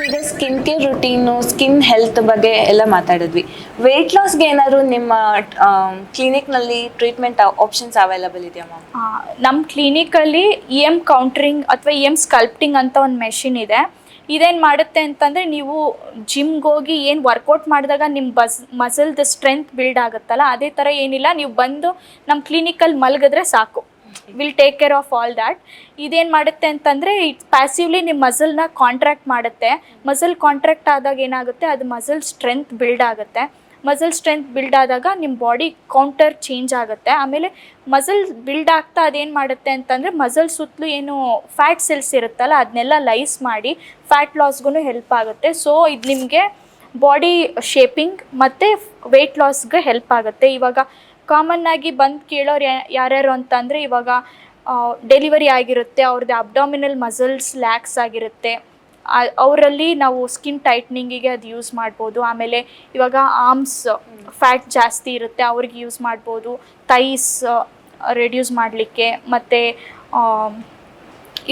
ಈಗ skin care routine, skin health ಬಗ್ಗೆ ಎಲ್ಲ ಮಾತಾಡಿದ್ವಿ. ವೆಯ್ಟ್ ಲಾಸ್ಗೆ ಏನಾದ್ರು ನಿಮ್ಮ ಕ್ಲಿನಿಕ್ನಲ್ಲಿ ಟ್ರೀಟ್ಮೆಂಟ್ ಆಪ್ಷನ್ಸ್ ಅವೈಲಬಲ್ ಇದೆಯಾ ಮ್ಯಾಮ್? ನಮ್ಮ ಕ್ಲಿನಿಕಲ್ಲಿ EM ಕೌಂಟ್ರಿಂಗ್ ಅಥವಾ EM ಸ್ಕಲ್ಪ್ಟಿಂಗ್ ಅಂತ ಒಂದು ಮೆಷಿನ್ ಇದೆ. ಇದೇನು ಮಾಡುತ್ತೆ ಅಂತಂದರೆ, ನೀವು ಜಿಮ್ಗೆ ಹೋಗಿ ಏನು ವರ್ಕೌಟ್ ಮಾಡಿದಾಗ ನಿಮ್ಮ ಮಸಲ್ದು ಸ್ಟ್ರೆಂತ್ ಬಿಲ್ಡ್ ಆಗುತ್ತಲ್ಲ, ಅದೇ ಥರ ಏನಿಲ್ಲ, ನೀವು ಬಂದು ನಮ್ಮ ಕ್ಲಿನಿಕಲ್ಲಿ ಮಲಗಿದ್ರೆ ಸಾಕು, will take care of all that. ಇದೇನು ಮಾಡುತ್ತೆ ಅಂತಂದರೆ ಇಟ್ ಪ್ಯಾಸಿವ್ಲಿ ನಿಮ್ಮ ಮಸಲ್ನ ಕಾಂಟ್ರಾಕ್ಟ್ ಮಾಡುತ್ತೆ. ಮಸಲ್ ಕಾಂಟ್ರಾಕ್ಟ್ ಆದಾಗ ಏನಾಗುತ್ತೆ, ಅದು ಮಸಲ್ ಸ್ಟ್ರೆಂತ್ ಬಿಲ್ಡ್ ಆಗುತ್ತೆ. ಮಸಲ್ ಸ್ಟ್ರೆಂತ್ ಬಿಲ್ಡ್ ಆದಾಗ ನಿಮ್ಮ ಬಾಡಿ ಕೌಂಟರ್ ಚೇಂಜ್ ಆಗುತ್ತೆ. ಆಮೇಲೆ ಮಸಲ್ ಬಿಲ್ಡ್ ಆಗ್ತಾ ಅದೇನು ಮಾಡುತ್ತೆ ಅಂತಂದರೆ, ಮಸಲ್ ಸುತ್ತಲೂ ಏನು ಫ್ಯಾಟ್ ಸೆಲ್ಸ್ ಇರುತ್ತಲ್ಲ ಅದನ್ನೆಲ್ಲ ಲೈಸ್ ಮಾಡಿ ಫ್ಯಾಟ್ ಲಾಸ್ಗೂ ಹೆಲ್ಪ್ ಆಗುತ್ತೆ. ಸೊ ಇದು ನಿಮಗೆ ಬಾಡಿ ಶೇಪಿಂಗ್ ಮತ್ತು ವೆಯ್ಟ್ ಲಾಸ್ಗೆ ಹೆಲ್ಪ್ ಆಗುತ್ತೆ. ಇವಾಗ ಕಾಮನ್ನಾಗಿ ಬಂದು ಕೇಳೋರು ಯಾರ್ಯಾರು ಅಂತಂದರೆ, ಇವಾಗ ಡೆಲಿವರಿ ಆಗಿರುತ್ತೆ, ಅವ್ರದ್ದು ಅಬ್ಡಾಮಿನಲ್ ಮಸಲ್ಸ್ ಲ್ಯಾಕ್ಸ್ ಆಗಿರುತ್ತೆ, ಅವರಲ್ಲಿ ನಾವು ಸ್ಕಿನ್ ಟೈಟ್ನಿಂಗಿಗೆ ಅದು ಯೂಸ್ ಮಾಡ್ಬೋದು. ಆಮೇಲೆ ಇವಾಗ ಆರ್ಮ್ಸ್ ಫ್ಯಾಟ್ ಜಾಸ್ತಿ ಇರುತ್ತೆ, ಅವ್ರಿಗೆ ಯೂಸ್ ಮಾಡ್ಬೋದು. ಥೈಸ್ ರೆಡ್ಯೂಸ್ ಮಾಡಲಿಕ್ಕೆ, ಮತ್ತು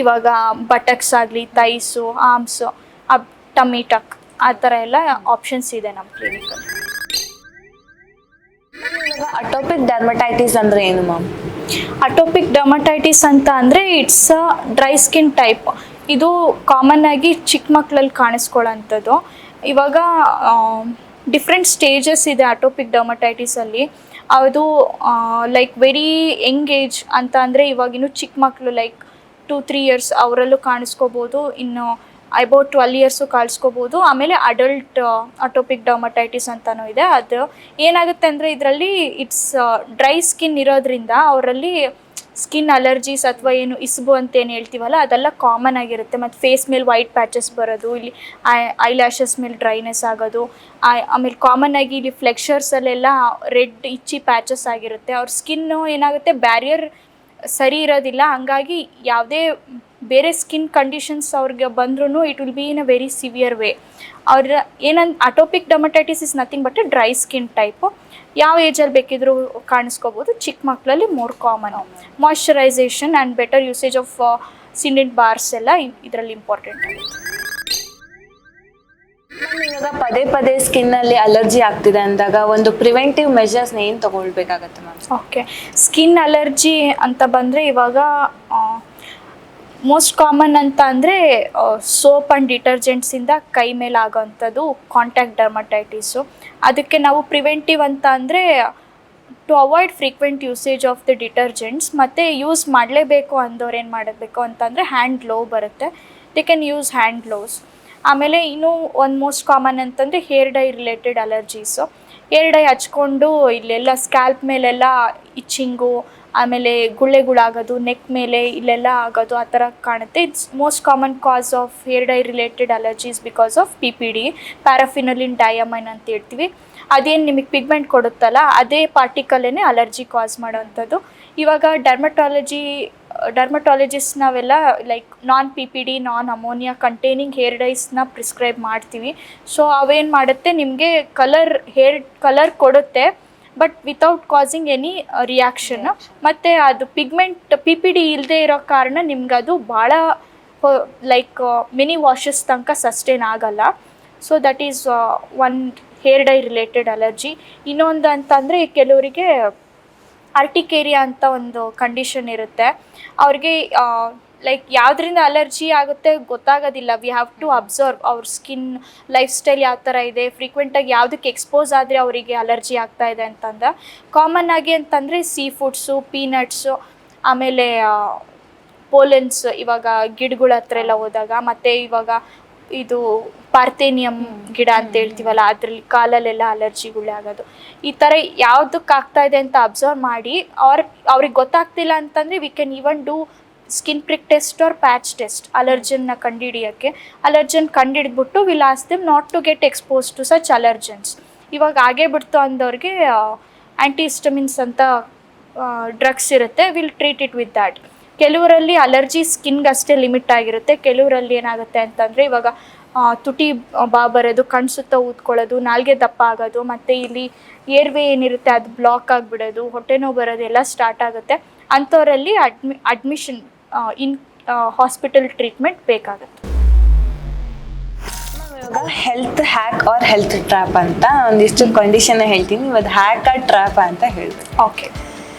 ಇವಾಗ ಬಟಕ್ಸ್ ಆಗಲಿ, ಥೈಸು, ಆರ್ಮ್ಸು, ಟಮ್ಮಿ ಟಕ್, ಆ ಥರ ಎಲ್ಲ ಆಪ್ಷನ್ಸ್ ಇದೆ ನಮ್ಮ ಕ್ಲಿನಿಕಲ್ಲಿ. ಅಟೋಪಿಕ್ ಡರ್ಮಟೈಟಿಸ್ ಅಂದರೆ ಏನು ಮ್ಯಾಮ್? ಅಟೋಪಿಕ್ ಡರ್ಮಟೈಟಿಸ್ ಅಂತ ಅಂದರೆ it's a dry skin type. ಇದು ಕಾಮನ್ ಆಗಿ ಚಿಕ್ಕ ಮಕ್ಕಳಲ್ಲಿ ಕಾಣಿಸ್ಕೊಳ್ಳೋಂಥದ್ದು. ಇವಾಗ ಡಿಫ್ರೆಂಟ್ ಸ್ಟೇಜಸ್ ಇದೆ ಅಟೋಪಿಕ್ ಡರ್ಮಟೈಟಿಸಲ್ಲಿ. ಅದು ಲೈಕ್ ವೆರಿ ಯಂಗ್ ಏಜ್ ಅಂತ ಅಂದರೆ ಇವಾಗಿನ್ನೂ ಚಿಕ್ಕ ಮಕ್ಕಳು ಲೈಕ್ 2-3 ಇಯರ್ಸ್ ಅವರಲ್ಲೂ ಕಾಣಿಸ್ಕೋಬೋದು, ಇನ್ನು ಅಬೌಟ್ 12 ಇಯರ್ಸು ಕಾಣಿಸ್ಕೋಬೋದು. ಆಮೇಲೆ ಅಡಲ್ಟ್ ಅಟೋಪಿಕ್ ಡರ್ಮಟೈಟಿಸ್ ಅಂತಲೂ ಇದೆ. ಅದು ಏನಾಗುತ್ತೆ ಅಂದರೆ ಇದರಲ್ಲಿ ಇಟ್ಸ್ ಡ್ರೈ ಸ್ಕಿನ್ ಇರೋದ್ರಿಂದ ಅವರಲ್ಲಿ ಸ್ಕಿನ್ ಅಲರ್ಜೀಸ್ ಅಥವಾ ಏನು ಇಸ್ಬು ಅಂತ ಏನು ಹೇಳ್ತೀವಲ್ಲ ಅದೆಲ್ಲ ಕಾಮನ್ ಆಗಿರುತ್ತೆ. ಮತ್ತು ಫೇಸ್ ಮೇಲೆ ವೈಟ್ ಪ್ಯಾಚಸ್ ಬರೋದು, ಇಲ್ಲಿ ಐ ಲ್ಯಾಶಸ್ ಮೇಲೆ ಡ್ರೈನೆಸ್ ಆಗೋದು, ಆಮೇಲೆ ಕಾಮನ್ ಆಗಿ ಇಲ್ಲಿ ಫ್ಲೆಕ್ಷರ್ಸಲ್ಲೆಲ್ಲ ರೆಡ್ ಇಚ್ಚಿ ಪ್ಯಾಚಸ್ ಆಗಿರುತ್ತೆ. ಅವ್ರ ಸ್ಕಿನ್ನು ಏನಾಗುತ್ತೆ, ಬ್ಯಾರಿಯರ್ ಸರಿ ಇರೋದಿಲ್ಲ, ಹಂಗಾಗಿ ಯಾವುದೇ ಬೇರೆ ಸ್ಕಿನ್ ಕಂಡೀಷನ್ಸ್ ಅವ್ರಿಗೆ ಬಂದ್ರೂ it will be in a very severe way. ಅವ್ರ atopic dermatitis is nothing but a dry skin type. ಯಾವ ಏಜಲ್ಲಿ ಬೇಕಿದ್ರೂ ಕಾಣಿಸ್ಕೋಬೋದು, ಚಿಕ್ಕ ಮಕ್ಕಳಲ್ಲಿ more common. Moisturisation and better usage of syndet bars ಎಲ್ಲ ಇದರಲ್ಲಿ ಇಂಪಾರ್ಟೆಂಟ್ ಆಗುತ್ತೆ. ಇವಾಗ ಪದೇ ಪದೇ ಸ್ಕಿನ್ನಲ್ಲಿ ಅಲರ್ಜಿ ಆಗ್ತಿದೆ ಅಂದಾಗ ಒಂದು ಪ್ರಿವೆಂಟಿವ್ ಮೆಷರ್ಸ್ನ ಏನು ತಗೊಳ್ಬೇಕಾಗತ್ತೆ ಮ್ಯಾಮ್? ಓಕೆ, ಸ್ಕಿನ್ ಅಲರ್ಜಿ ಅಂತ ಬಂದರೆ ಇವಾಗ ಮೋಸ್ಟ್ ಕಾಮನ್ ಅಂತ ಅಂದರೆ ಸೋಪ್ ಆ್ಯಂಡ್ ಡಿಟರ್ಜೆಂಟ್ಸಿಂದ ಕೈ ಮೇಲೆ ಆಗೋವಂಥದ್ದು ಕಾಂಟ್ಯಾಕ್ಟ್ ಡರ್ಮಟೈಟಿಸು. ಅದಕ್ಕೆ ನಾವು ಪ್ರಿವೆಂಟಿವ್ ಅಂತ ಅಂದರೆ to avoid frequent usage of the detergents, ಮತ್ತು ಯೂಸ್ ಮಾಡಲೇಬೇಕು ಅಂದವ್ರು ಏನು ಮಾಡಬೇಕು ಅಂತಂದರೆ ಹ್ಯಾಂಡ್ ಗ್ಲೋವ್ ಬರುತ್ತೆ, they can use hand gloves. ಆಮೇಲೆ ಇನ್ನೂ ಒಂದು ಮೋಸ್ಟ್ ಕಾಮನ್ ಅಂತಂದರೆ hair dye related allergies. Hair dye ಹಚ್ಕೊಂಡು ಇಲ್ಲೆಲ್ಲ ಸ್ಕ್ಯಾಲ್ಪ್ ಮೇಲೆಲ್ಲ ಇಚ್ಚಿಂಗು, ಆಮೇಲೆ ಗುಳ್ಳೆಗಳಾಗೋದು, ನೆಕ್ ಮೇಲೆ ಇಲ್ಲೆಲ್ಲ ಆಗೋದು, ಆ ಥರ ಕಾಣುತ್ತೆ. It's most common cause of hair dye related allergies because of PPD, paraphenylenediamine ಅಂತ ಹೇಳ್ತೀವಿ. ಅದೇನು ನಿಮಗೆ ಪಿಗ್ಮೆಂಟ್ ಕೊಡುತ್ತಲ್ಲ ಅದೇ ಪಾರ್ಟಿಕಲ್ಲೇ ಅಲರ್ಜಿ ಕಾಸ್ ಮಾಡೋವಂಥದ್ದು. ಇವಾಗ ಡರ್ಮಟಾಲಜಿ ಡರ್ಮಟಾಲಜಿಸ್ಟ್ ನಾವೆಲ್ಲ ಲೈಕ್ ನಾನ್ PPD ನಾನ್ ಅಮೋನಿಯಾ ಕಂಟೈನಿಂಗ್ ಹೇರ್ ಡೈಸ್ನ ಪ್ರಿಸ್ಕ್ರೈಬ್ ಮಾಡ್ತೀವಿ. ಸೊ ಅವೇನು ಮಾಡುತ್ತೆ ನಿಮಗೆ ಕಲರ್ ಕೊಡುತ್ತೆ but without causing any reaction. ಮತ್ತು ಅದು ಪಿಗ್ಮೆಂಟ್ PPD ಇಲ್ಲದೆ ಇರೋ ಕಾರಣ ನಿಮ್ಗೆ ಅದು ಭಾಳ ಲೈಕ್ ಮಿನಿ ವಾಷಸ್ ತನಕ ಸಸ್ಟೈನ್ ಆಗಲ್ಲ. So that is one hair dye related allergy. ಇನ್ನೊಂದು ಅಂತಂದರೆ ಕೆಲವರಿಗೆ ಆರ್ಟಿಕೇರಿಯಾ ಅಂತ ಒಂದು ಕಂಡೀಷನ್ ಇರುತ್ತೆ. ಅವ್ರಿಗೆ ಲೈಕ್ ಯಾವುದರಿಂದ ಅಲರ್ಜಿ ಆಗುತ್ತೆ ಗೊತ್ತಾಗೋದಿಲ್ಲ. ವಿ ಹ್ಯಾವ್ ಟು ಅಬ್ಸರ್ವ್ ಅವ್ರ ಸ್ಕಿನ್ ಲೈಫ್ ಸ್ಟೈಲ್ ಯಾವ ಥರ ಇದೆ, ಫ್ರೀಕ್ವೆಂಟಾಗಿ ಯಾವುದಕ್ಕೆ ಎಕ್ಸ್ಪೋಸ್ ಆದರೆ ಅವರಿಗೆ ಅಲರ್ಜಿ ಆಗ್ತಾ ಇದೆ ಅಂತಂದ್ರೆ ಕಾಮನ್ ಆಗಿ ಅಂತಂದರೆ ಸೀ ಫುಡ್ಸು, ಪೀನಟ್ಸು, ಆಮೇಲೆ ಪೋಲೆನ್ಸ್, ಇವಾಗ ಗಿಡಗಳ ಹತ್ರ ಎಲ್ಲ ಹೋದಾಗ, ಮತ್ತು ಇವಾಗ ಇದು ಪಾರ್ಥೇನಿಯಂ ಗಿಡ ಅಂತ ಹೇಳ್ತೀವಲ್ಲ ಅದರಲ್ಲಿ ಕಾಲಲ್ಲೆಲ್ಲ ಅಲರ್ಜಿಗಳೇ ಆಗೋದು. ಈ ಥರ ಯಾವುದಕ್ಕೆ ಆಗ್ತಾ ಇದೆ ಅಂತ ಅಬ್ಸರ್ವ್ ಮಾಡಿ ಅವ್ರಿಗೆ ಗೊತ್ತಾಗ್ತಿಲ್ಲ ಅಂತಂದರೆ we can even do skin prick test or patch test ಅಲರ್ಜನ್ನ ಕಂಡುಹಿಡಿಯೋಕ್ಕೆ. ಅಲರ್ಜನ್ ಕಂಡುಹಿಡಿದ್ಬಿಟ್ಟು will ask them not to get expose to such allergens. ಇವಾಗ ಆಗೇ ಬಿಡ್ತು ಅಂದವ್ರಿಗೆ ಆ್ಯಂಟಿಹಿಸ್ಟಮಿನ್ಸ್ ಅಂತ ಡ್ರಗ್ಸ್ ಇರುತ್ತೆ, will treat it with that. ಕೆಲವರಲ್ಲಿ ಅಲರ್ಜಿ ಸ್ಕಿನ್ಗೆ ಅಷ್ಟೇ ಲಿಮಿಟ್ ಆಗಿರುತ್ತೆ. ಕೆಲವರಲ್ಲಿ ಏನಾಗುತ್ತೆ ಅಂತಂದರೆ ಇವಾಗ ತುಟಿ ಬರೋದು, ಕಣ್ಣು ಸುತ್ತ ಊದ್ಕೊಳ್ಳೋದು, ನಾಲ್ಗೆ ದಪ್ಪ ಆಗೋದು, ಮತ್ತು ಇಲ್ಲಿ ಏರ್ವೇ ಏನಿರುತ್ತೆ ಅದು ಬ್ಲಾಕ್ ಆಗಿಬಿಡೋದು, ಹೊಟ್ಟೆ ನೋವು ಬರೋದು ಎಲ್ಲ ಸ್ಟಾರ್ಟ್ ಆಗುತ್ತೆ. ಅಂಥವರಲ್ಲಿ ಅಡ್ಮಿಷನ್ ಇನ್ ಹಾಸ್ಪಿಟಲ್ ಟ್ರೀಟ್ಮೆಂಟ್ ಬೇಕಾಗುತ್ತೆ. ಇವಾಗ health hack or health trap ಅಂತ ಒಂದಿಷ್ಟು ಕಂಡೀಷನ್ ಹೇಳ್ತೀನಿ. ಇವತ್ತು ಹ್ಯಾಕ್ ಆರ್ ಟ್ರ್ಯಾಪ್ ಅಂತ ಹೇಳ್ಬೇಕು. ಓಕೆ,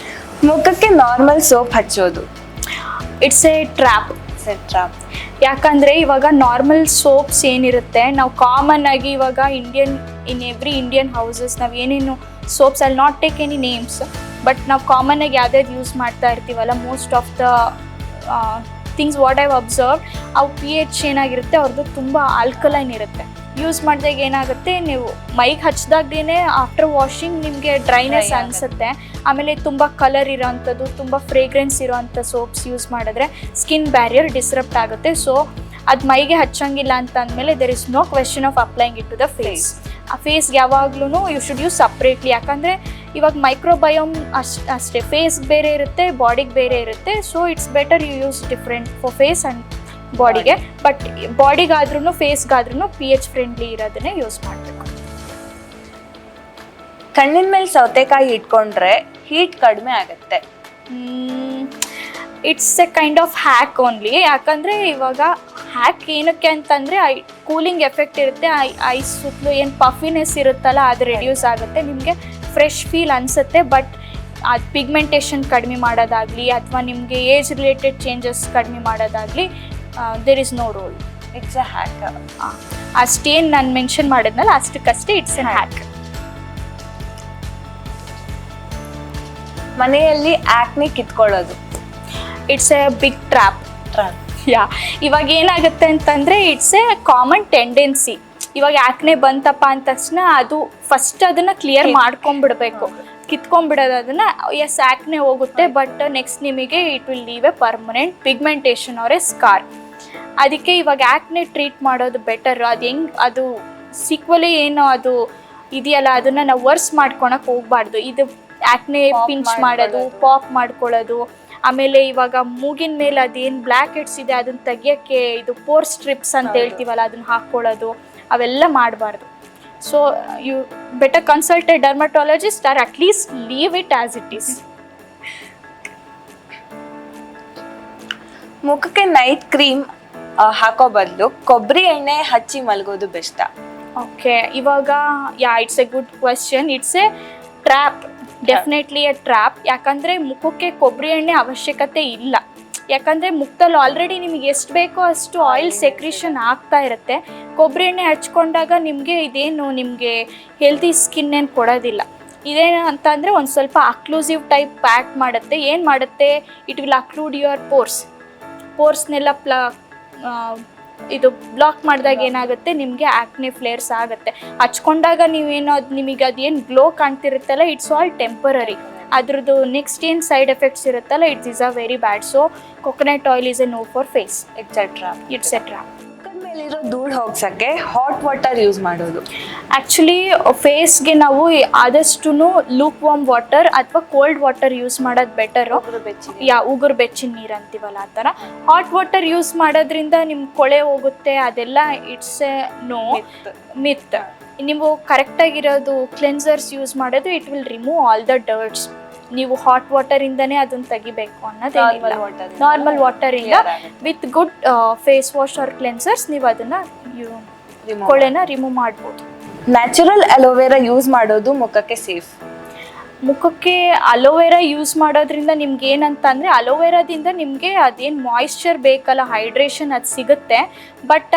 ಮುಖಕ್ಕೆ ನಾರ್ಮಲ್ ಸೋಪ್ ಹಚ್ಚೋದು ಇಟ್ಸ್ ಎ ಟ್ರ್ಯಾಪ್. ಟ್ರ್ಯಾಪ್ ಯಾಕಂದರೆ ಇವಾಗ ನಾರ್ಮಲ್ ಸೋಪ್ಸ್ ಏನಿರುತ್ತೆ ನಾವು ಕಾಮನ್ ಆಗಿ ಇವಾಗ ಇನ್ ಎವ್ರಿ ಇಂಡಿಯನ್ ಹೌಸಸ್ ನಾವು ಏನೇನು ಸೋಪ್ಸ್, ಅಲ್ಲಿ not take any names, but ನಾವು ಕಾಮನ್ ಆಗಿ ಯಾವ್ದಾದ್ರು ಯೂಸ್ ಮಾಡ್ತಾ ಇರ್ತೀವಲ್ಲ, most of the things what I've observe, ಅವು pH ಏನಾಗಿರುತ್ತೆ ಅವ್ರದ್ದು ತುಂಬ ಆಲ್ಕಲೈನ್ ಇರುತ್ತೆ. ಯೂಸ್ ಮಾಡಿದಾಗ ಏನಾಗುತ್ತೆ, ನೀವು ಮೈಗೆ ಹಚ್ಚಿದಾಗಲೇ ಆಫ್ಟರ್ ವಾಷಿಂಗ್ ನಿಮಗೆ ಡ್ರೈನೆಸ್ ಅನಿಸುತ್ತೆ. ಆಮೇಲೆ ತುಂಬ ಕಲರ್ ಇರೋವಂಥದ್ದು, ತುಂಬ ಫ್ರೇಗ್ರೆನ್ಸ್ ಇರೋವಂಥ ಸೋಪ್ಸ್ ಯೂಸ್ ಮಾಡಿದ್ರೆ ಸ್ಕಿನ್ ಬ್ಯಾರಿಯರ್ ಡಿಸ್ರಪ್ಟ್ ಆಗುತ್ತೆ. ಸೊ ಅದು ಮೈಗೆ ಹಚ್ಚಂಗಿಲ್ಲ ಅಂತ ಅಂದಮೇಲೆ there is no question of applying it to the face. ಆ ಫೇಸ್ಗೆ ಯಾವಾಗ್ಲೂ ಯು ಶುಡ್ ಯೂಸ್ ಸಪ್ರೇಟ್ಲಿ. ಯಾಕಂದರೆ ಇವಾಗ ಮೈಕ್ರೋಬಯೋಮ್ ಅಷ್ಟೇ, ಫೇಸ್ಗೆ ಬೇರೆ ಇರುತ್ತೆ, ಬಾಡಿಗೆ ಬೇರೆ ಇರುತ್ತೆ. So it's better you use different for face and ಬಾಡಿಗೆ. ಬಟ್ ಬಾಡಿಗಾದ್ರೂ ಫೇಸ್ಗಾದ್ರೂ pH ಫ್ರೆಂಡ್ಲಿ ಇರೋದನ್ನೇ ಯೂಸ್ ಮಾಡಬೇಕು. ಕಣ್ಣಿನ ಮೇಲೆ ಸೌತೆಕಾಯಿ ಇಟ್ಕೊಂಡ್ರೆ ಹೀಟ್ ಕಡಿಮೆ ಆಗುತ್ತೆ. It's a kind of hack only. ಯಾಕಂದರೆ ಇವಾಗ ಹ್ಯಾಕ್ ಏನಕ್ಕೆ ಅಂತಂದರೆ ಕೂಲಿಂಗ್ ಎಫೆಕ್ಟ್ ಇರುತ್ತೆ. ಐಸ್ ಸುತ್ತಲೂ ಏನು ಪಫಿನೆಸ್ ಇರುತ್ತಲ್ಲ ಅದು ರೆಡ್ಯೂಸ್ ಆಗುತ್ತೆ, ನಿಮಗೆ ಫ್ರೆಶ್ ಫೀಲ್ ಅನಿಸುತ್ತೆ. ಬಟ್ ಅದು ಪಿಗ್ಮೆಂಟೇಷನ್ ಕಡಿಮೆ ಮಾಡೋದಾಗಲಿ ಅಥವಾ ನಿಮಗೆ ಏಜ್ ರಿಲೇಟೆಡ್ ಚೇಂಜಸ್ ಕಡಿಮೆ ಮಾಡೋದಾಗಲಿ there is no role. It's a hack. ಅಷ್ಟೇನು ನಾನು ಮೆನ್ಷನ್ ಮಾಡಿದ್ನಲ್ಲ ಅಷ್ಟಕ್ಕಷ್ಟೇ ಇಟ್ಸ್ ಎ ಹ್ಯಾಕ್. ಮನೆಯಲ್ಲಿ ಆಕ್ನಿ ಕಿತ್ಕೊಳ್ಳೋದು ಇಟ್ಸ್ ಎ ಬಿಗ್ ಟ್ರ್ಯಾಪ್. ಇವಾಗ ಏನಾಗುತ್ತೆ ಅಂತಂದರೆ ಇಟ್ಸ್ ಎ ಕಾಮನ್ ಟೆಂಡೆನ್ಸಿ. ಇವಾಗ ಆಕ್ನೆ ಬಂತಪ್ಪ ಅಂದ ತಕ್ಷಣ ಅದು ಫಸ್ಟ್ ಅದನ್ನು ಕ್ಲಿಯರ್ ಮಾಡ್ಕೊಂಬಿಡ್ಬೇಕು, ಕಿತ್ಕೊಂಡ್ಬಿಡೋದು ಅದನ್ನು. ಎಸ್ ಆಕ್ನೆ ಹೋಗುತ್ತೆ, ಬಟ್ ನೆಕ್ಸ್ಟ್ ನಿಮಗೆ it will leave a permanent pigmentation or a scar. ಅದಕ್ಕೆ ಇವಾಗ ಆಕ್ನೆ ಟ್ರೀಟ್ ಮಾಡೋದು ಬೆಟರ್. ಅದು ಹೆಂಗೆ, ಅದು ಸೀಕ್ವಲಿ ಏನು ಅದು ಇದೆಯಲ್ಲ ಅದನ್ನು ನಾವು ವರ್ಸ್ ಮಾಡ್ಕೊಳಕ್ಕೆ ಹೋಗ್ಬಾರ್ದು. ಇದು ಆಕ್ನೆ ಪಿಂಚ್ ಮಾಡೋದು, ಪಾಪ್ ಮಾಡ್ಕೊಳ್ಳೋದು, ಆಮೇಲೆ ಇವಾಗ ಮೂಗಿನ ಮೇಲೆ ಅದೇನು ಬ್ಲ್ಯಾಕ್ ಹೆಡ್ಸ್ ಇದೆ ಅದನ್ನು ತೆಗಿಯೋಕ್ಕೆ ಇದು ಪೋರ್ ಸ್ಟ್ರಿಪ್ಸ್ ಅಂತ ಹೇಳ್ತೀವಲ್ಲ ಅದನ್ನು ಹಾಕ್ಕೊಳ್ಳೋದು, ಅವೆಲ್ಲ ಮಾಡಬಾರ್ದು. So you better consult a dermatologist or at least leave it as it is. ಮುಖಕ್ಕೆ ನೈಟ್ ಕ್ರೀಮ್ ಹಾಕೋ ಬದಲು ಕೊಬ್ಬರಿ ಎಣ್ಣೆ ಹಚ್ಚಿ ಮಲಗೋದು ಬೆಸ್ಟಾ? ಓಕೆ, ಇವಾಗ it's a good question. It's a trap, definitely a trap. ಯಾಕಂದರೆ ಮುಖಕ್ಕೆ ಕೊಬ್ಬರಿ ಎಣ್ಣೆ ಅವಶ್ಯಕತೆ ಇಲ್ಲ. ಯಾಕಂದರೆ ಮುಖದಲ್ಲಿ ಆಲ್ರೆಡಿ ನಿಮಗೆ ಎಷ್ಟು ಬೇಕೋ ಅಷ್ಟು ಆಯಿಲ್ ಸೆಕ್ರಿಷನ್ ಆಗ್ತಾ ಇರುತ್ತೆ. ಕೊಬ್ಬರಿ ಎಣ್ಣೆ ಹಚ್ಕೊಂಡಾಗ ನಿಮಗೆ ಇದೇನು ನಿಮಗೆ ಹೆಲ್ತಿ ಸ್ಕಿನ್ ಏನು ಕೊಡೋದಿಲ್ಲ. ಇದೇನು ಅಂತ ಅಂದರೆ ಒಂದು ಸ್ವಲ್ಪ ಅಕ್ಲೂಸಿವ್ ಟೈಪ್ ಪ್ಯಾಕ್ ಮಾಡುತ್ತೆ. ಏನು ಮಾಡುತ್ತೆ, ಇಟ್ ವಿಲ್ ಅಕ್ಲೂಡ್ ಯುವರ್ ಪೋರ್ಸ್ನೆಲ್ಲ ಇದು ಬ್ಲಾಕ್ ಮಾಡಿದಾಗ ಏನಾಗುತ್ತೆ, ನಿಮಗೆ ಆಕ್ನೆ ಫ್ಲೇರ್ಸ್ ಆಗುತ್ತೆ. ಹಚ್ಕೊಂಡಾಗ ನೀವೇನೋ ಅದು ನಿಮಗೆ ಅದೇನು ಗ್ಲೋ ಕಾಣ್ತಿರುತ್ತಲ್ಲ, ಇಟ್ಸ್ ಆಲ್ ಟೆಂಪರರಿ. ಅದ್ರದ್ದು ನೆಕ್ಸ್ಟ್ ಏನು ಸೈಡ್ ಎಫೆಕ್ಟ್ಸ್ ಇರುತ್ತಲ್ಲ, it's is a very bad. So coconut oil is a no for face etcetera. It's extra. ಮುಖದ ಮೇಲೆ ಅಲ್ಲಿರೋ ಧೂಳು ಹೋಗ್ಸಕ್ಕೆ ಹಾಟ್ ವಾಟರ್ ಯೂಸ್ ಮಾಡೋದು. ಆ್ಯಕ್ಚುಲಿ ಫೇಸ್ಗೆ ನಾವು ಆದಷ್ಟು ಲೂಕ್ ವಾರ್ಮ್ ವಾಟರ್ ಅಥವಾ ಕೋಲ್ಡ್ ವಾಟರ್ ಯೂಸ್ ಮಾಡೋದು ಬೆಟರು. ಉಗುರು ಬೆಚ್ಚಿನ ನೀರು ಅಂತೀವಲ್ಲ ಆ ಥರ. ಹಾಟ್ ವಾಟರ್ ಯೂಸ್ ಮಾಡೋದ್ರಿಂದ ನಿಮ್ಮ ಕೊಳೆ ಹೋಗುತ್ತೆ, ಅದೆಲ್ಲ ಇಟ್ಸ್ ಎ ನೋ ಮಿತ್. ನೀವು ಕರೆಕ್ಟಾಗಿರೋದು ಕ್ಲೆನ್ಸರ್ಸ್ ಯೂಸ್ ಮಾಡೋದು it will remove all the dirts. ನೀವು ಹಾಟ್ ವಾಟರಿಂದನೇ ಅದನ್ನು ತೆಗಿಬೇಕು ಅನ್ನೋದೇನಿಲ್ಲ. ನಾರ್ಮಲ್ ವಾಟರಿಂದ with good face wash or cleansers ನೀವು ಅದನ್ನು ಕೊಳೆನ ರಿಮೂವ್ ಮಾಡ್ಬೋದು. ನ್ಯಾಚುರಲ್ ಅಲೋವೆರಾ ಯೂಸ್ ಮಾಡೋದು ಮುಖಕ್ಕೆ ಸೇಫ್. ಮುಖಕ್ಕೆ ಅಲೋವೆರಾ ಯೂಸ್ ಮಾಡೋದ್ರಿಂದ ನಿಮ್ಗೆ ಏನಂತಂದರೆ ಅಲೋವೆರಾದಿಂದ ನಿಮಗೆ ಅದೇನು ಮಾಯಿಶ್ಚರ್ ಬೇಕಲ್ಲ, ಹೈಡ್ರೇಷನ್ ಅದು ಸಿಗುತ್ತೆ. But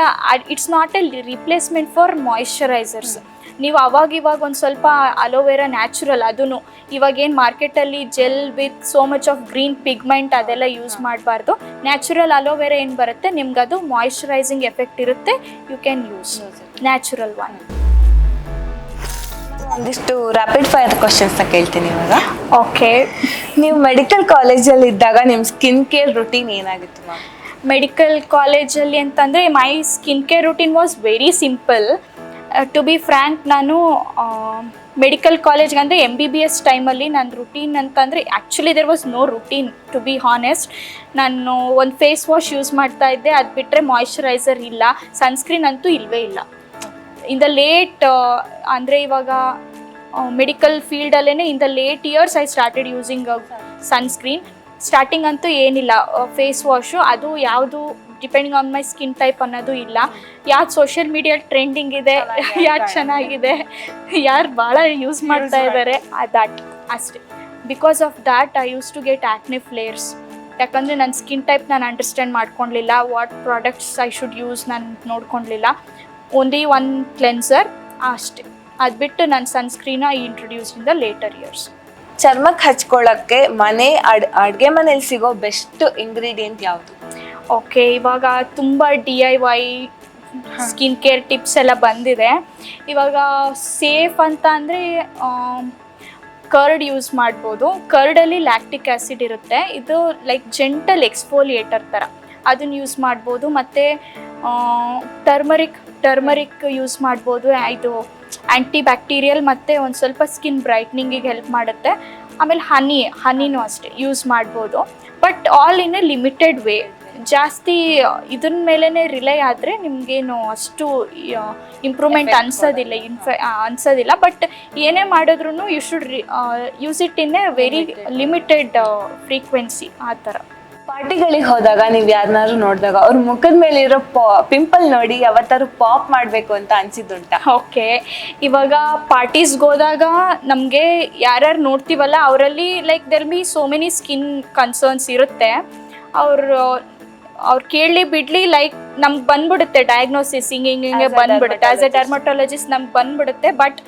it's not a replacement for moisturisers. ನೀವು ಇವಾಗ ಒಂದು ಸ್ವಲ್ಪ ಅಲೋವೆರಾ ನ್ಯಾಚುರಲ್, ಅದೂ ಇವಾಗೇನು ಮಾರ್ಕೆಟಲ್ಲಿ gel with so much of green pigment ಅದೆಲ್ಲ ಯೂಸ್ ಮಾಡಬಾರ್ದು. ನ್ಯಾಚುರಲ್ ಅಲೋವೆರಾ ಏನು ಬರುತ್ತೆ ನಿಮ್ಗೆ ಅದು ಮಾಯಿಶ್ಚರೈಸಿಂಗ್ ಎಫೆಕ್ಟ್ ಇರುತ್ತೆ. You can use natural one. ಒಂದಿಷ್ಟು ರ್ಯಾಪಿಡ್ ಫೈರ್ ಕ್ವಶನ್ಸ್ನ ಕೇಳ್ತೀನಿ ಇವಾಗ. ಓಕೆ. ನೀವು ಮೆಡಿಕಲ್ ಕಾಲೇಜಲ್ಲಿ ಇದ್ದಾಗ ನಿಮ್ಮ ಸ್ಕಿನ್ ಕೇರ್ ರುಟೀನ್ ಏನಾಗಿತ್ತು ಮ್ಯಾಮ್? ಮೆಡಿಕಲ್ ಕಾಲೇಜಲ್ಲಿ ಅಂತಂದರೆ my skin care routine was very simple. To be frank, ನಾನು ಮೆಡಿಕಲ್ ಕಾಲೇಜ್ಗೆ ಅಂದರೆ MBBS ಟೈಮಲ್ಲಿ ನನ್ನ ರುಟೀನ್ ಅಂತಂದರೆ actually there was no routine to be honest. ನಾನು ಒಂದು ಫೇಸ್ ವಾಶ್ ಯೂಸ್ ಮಾಡ್ತಾ ಇದ್ದೆ, ಅದು ಬಿಟ್ಟರೆ ಮಾಯಿಶ್ಚರೈಸರ್ ಇಲ್ಲ, ಸನ್ಸ್ಕ್ರೀನ್ ಅಂತೂ ಇಲ್ಲವೇ ಇಲ್ಲ. ಇನ್ ದ ಲೇಟ್ ಅಂದರೆ ಇವಾಗ ಮೆಡಿಕಲ್ ಫೀಲ್ಡಲ್ಲೇ in the late years I started using sunscreen. Starting ಅಂತೂ ಏನಿಲ್ಲ, ಫೇಸ್ ವಾಶು ಅದು ಯಾವುದು depending on my skin type ಅನ್ನೋದು ಇಲ್ಲ. ಯಾವ್ದು ಸೋಷಿಯಲ್ ಮೀಡಿಯಾ ಟ್ರೆಂಡಿಂಗ್ ಇದೆ, ಯಾವ್ದು ಚೆನ್ನಾಗಿದೆ, ಯಾರು ಭಾಳ ಯೂಸ್ ಮಾಡ್ತಾ ಇದ್ದಾರೆ ದಟ್ ಅಷ್ಟೇ. Because of that I use to get acne flares. ಯಾಕಂದರೆ ನನ್ನ ಸ್ಕಿನ್ ಟೈಪ್ ನಾನು ಅಂಡರ್ಸ್ಟ್ಯಾಂಡ್ ಮಾಡ್ಕೊಳ್ಲಿಲ್ಲ, what products I should use ನಾನು ನೋಡ್ಕೊಳ್ಲಿಲ್ಲ. ಓನ್ಲಿ ಒನ್ ಕ್ಲೆನ್ಸರ್ ಅಷ್ಟೇ. ಅದು ಬಿಟ್ಟು ನನ್ನ ಸನ್ಸ್ಕ್ರೀನ introduce in the later years. ಚರ್ಮಕ್ಕೆ ಹಚ್ಕೊಳ್ಳೋಕ್ಕೆ ಅಡುಗೆ ಮನೇಲಿ ಸಿಗೋ ಬೆಸ್ಟ್ ಇಂಗ್ರೀಡಿಯೆಂಟ್ ಯಾವುದು? ಓಕೆ, ಇವಾಗ ತುಂಬ DIY ಸ್ಕಿನ್ ಕೇರ್ ಟಿಪ್ಸ್ ಎಲ್ಲ ಬಂದಿದೆ. ಇವಾಗ ಸೇಫ್ ಅಂತ ಅಂದರೆ ಕರ್ಡ್ ಯೂಸ್ ಮಾಡ್ಬೋದು. ಕರ್ಡಲ್ಲಿ ಲ್ಯಾಕ್ಟಿಕ್ ಆ್ಯಸಿಡ್ ಇರುತ್ತೆ, ಇದು ಲೈಕ್ ಜೆಂಟಲ್ ಎಕ್ಸ್ಫೋಲಿಯೇಟರ್ ಥರ, ಅದನ್ನು ಯೂಸ್ ಮಾಡ್ಬೋದು. ಮತ್ತು ಟರ್ಮರಿಕ್ ಯೂಸ್ ಮಾಡ್ಬೋದು. ಇದು ಆ್ಯಂಟಿ ಬ್ಯಾಕ್ಟೀರಿಯಲ್ ಮತ್ತು ಒಂದು ಸ್ವಲ್ಪ ಸ್ಕಿನ್ ಬ್ರೈಟ್ನಿಂಗಿಗೆ ಹೆಲ್ಪ್ ಮಾಡುತ್ತೆ. ಆಮೇಲೆ ಹನಿನೂ ಅಷ್ಟೇ ಯೂಸ್ ಮಾಡ್ಬೋದು. But all in a limited way. ಜಾಸ್ತಿ ಇದ್ರ ಮೇಲೇ ರಿಲೈ ಆದರೆ ನಿಮಗೇನು ಅಷ್ಟು ಇಂಪ್ರೂವ್ಮೆಂಟ್ ಅನ್ಸೋದಿಲ್ಲ. ಬಟ್ ಏನೇ ಮಾಡಿದ್ರೂ you should use it in a very limited frequency ಆ ಥರ. ಪಾರ್ಟಿಗಳಿಗೆ ಹೋದಾಗ ನೀವು ಯಾರನ್ನಾರು ನೋಡಿದಾಗ ಅವ್ರ ಮುಖದ ಮೇಲೆ ಇರೋ ಪಿಂಪಲ್ ನೋಡಿ ಯಾವತ್ತಾರು ಪಾಪ್ ಮಾಡಬೇಕು ಅಂತ ಅನ್ಸಿದ್ದುಂಟ? ಓಕೆ, ಇವಾಗ ಪಾರ್ಟೀಸ್ಗೆ ಹೋದಾಗ ನಮಗೆ ಯಾರ್ಯಾರು ನೋಡ್ತೀವಲ್ಲ ಅವರಲ್ಲಿ like there be so many skin concerns ಇರುತ್ತೆ. ಅವ್ರು ಕೇಳಲಿ ಬಿಡಲಿ ಲೈಕ್ ನಮ್ಗೆ ಬಂದ್ಬಿಡುತ್ತೆ ಡಯಾಗ್ನೋಸಿಸ್, ಹಿಂಗೆ ಬಂದ್ಬಿಡುತ್ತೆ. ಆ್ಯಸ್ ಎ ಡರ್ಮಟಾಲಜಿಸ್ಟ್ ನಮ್ಗೆ ಬಂದ್ಬಿಡುತ್ತೆ. ಬಟ್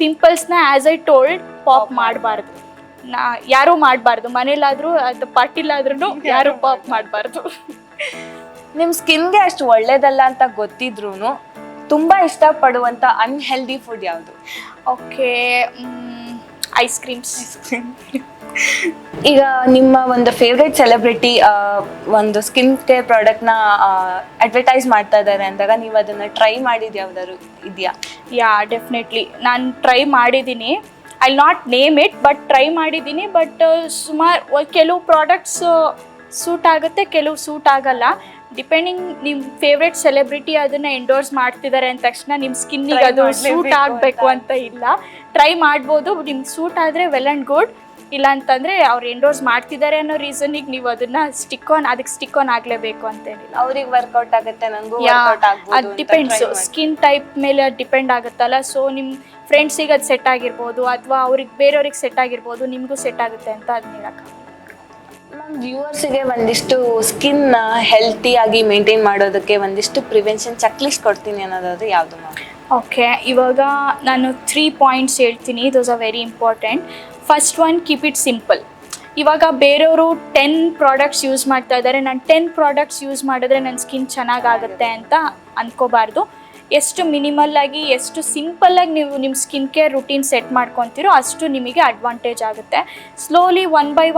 ಪಿಂಪಲ್ಸ್ನ ಆ್ಯಸ್ ಐ ಟೋಲ್ಡ್ ಪಾಪ್ ಮಾಡಬಾರ್ದು, ಯಾರೂ ಮಾಡಬಾರ್ದು. ಮನೇಲಾದರೂ ಅದು ಪಾರ್ಟಿಲಾದ್ರೂ ಯಾರೂ ಪಾಪ್ ಮಾಡಬಾರ್ದು. ನಿಮ್ಮ ಸ್ಕಿನ್ಗೆ ಅಷ್ಟು ಒಳ್ಳೇದಲ್ಲ ಅಂತ ಗೊತ್ತಿದ್ರೂ ತುಂಬ ಇಷ್ಟಪಡುವಂಥ ಅನ್ಹೆಲ್ದಿ ಫುಡ್ ಯಾವುದು? Okay, ice creams. ಈಗ ನಿಮ್ಮ ಒಂದು ಫೇವ್ರೆಟ್ ಸೆಲೆಬ್ರಿಟಿ ಒಂದು ಸ್ಕಿನ್ ಕೇರ್ ಪ್ರಾಡಕ್ಟ್ನ ಅಡ್ವರ್ಟೈಸ್ ಮಾಡ್ತಾ ಇದ್ದಾರೆ ಅಂದಾಗ ನೀವು ಅದನ್ನು ಟ್ರೈ ಮಾಡಿದ್ದು ಯಾವ್ದಾದ್ರು ಇದೆಯಾ? ಯಾ, ಡೆಫಿನೆಟ್ಲಿ ನಾನು ಟ್ರೈ ಮಾಡಿದ್ದೀನಿ. I not name it, but try ಮಾಡಿದ್ದೀನಿ. ಬಟ್ ಸುಮಾರು ಕೆಲವು ಪ್ರಾಡಕ್ಟ್ಸ್ ಸೂಟ್ ಆಗುತ್ತೆ, ಕೆಲವು ಸೂಟ್ ಆಗಲ್ಲ. ಡಿಪೆಂಡಿಂಗ್ ನಿಮ್ಮ ಫೇವ್ರೆಟ್ ಸೆಲೆಬ್ರಿಟಿ ಅದನ್ನು ಎಂಡೋರ್ಸ್ ಮಾಡ್ತಿದ್ದಾರೆ ಅಂದ ತಕ್ಷಣ ನಿಮ್ಮ ಸ್ಕಿನ್ನಿಗೆ ಅದು ಸೂಟ್ ಆಗಬೇಕು ಅಂತ ಇಲ್ಲ. ಟ್ರೈ ಮಾಡ್ಬೋದು. ನಿಮ್ಗೆ ಸೂಟ್ ಆದರೆ ವೆಲ್ ಆ್ಯಂಡ್ ಗುಡ್. ಇಲ್ಲ ಅಂತಂದರೆ ಅವ್ರು ಎಂಡೋರ್ಸ್ ಮಾಡ್ತಿದ್ದಾರೆ ಅನ್ನೋ ರೀಸನ್ನಿಗೆ ನೀವು ಅದನ್ನು ಅದಕ್ಕೆ ಸ್ಟಿಕ್ ಆನ್ ಆಗಲೇಬೇಕು ಅಂತೇನಿಲ್ಲ. ಅವ್ರಿಗೆ ವರ್ಕೌಟ್ ಆಗುತ್ತೆ, ನನಗೂ ಅದು ಡಿಪೆಂಡ್ಸ್, ಸ್ಕಿನ್ ಟೈಪ್ ಮೇಲೆ ಡಿಪೆಂಡ್ ಆಗುತ್ತಲ್ಲ. ಸೊ ನಿಮ್ಮ ಫ್ರೆಂಡ್ಸಿಗೆ ಅದು ಸೆಟ್ ಆಗಿರ್ಬೋದು, ಅಥವಾ ಬೇರೆಯವ್ರಿಗೆ ಸೆಟ್ ಆಗಿರ್ಬೋದು, ನಿಮಗೂ ಸೆಟ್ ಆಗುತ್ತೆ ಅಂತ ಅದನ್ನ ಹೇಳಕ್ಕೆ. ಮ್ಯಾಮ್, ವ್ಯೂವರ್ಸಿಗೆ ಒಂದಿಷ್ಟು ಸ್ಕಿನ್ ಹೆಲ್ತಿಯಾಗಿ ಮೇಂಟೈನ್ ಮಾಡೋದಕ್ಕೆ ಒಂದಿಷ್ಟು ಪ್ರಿವೆನ್ಷನ್ ಚೆಕ್ ಲಿಸ್ಟ್ ಕೊಡ್ತೀನಿ ಅನ್ನೋದಾದ್ರೆ ಯಾವುದು ಮ್ಯಾಮ್? ಓಕೆ, ಇವಾಗ ನಾನು 3 ಪಾಯಿಂಟ್ಸ್ ಹೇಳ್ತೀನಿ. Those are very important. First one, keep it simple. ಇವಾಗ ಬೇರೆಯವರು 10 ಪ್ರಾಡಕ್ಟ್ಸ್ ಯೂಸ್ ಮಾಡ್ತಾ ಇದ್ದಾರೆ, ನಾನು 10 ಪ್ರಾಡಕ್ಟ್ಸ್ ಯೂಸ್ ಮಾಡಿದ್ರೆ ನನ್ನ ಸ್ಕಿನ್ ಚೆನ್ನಾಗಾಗುತ್ತೆ ಅಂತ ಅಂದ್ಕೋಬಾರ್ದು. ಎಷ್ಟು ಮಿನಿಮಲ್ ಆಗಿ ಎಷ್ಟು ಸಿಂಪಲ್ಲಾಗಿ ನೀವು ನಿಮ್ಮ ಸ್ಕಿನ್ ಕೇರ್ ರುಟೀನ್ ಸೆಟ್ ಮಾಡ್ಕೊತೀರೋ ಅಷ್ಟು ನಿಮಗೆ ಅಡ್ವಾಂಟೇಜ್ ಆಗುತ್ತೆ. Slowly one by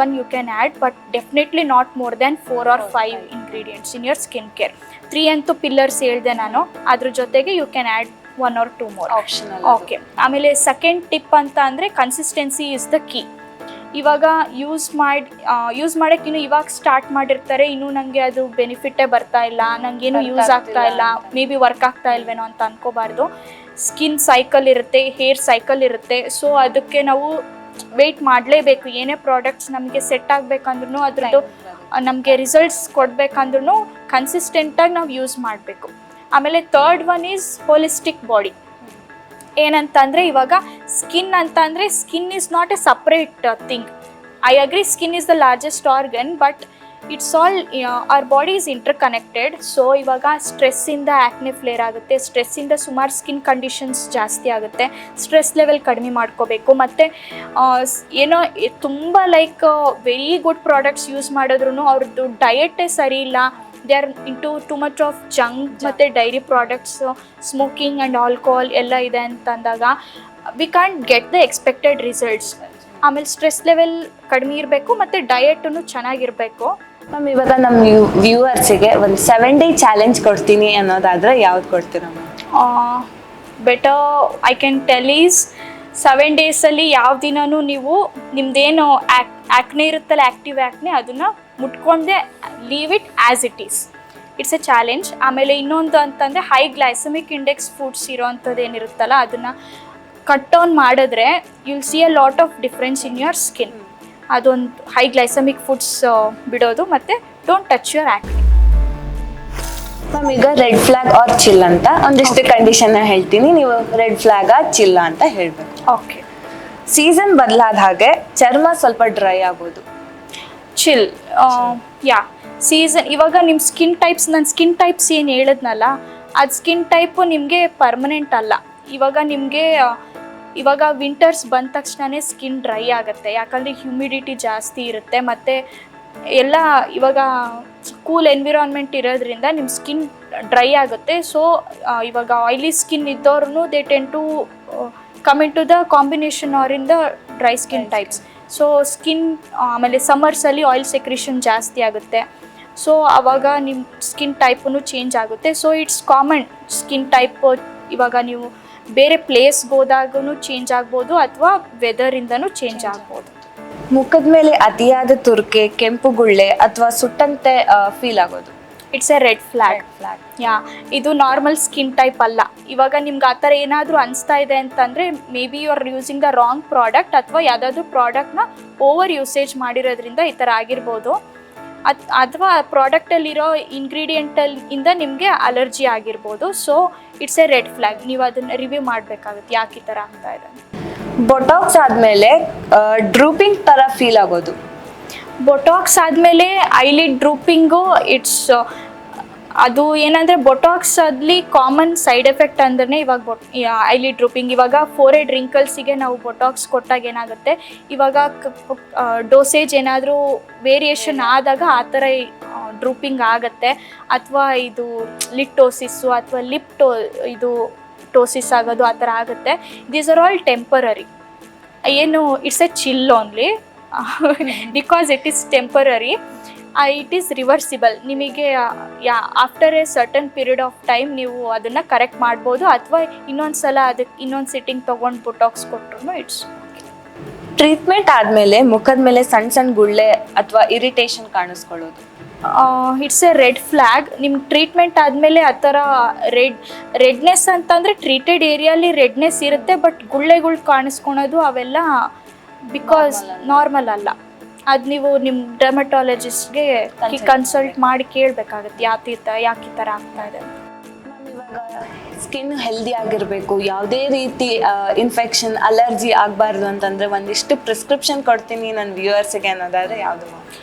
one you can add, but definitely not more than 4 or 5 ingredients in your skin care. 3 ಅಂತೂ ಪಿಲ್ಲರ್ಸ್ ಹೇಳಿದೆ ನಾನು, ಅದ್ರ ಜೊತೆಗೆ you can add 1 or 2 more optional. Okay. ಆಮೇಲೆ ಸೆಕೆಂಡ್ ಟಿಪ್ ಅಂತ ಅಂದರೆ ಕನ್ಸಿಸ್ಟೆನ್ಸಿ ಇಸ್ ದ ಕೀ. ಇವಾಗ use ಮಾಡೋಕ್ಕೆ ಇನ್ನೂ ಇವಾಗ ಸ್ಟಾರ್ಟ್ ಮಾಡಿರ್ತಾರೆ, ಇನ್ನೂ ನನಗೆ ಅದು ಬೆನಿಫಿಟ್ಟೇ ಬರ್ತಾ ಇಲ್ಲ, ನನಗೇನು ಯೂಸ್ ಆಗ್ತಾ ಇಲ್ಲ, ಮೇ ಬಿ ವರ್ಕ್ ಆಗ್ತಾ ಇಲ್ವೇನೋ ಅಂತ ಅನ್ಕೋಬಾರ್ದು. ಸ್ಕಿನ್ ಸೈಕಲ್ ಇರುತ್ತೆ, ಹೇರ್ ಸೈಕಲ್ ಇರುತ್ತೆ. ಸೊ ಅದಕ್ಕೆ ನಾವು ವೆಯ್ಟ್ ಮಾಡಲೇಬೇಕು. ಏನೇ ಪ್ರಾಡಕ್ಟ್ಸ್ ನಮಗೆ ಸೆಟ್ ಆಗಬೇಕಂದ್ರೂ ಅದ್ರದ್ದು ನಮಗೆ ರಿಸಲ್ಟ್ಸ್ ಕೊಡಬೇಕಂದ್ರೂ ಕನ್ಸಿಸ್ಟೆಂಟಾಗಿ ನಾವು ಯೂಸ್ ಮಾಡಬೇಕು. ಆಮೇಲೆ third one is holistic body. ಏನಂತಂದರೆ ಇವಾಗ ಸ್ಕಿನ್ ಅಂತ ಅಂದರೆ skin is not A separate thing. I agree skin is the largest organ, but it's all our body is inter connected. So ಇವಾಗ ಸ್ಟ್ರೆಸ್ಸಿಂದ ಆ್ಯಕ್ನೆ ಫ್ಲೇರ್ ಆಗುತ್ತೆ, ಸ್ಟ್ರೆಸ್ಸಿಂದ ಸುಮಾರು skin conditions ಜಾಸ್ತಿ ಆಗುತ್ತೆ. Stress level ಕಡಿಮೆ ಮಾಡ್ಕೋಬೇಕು. ಮತ್ತು ಏನೋ ತುಂಬ like very good products use ಮಾಡಿದ್ರೂ ಅವ್ರದ್ದು ಡಯೆಟ್ಟೇ ಸರಿ ಇಲ್ಲ, they are into too much of junk ಮತ್ತು dairy products, smoking and alcohol ಎಲ್ಲ ಇದೆ ಅಂತಂದಾಗ we can't get the expected results. ಆಮೇಲೆ ಸ್ಟ್ರೆಸ್ ಲೆವೆಲ್ ಕಡಿಮೆ ಇರಬೇಕು ಮತ್ತು ಡಯೆಟನ್ನು ಚೆನ್ನಾಗಿರಬೇಕು. ಮ್ಯಾಮ್, ಇವಾಗ ನಮ್ಮ ವ್ಯೂವರ್ಸಿಗೆ ಒಂದು 7 day ಚಾಲೆಂಜ್ ಕೊಡ್ತೀನಿ ಅನ್ನೋದಾದರೆ ಯಾವ್ದು ಕೊಡ್ತೀರಾ ma'am? Better I can tell is 7 daysಲ್ಲಿ ಯಾವ ದಿನವೂ ನೀವು ನಿಮ್ಮದೇನು ಆ್ಯಕ್ನೆ ಇರುತ್ತಲ್ಲ, ಆ್ಯಕ್ಟಿವ್ ಆ್ಯಕ್ನೆ, ಅದನ್ನು ಮುಟ್ಕೊಂಡೆ leave it as it is. It's a challenge. ಆಮೇಲೆ ಇನ್ನೊಂದು ಅಂತಂದರೆ ಹೈ ಗ್ಲೈಸಮಿಕ್ ಇಂಡೆಕ್ಸ್ ಫುಡ್ಸ್ ಇರೋವಂಥದ್ದು ಏನಿರುತ್ತಲ್ಲ ಅದನ್ನು ಕಟ್ ಡೌನ್ ಮಾಡಿದ್ರೆ you'll see a lot of difference in your skin. ಅದೊಂದು ಹೈ ಗ್ಲೈಸಮಿಕ್ ಫುಡ್ಸ್ ಬಿಡೋದು, ಮತ್ತು don't touch your acne. Ma'am, ಈಗ ರೆಡ್ ಫ್ಲಾಗ್ ಆರ್ ಚಿಲ್ ಅಂತ ಒಂದಿಷ್ಟು ಕಂಡೀಷನ್ನ ಹೇಳ್ತೀನಿ, ನೀವು ರೆಡ್ ಫ್ಲಾಗಾ ಚಿಲ್ಲ ಅಂತ ಹೇಳಬೇಕು. ಓಕೆ. ಸೀಸನ್ ಬದಲಾದ ಹಾಗೆ ಚರ್ಮ ಸ್ವಲ್ಪ ಡ್ರೈ ಆಗೋದು. ಚಿಲ್. ಯಾ, ಸೀಸನ್ ಇವಾಗ ನಿಮ್ಮ ನನ್ನ ಸ್ಕಿನ್ ಟೈಪ್ಸ್ ಏನು ಹೇಳಿದ್ನಲ್ಲ, ಅದು ಸ್ಕಿನ್ ಟೈಪು ನಿಮಗೆ ಪರ್ಮನೆಂಟ್ ಅಲ್ಲ. ಇವಾಗ ನಿಮಗೆ ಇವಾಗ ವಿಂಟರ್ಸ್ ಬಂದ ತಕ್ಷಣವೇ ಸ್ಕಿನ್ ಡ್ರೈ ಆಗುತ್ತೆ, ಯಾಕಂದರೆ ಹ್ಯೂಮಿಡಿಟಿ ಜಾಸ್ತಿ ಇರುತ್ತೆ, ಮತ್ತು ಎಲ್ಲ ಇವಾಗ ಕೂಲ್ ಎನ್ವಿರಾನ್ಮೆಂಟ್ ಇರೋದ್ರಿಂದ ನಿಮ್ಮ ಸ್ಕಿನ್ ಡ್ರೈ ಆಗುತ್ತೆ. ಸೊ ಇವಾಗ ಆಯ್ಲಿ ಸ್ಕಿನ್ ಇದ್ದವ್ರೂ they tend to come into the combination or in the dry skin types. So skin ಆಮೇಲೆ ಸಮ್ಮರ್ಸಲ್ಲಿ ಆಯಿಲ್ ಸೆಕ್ರೇಷನ್ ಜಾಸ್ತಿ ಆಗುತ್ತೆ. ಸೊ ಆವಾಗ ನಿಮ್ಮ ಸ್ಕಿನ್ ಟೈಪೂ ಚೇಂಜ್ ಆಗುತ್ತೆ. So it's common. Skin type ಇವಾಗ ನೀವು ಬೇರೆ ಪ್ಲೇಸ್ಗೆ ಹೋದಾಗೂ ಚೇಂಜ್ ಆಗ್ಬೋದು, ಅಥವಾ ವೆದರಿಂದನೂ ಚೇಂಜ್ ಆಗ್ಬೋದು. ಮುಖದ ಮೇಲೆ ಅತಿಯಾದ ತುರ್ಕೆ, ಕೆಂಪು ಗುಳ್ಳೆ ಅಥವಾ ಸುಟ್ಟಂತೆ ಫೀಲ್ ಆಗೋದು. It's a red flag. Yeah, ಇದು ನಾರ್ಮಲ್ ಸ್ಕಿನ್ ಟೈಪ್ ಅಲ್ಲ. ಇವಾಗ ನಿಮ್ಗೆ ಆ ಥರ ಏನಾದರೂ ಅನಿಸ್ತಾ ಇದೆ ಅಂತಂದರೆ maybe you are using the wrong product, ಅಥವಾ ಯಾವುದಾದ್ರೂ ಪ್ರಾಡಕ್ಟ್ನ ಓವರ್ ಯೂಸೇಜ್ ಮಾಡಿರೋದ್ರಿಂದ ಈ ಥರ ಆಗಿರ್ಬೋದು. ಅಥವಾ ಪ್ರಾಡಕ್ಟಲ್ಲಿರೋ ಇಂಗ್ರೀಡಿಯೆಂಟಲ್ಲಿಂದ ನಿಮಗೆ ಅಲರ್ಜಿ ಆಗಿರ್ಬೋದು. So it's a red flag. ನೀವು ಅದನ್ನು ರಿವ್ಯೂ ಮಾಡಬೇಕಾಗುತ್ತೆ, ಯಾಕೆ ಈ ಥರ ಆಗ್ತಾ ಇದೆ. ಬೊಟಾಕ್ಸ್ ಆದಮೇಲೆ ಡ್ರೂಪಿಂಗ್ ಥರ ಫೀಲ್ ಆಗೋದು. ಬೊಟಾಕ್ಸ್ ಆದಮೇಲೆ ಐಲಿಡ್ ಡ್ರೂಪಿಂಗು ಇಟ್ಸ್ ಅದು ಏನಂದರೆ ಬೊಟಾಕ್ಸ್ ಅಲ್ಲಿ ಕಾಮನ್ ಸೈಡ್ ಎಫೆಕ್ಟ್ ಅಂದ್ರೆ ಇವಾಗ ಐಲಿಡ್ ಡ್ರೂಪಿಂಗ್. ಇವಾಗ ಫೋರೆಡ್ ರಿಂಕಲ್ಸಿಗೆ ನಾವು ಬೊಟಾಕ್ಸ್ ಕೊಟ್ಟಾಗ ಏನಾಗುತ್ತೆ, ಇವಾಗ ಡೋಸೇಜ್ ಏನಾದರೂ ವೇರಿಯೇಷನ್ ಆದಾಗ ಆ ಥರ ಡ್ರೂಪಿಂಗ್ ಆಗುತ್ತೆ. ಅಥವಾ ಇದು ಲಿಟ್ಟೋಸಿಸ್ಸು ಅಥವಾ ಇದು ಟೋಸಿಸ್ ಆಗೋದು ಆ ಥರ ಆಗುತ್ತೆ. These are all temporary. ಏನು it's a chill only because it is temporary. It is reversible. ನಿಮಗೆ after a certain period of time ನೀವು ಅದನ್ನು ಕರೆಕ್ಟ್ ಮಾಡ್ಬೋದು, ಅಥವಾ ಇನ್ನೊಂದು ಸಲ ಅದಕ್ಕೆ ಇನ್ನೊಂದು ಸಿಟ್ಟಿಂಗ್ ತೊಗೊಂಡು ಬೊಟಾಕ್ಸ್ ಕೊಟ್ಟರು ಇಟ್ಸ್ ಟ್ರೀಟ್ಮೆಂಟ್ ಆದಮೇಲೆ ಮುಖದ ಮೇಲೆ ಸಣ್ಣ ಸಣ್ಣ ಗುಳ್ಳೆ ಅಥವಾ ಇರಿಟೇಷನ್ ಕಾಣಿಸ್ಕೊಳ್ಳೋದು. It's a red flag. ನಿಮ್ಮ ಟ್ರೀಟ್ಮೆಂಟ್ ಆದಮೇಲೆ ಆ ಥರ ರೆಡ್ನೆಸ್ ಅಂತಂದರೆ ಟ್ರೀಟೆಡ್ ಏರಿಯಲ್ಲಿ ರೆಡ್ನೆಸ್ ಇರುತ್ತೆ, ಬಟ್ ಗುಳ್ಳೆಗಳು ಕಾಣಿಸ್ಕೊಳೋದು ಅವೆಲ್ಲ ಬಿಕಾಸ್ ನಾರ್ಮಲ್ ಅಲ್ಲ. ಅದು ನೀವು ನಿಮ್ಮ ಡರ್ಮಟಾಲಜಿಸ್ಟ್ಗೆ ಕನ್ಸಲ್ಟ್ ಮಾಡಿ ಕೇಳಬೇಕಾಗುತ್ತೆ ಯಾಕೆ ಈ ಥರ ಆಗ್ತಾ ಇದೆ ಅಂತ. ಸ್ಕಿನ್ ಹೆಲ್ದಿ ಆಗಿರಬೇಕು, ಯಾವುದೇ ರೀತಿ ಇನ್ಫೆಕ್ಷನ್ ಅಲರ್ಜಿ ಆಗಬಾರ್ದು ಅಂತಂದರೆ ಒಂದಿಷ್ಟು ಪ್ರಿಸ್ಕ್ರಿಪ್ಷನ್ ಕೊಡ್ತೀನಿ ನನ್ನ ವ್ಯೂವರ್ಸಿಗೆ ಅನ್ನೋದಾದರೆ ಯಾವುದು?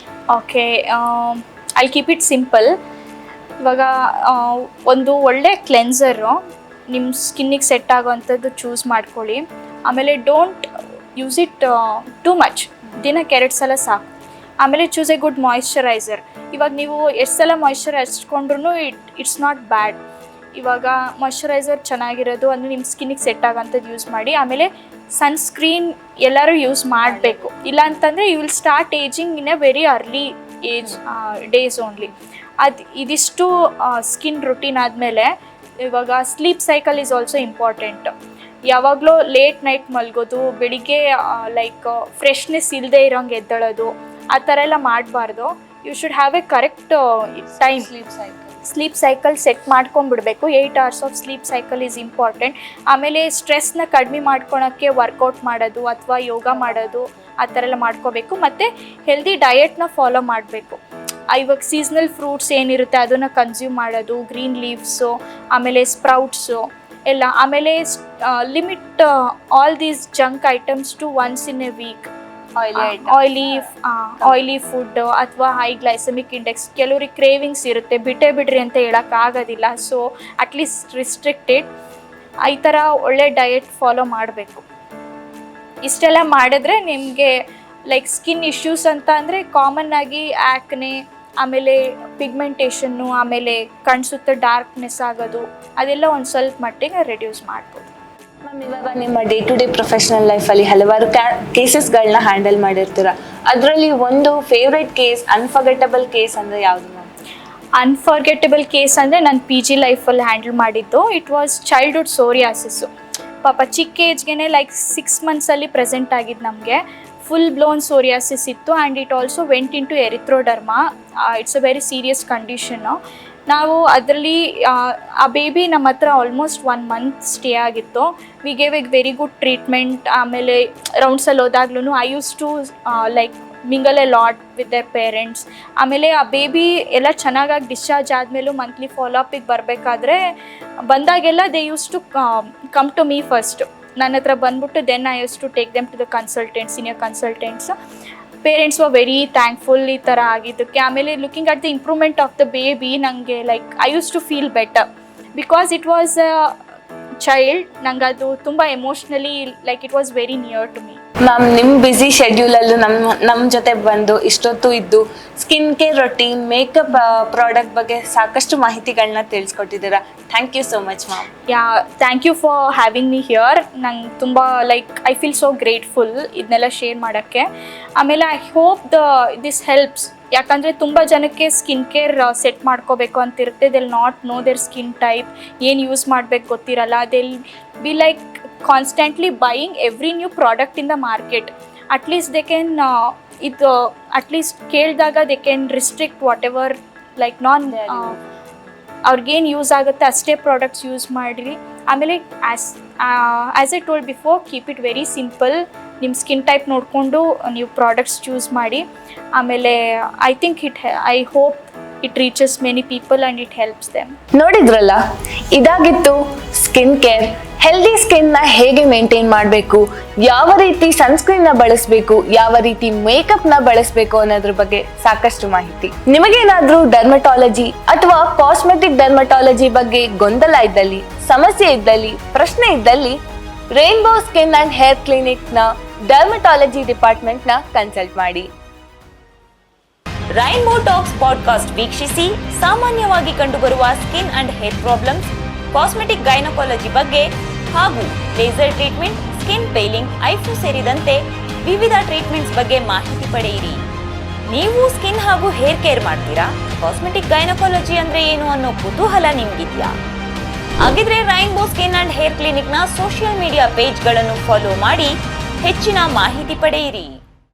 Okay, I keep it simple. ಇವಾಗ ಒಂದು ಒಳ್ಳೆ ಕ್ಲೆನ್ಸರು ನಿಮ್ಮ ಸ್ಕಿನ್ನಿಗೆ ಸೆಟ್ ಆಗೋವಂಥದ್ದು ಚೂಸ್ ಮಾಡ್ಕೊಳ್ಳಿ. ಆಮೇಲೆ don't use it too much, ದಿನಕ್ಕೆ 2 ಸಲ ಸಾಕು. ಆಮೇಲೆ ಚೂಸ್ ಎ ಗುಡ್ ಮಾಯಿಶ್ಚರೈಸರ್. ಇವಾಗ ನೀವು ಎಷ್ಟು ಸಲ ಮಾಯಿಶ್ಚರ್ ಹಚ್ಕೊಂಡ್ರೂ ಇಟ್ಸ್ ನಾಟ್ ಬ್ಯಾಡ್. ಇವಾಗ ಮಾಯ್ಶ್ಚರೈಸರ್ ಚೆನ್ನಾಗಿರೋದು ಅಂದರೆ ನಿಮ್ಮ ಸ್ಕಿನ್ನಿಗೆ ಸೆಟ್ ಆಗೋಂಥದ್ದು ಯೂಸ್ ಮಾಡಿ. ಆಮೇಲೆ ಸನ್ಸ್ಕ್ರೀನ್ ಎಲ್ಲರೂ ಯೂಸ್ ಮಾಡಬೇಕು, ಇಲ್ಲ ಅಂತಂದರೆ you will start ageing in a very early age days only. ಇದಿಷ್ಟು ಸ್ಕಿನ್ ರುಟೀನ್ ಆದಮೇಲೆ ಇವಾಗ sleep cycle is also important. ಯಾವಾಗಲೂ ಲೇಟ್ ನೈಟ್ ಮಲ್ಗೋದು, ಬೆಳಿಗ್ಗೆ ಲೈಕ್ ಫ್ರೆಶ್ನೆಸ್ ಇಲ್ಲದೆ ಇರೋಂಗೆ ಎದ್ದೇಳೋದು, ಆ ಥರ ಎಲ್ಲ ಮಾಡಬಾರ್ದು. You should have a correct time sleep cycle set ಮಾಡ್ಕೊಂಡ್ಬಿಡ್ಬೇಕು. 8 hours of sleep cycle is important. ಆಮೇಲೆ ಸ್ಟ್ರೆಸ್ನ ಕಡಿಮೆ ಮಾಡ್ಕೊಳಕ್ಕೆ ವರ್ಕೌಟ್ ಮಾಡೋದು ಅಥವಾ ಯೋಗ ಮಾಡೋದು ಆ ಥರ ಎಲ್ಲ ಮಾಡ್ಕೋಬೇಕು. ಮತ್ತು ಹೆಲ್ದಿ ಡಯೆಟ್ನ ಫಾಲೋ ಮಾಡಬೇಕು. ಇವಾಗ ಸೀಸ್ನಲ್ ಫ್ರೂಟ್ಸ್ ಏನಿರುತ್ತೆ ಅದನ್ನು ಕನ್ಸ್ಯೂಮ್ ಮಾಡೋದು, ಗ್ರೀನ್ ಲೀವ್ಸು, ಆಮೇಲೆ ಸ್ಪ್ರೌಟ್ಸು ಎಲ್ಲ. ಆಮೇಲೆ limit all these junk items to once in a week. Oily food ಅಥವಾ ಹೈ ಗ್ಲೈಸಮಿಕ್ ಇಂಡೆಕ್ಸ್, ಕೆಲವ್ರಿಗೆ ಕ್ರೇವಿಂಗ್ಸ್ ಇರುತ್ತೆ, ಬಿಡ್ರಿ ಅಂತ ಹೇಳೋಕ್ಕಾಗೋದಿಲ್ಲ. ಸೊ ಅಟ್ಲೀಸ್ಟ್ ರಿಸ್ಟ್ರಿಕ್ಟೆಡ್ ಈ ಥರ ಒಳ್ಳೆ ಡಯೆಟ್ ಫಾಲೋ ಮಾಡಬೇಕು. ಇಷ್ಟೆಲ್ಲ ಮಾಡಿದ್ರೆ ನಿಮಗೆ ಲೈಕ್ ಸ್ಕಿನ್ ಇಶ್ಯೂಸ್ ಅಂತ ಅಂದರೆ ಕಾಮನ್ ಆಗಿ ಆ್ಯಕ್ನೆ, ಆಮೇಲೆ ಪಿಗ್ಮೆಂಟೇಷನ್ನು, ಆಮೇಲೆ ಕಣ್ಸುತ್ತ ಡಾರ್ಕ್ನೆಸ್ ಆಗೋದು ಅದೆಲ್ಲ ಒಂದು ಸ್ವಲ್ಪ ಮಟ್ಟಿಗೆ ರೆಡ್ಯೂಸ್ ಮಾಡ್ಬೋದು. ಮ್ಯಾಮ್, ಇವಾಗ ನಿಮ್ಮ ಡೇ ಟು ಡೇ ಪ್ರೊಫೆಷನಲ್ ಲೈಫಲ್ಲಿ ಹಲವಾರು ಕೇಸಸ್ಗಳನ್ನ ಹ್ಯಾಂಡಲ್ ಮಾಡಿರ್ತೀರ. ಅದರಲ್ಲಿ ಒಂದು ಫೇವ್ರೆಟ್ ಕೇಸ್, ಅನ್ಫರ್ಗೆಟಬಲ್ ಕೇಸ್ ಅಂದರೆ ಯಾವುದು ಮ್ಯಾಮ್? ಅನ್ಫರ್ಗೆಟಬಲ್ ಕೇಸ್ ಅಂದರೆ ನಾನು PG ಲೈಫಲ್ಲಿ ಹ್ಯಾಂಡಲ್ ಮಾಡಿದ್ದು. It was childhood psoriasis. ಪಾಪ ಚಿಕ್ಕ ಏಜ್ಗೆ ಲೈಕ್ 6 monthsಲ್ಲಿ ಪ್ರೆಸೆಂಟ್ ಆಗಿದ್ದು ನಮಗೆ. ಫುಲ್ ಬ್ಲೋನ್ ಸೋರಿಯಾಸಿಸ್ ಇತ್ತು and it also went into erythroderma. It's a very serious condition. ನಾವು ಅದರಲ್ಲಿ ಆ ಬೇಬಿ ನಮ್ಮ ಹತ್ರ ಆಲ್ಮೋಸ್ಟ್ 1 month ಸ್ಟೇ ಆಗಿತ್ತು. We gave a very good treatment. ಆಮೇಲೆ ರೌಂಡ್ಸಲ್ಲಿ ಹೋದಾಗ್ಲೂ I use to like mingle a lot with their parents. ಆಮೇಲೆ ಆ ಬೇಬಿ ಎಲ್ಲ ಚೆನ್ನಾಗಾಗಿ ಡಿಸ್ಚಾರ್ಜ್ ಆದಮೇಲೂ ಮಂತ್ಲಿ ಫಾಲೋಅಪಿಗೆ ಬರಬೇಕಾದ್ರೆ ಬಂದಾಗೆಲ್ಲ they use to come to me first. ನನ್ನ ಹತ್ರ ಬಂದ್ಬಿಟ್ಟು then I use to take them to the consultants, senior consultants. Parents were very thankful ಈ ಥರ ಆಗಿದ್ದಕ್ಕೆ. ಆಮೇಲೆ looking at the improvement of the baby ನನಗೆ like I use to feel better because it was a child. ನಂಗೆ ಅದು ತುಂಬ emotionally like it was very near to me. Ma'am, ನಿಮ್ಮ busy ಶೆಡ್ಯೂಲಲ್ಲೂ ನಮ್ಮ ಜೊತೆ ಬಂದು ಇಷ್ಟೊತ್ತು ಇದ್ದು skin care routine, makeup product ಬಗ್ಗೆ ಸಾಕಷ್ಟು ಮಾಹಿತಿಗಳನ್ನ ತಿಳಿಸ್ಕೊಟ್ಟಿದ್ದೀರಾ. Thank you so much ma'am. Thank you for having me here. ನಂಗೆ ತುಂಬ like I feel so grateful ಇದನ್ನೆಲ್ಲ ಶೇರ್ ಮಾಡೋಕ್ಕೆ. ಆಮೇಲೆ ಐ ಹೋಪ್ ದಿಸ್ ಹೆಲ್ಪ್ಸ್. ಯಾಕಂದರೆ ತುಂಬ ಜನಕ್ಕೆ ಸ್ಕಿನ್ ಕೇರ್ ಸೆಟ್ ಮಾಡ್ಕೋಬೇಕು ಅಂತಿರುತ್ತೆ. They'll not know their skin type, ಏನು ಯೂಸ್ ಮಾಡಬೇಕು ಗೊತ್ತಿರಲ್ಲ. They'll be like constantly buying every new product in the market. At least they can ಇದು ಅಟ್ಲೀಸ್ಟ್ ಕೇಳಿದಾಗ they can restrict whatever like ಅವ್ರಿಗೇನು use ಆಗುತ್ತೆ ಅಷ್ಟೇ ಪ್ರಾಡಕ್ಟ್ಸ್ ಯೂಸ್ ಮಾಡಿರಿ. ಆಮೇಲೆ as I told before, keep it very simple. ನಿಮ್ಮ skin type ನೋಡಿಕೊಂಡು ನೀವು ಪ್ರಾಡಕ್ಟ್ಸ್ ಚೂಸ್ ಮಾಡಿ. ಆಮೇಲೆ I hope it reaches many people and it helps them. ನೋಡಿದ್ರಲ್ಲ, ಇದಾಗಿತ್ತು ಸ್ಕಿನ್ ಕೇರ್. ಹೆಲ್ದಿ ಸ್ಕಿನ್ನ ಹೇಗೆ ಮೇಂಟೈನ್ ಮಾಡಬೇಕು, ಯಾವ ರೀತಿ ಸನ್ಸ್ಕ್ರೀನ್ನ ಬಳಸಬೇಕು, ಯಾವ ರೀತಿ ಮೇಕಪ್ನ ಬಳಸಬೇಕು ಅನ್ನೋದ್ರ ಬಗ್ಗೆ ಸಾಕಷ್ಟು ಮಾಹಿತಿ. ನಿಮಗೇನಾದ್ರೂ ಡರ್ಮಟಾಲಜಿ ಅಥವಾ ಕಾಸ್ಮೆಟಿಕ್ ಡರ್ಮಟಾಲಜಿ ಬಗ್ಗೆ ಗೊಂದಲ ಇದ್ದಲ್ಲಿ, ಸಮಸ್ಯೆ ಇದ್ದಲ್ಲಿ, ಪ್ರಶ್ನೆ ಇದ್ದಲ್ಲಿ ರೈನ್ಬೋ ಸ್ಕಿನ್ ಅಂಡ್ ಹೇರ್ ಕ್ಲಿನಿಕ್ನ ಡರ್ಮಟಾಲಜಿ ಡಿಪಾರ್ಟ್ಮೆಂಟ್ನ ಕನ್ಸಲ್ಟ್ ಮಾಡಿ. ರೈನ್ಬೋ ಟಾಕ್ಸ್ ಪಾಡ್ಕಾಸ್ಟ್ ವೀಕ್ಷಿಸಿ ಸಾಮಾನ್ಯವಾಗಿ ಕಂಡುಬರುವ skin and hair problems, cosmetic gynaecology ಬಗ್ಗೆ ಹಾಗೂ ಲೇಸರ್ ಟ್ರೀಟ್ಮೆಂಟ್, ಸ್ಕಿನ್ ಪೇಲಿಂಗ್, ಐಫು ಸೇರಿದಂತೆ ವಿವಿಧ ಟ್ರೀಟ್ಮೆಂಟ್ಸ್ ಬಗ್ಗೆ ಮಾಹಿತಿ ಪಡೆಯಿರಿ. ನೀವು ಸ್ಕಿನ್ ಹಾಗೂ ಹೇರ್ ಕೇರ್ ಮಾಡ್ತೀರಾ? ಕಾಸ್ಮೆಟಿಕ್ ಗೈನಕಾಲಜಿ ಅಂದ್ರೆ ಏನು ಅನ್ನೋ ಕುತೂಹಲ ನಿಮ್ಗಿದ್ಯಾ? ಹಾಗಿದ್ರೆ ರೈನ್ಬೋ ಸ್ಕಿನ್ ಅಂಡ್ ಹೇರ್ ಕ್ಲಿನಿಕ್ನ ಸೋಷಿಯಲ್ ಮೀಡಿಯಾ ಪೇಜ್ಗಳನ್ನು ಫಾಲೋ ಮಾಡಿ ಹೆಚ್ಚಿನ ಮಾಹಿತಿ ಪಡೆಯಿರಿ.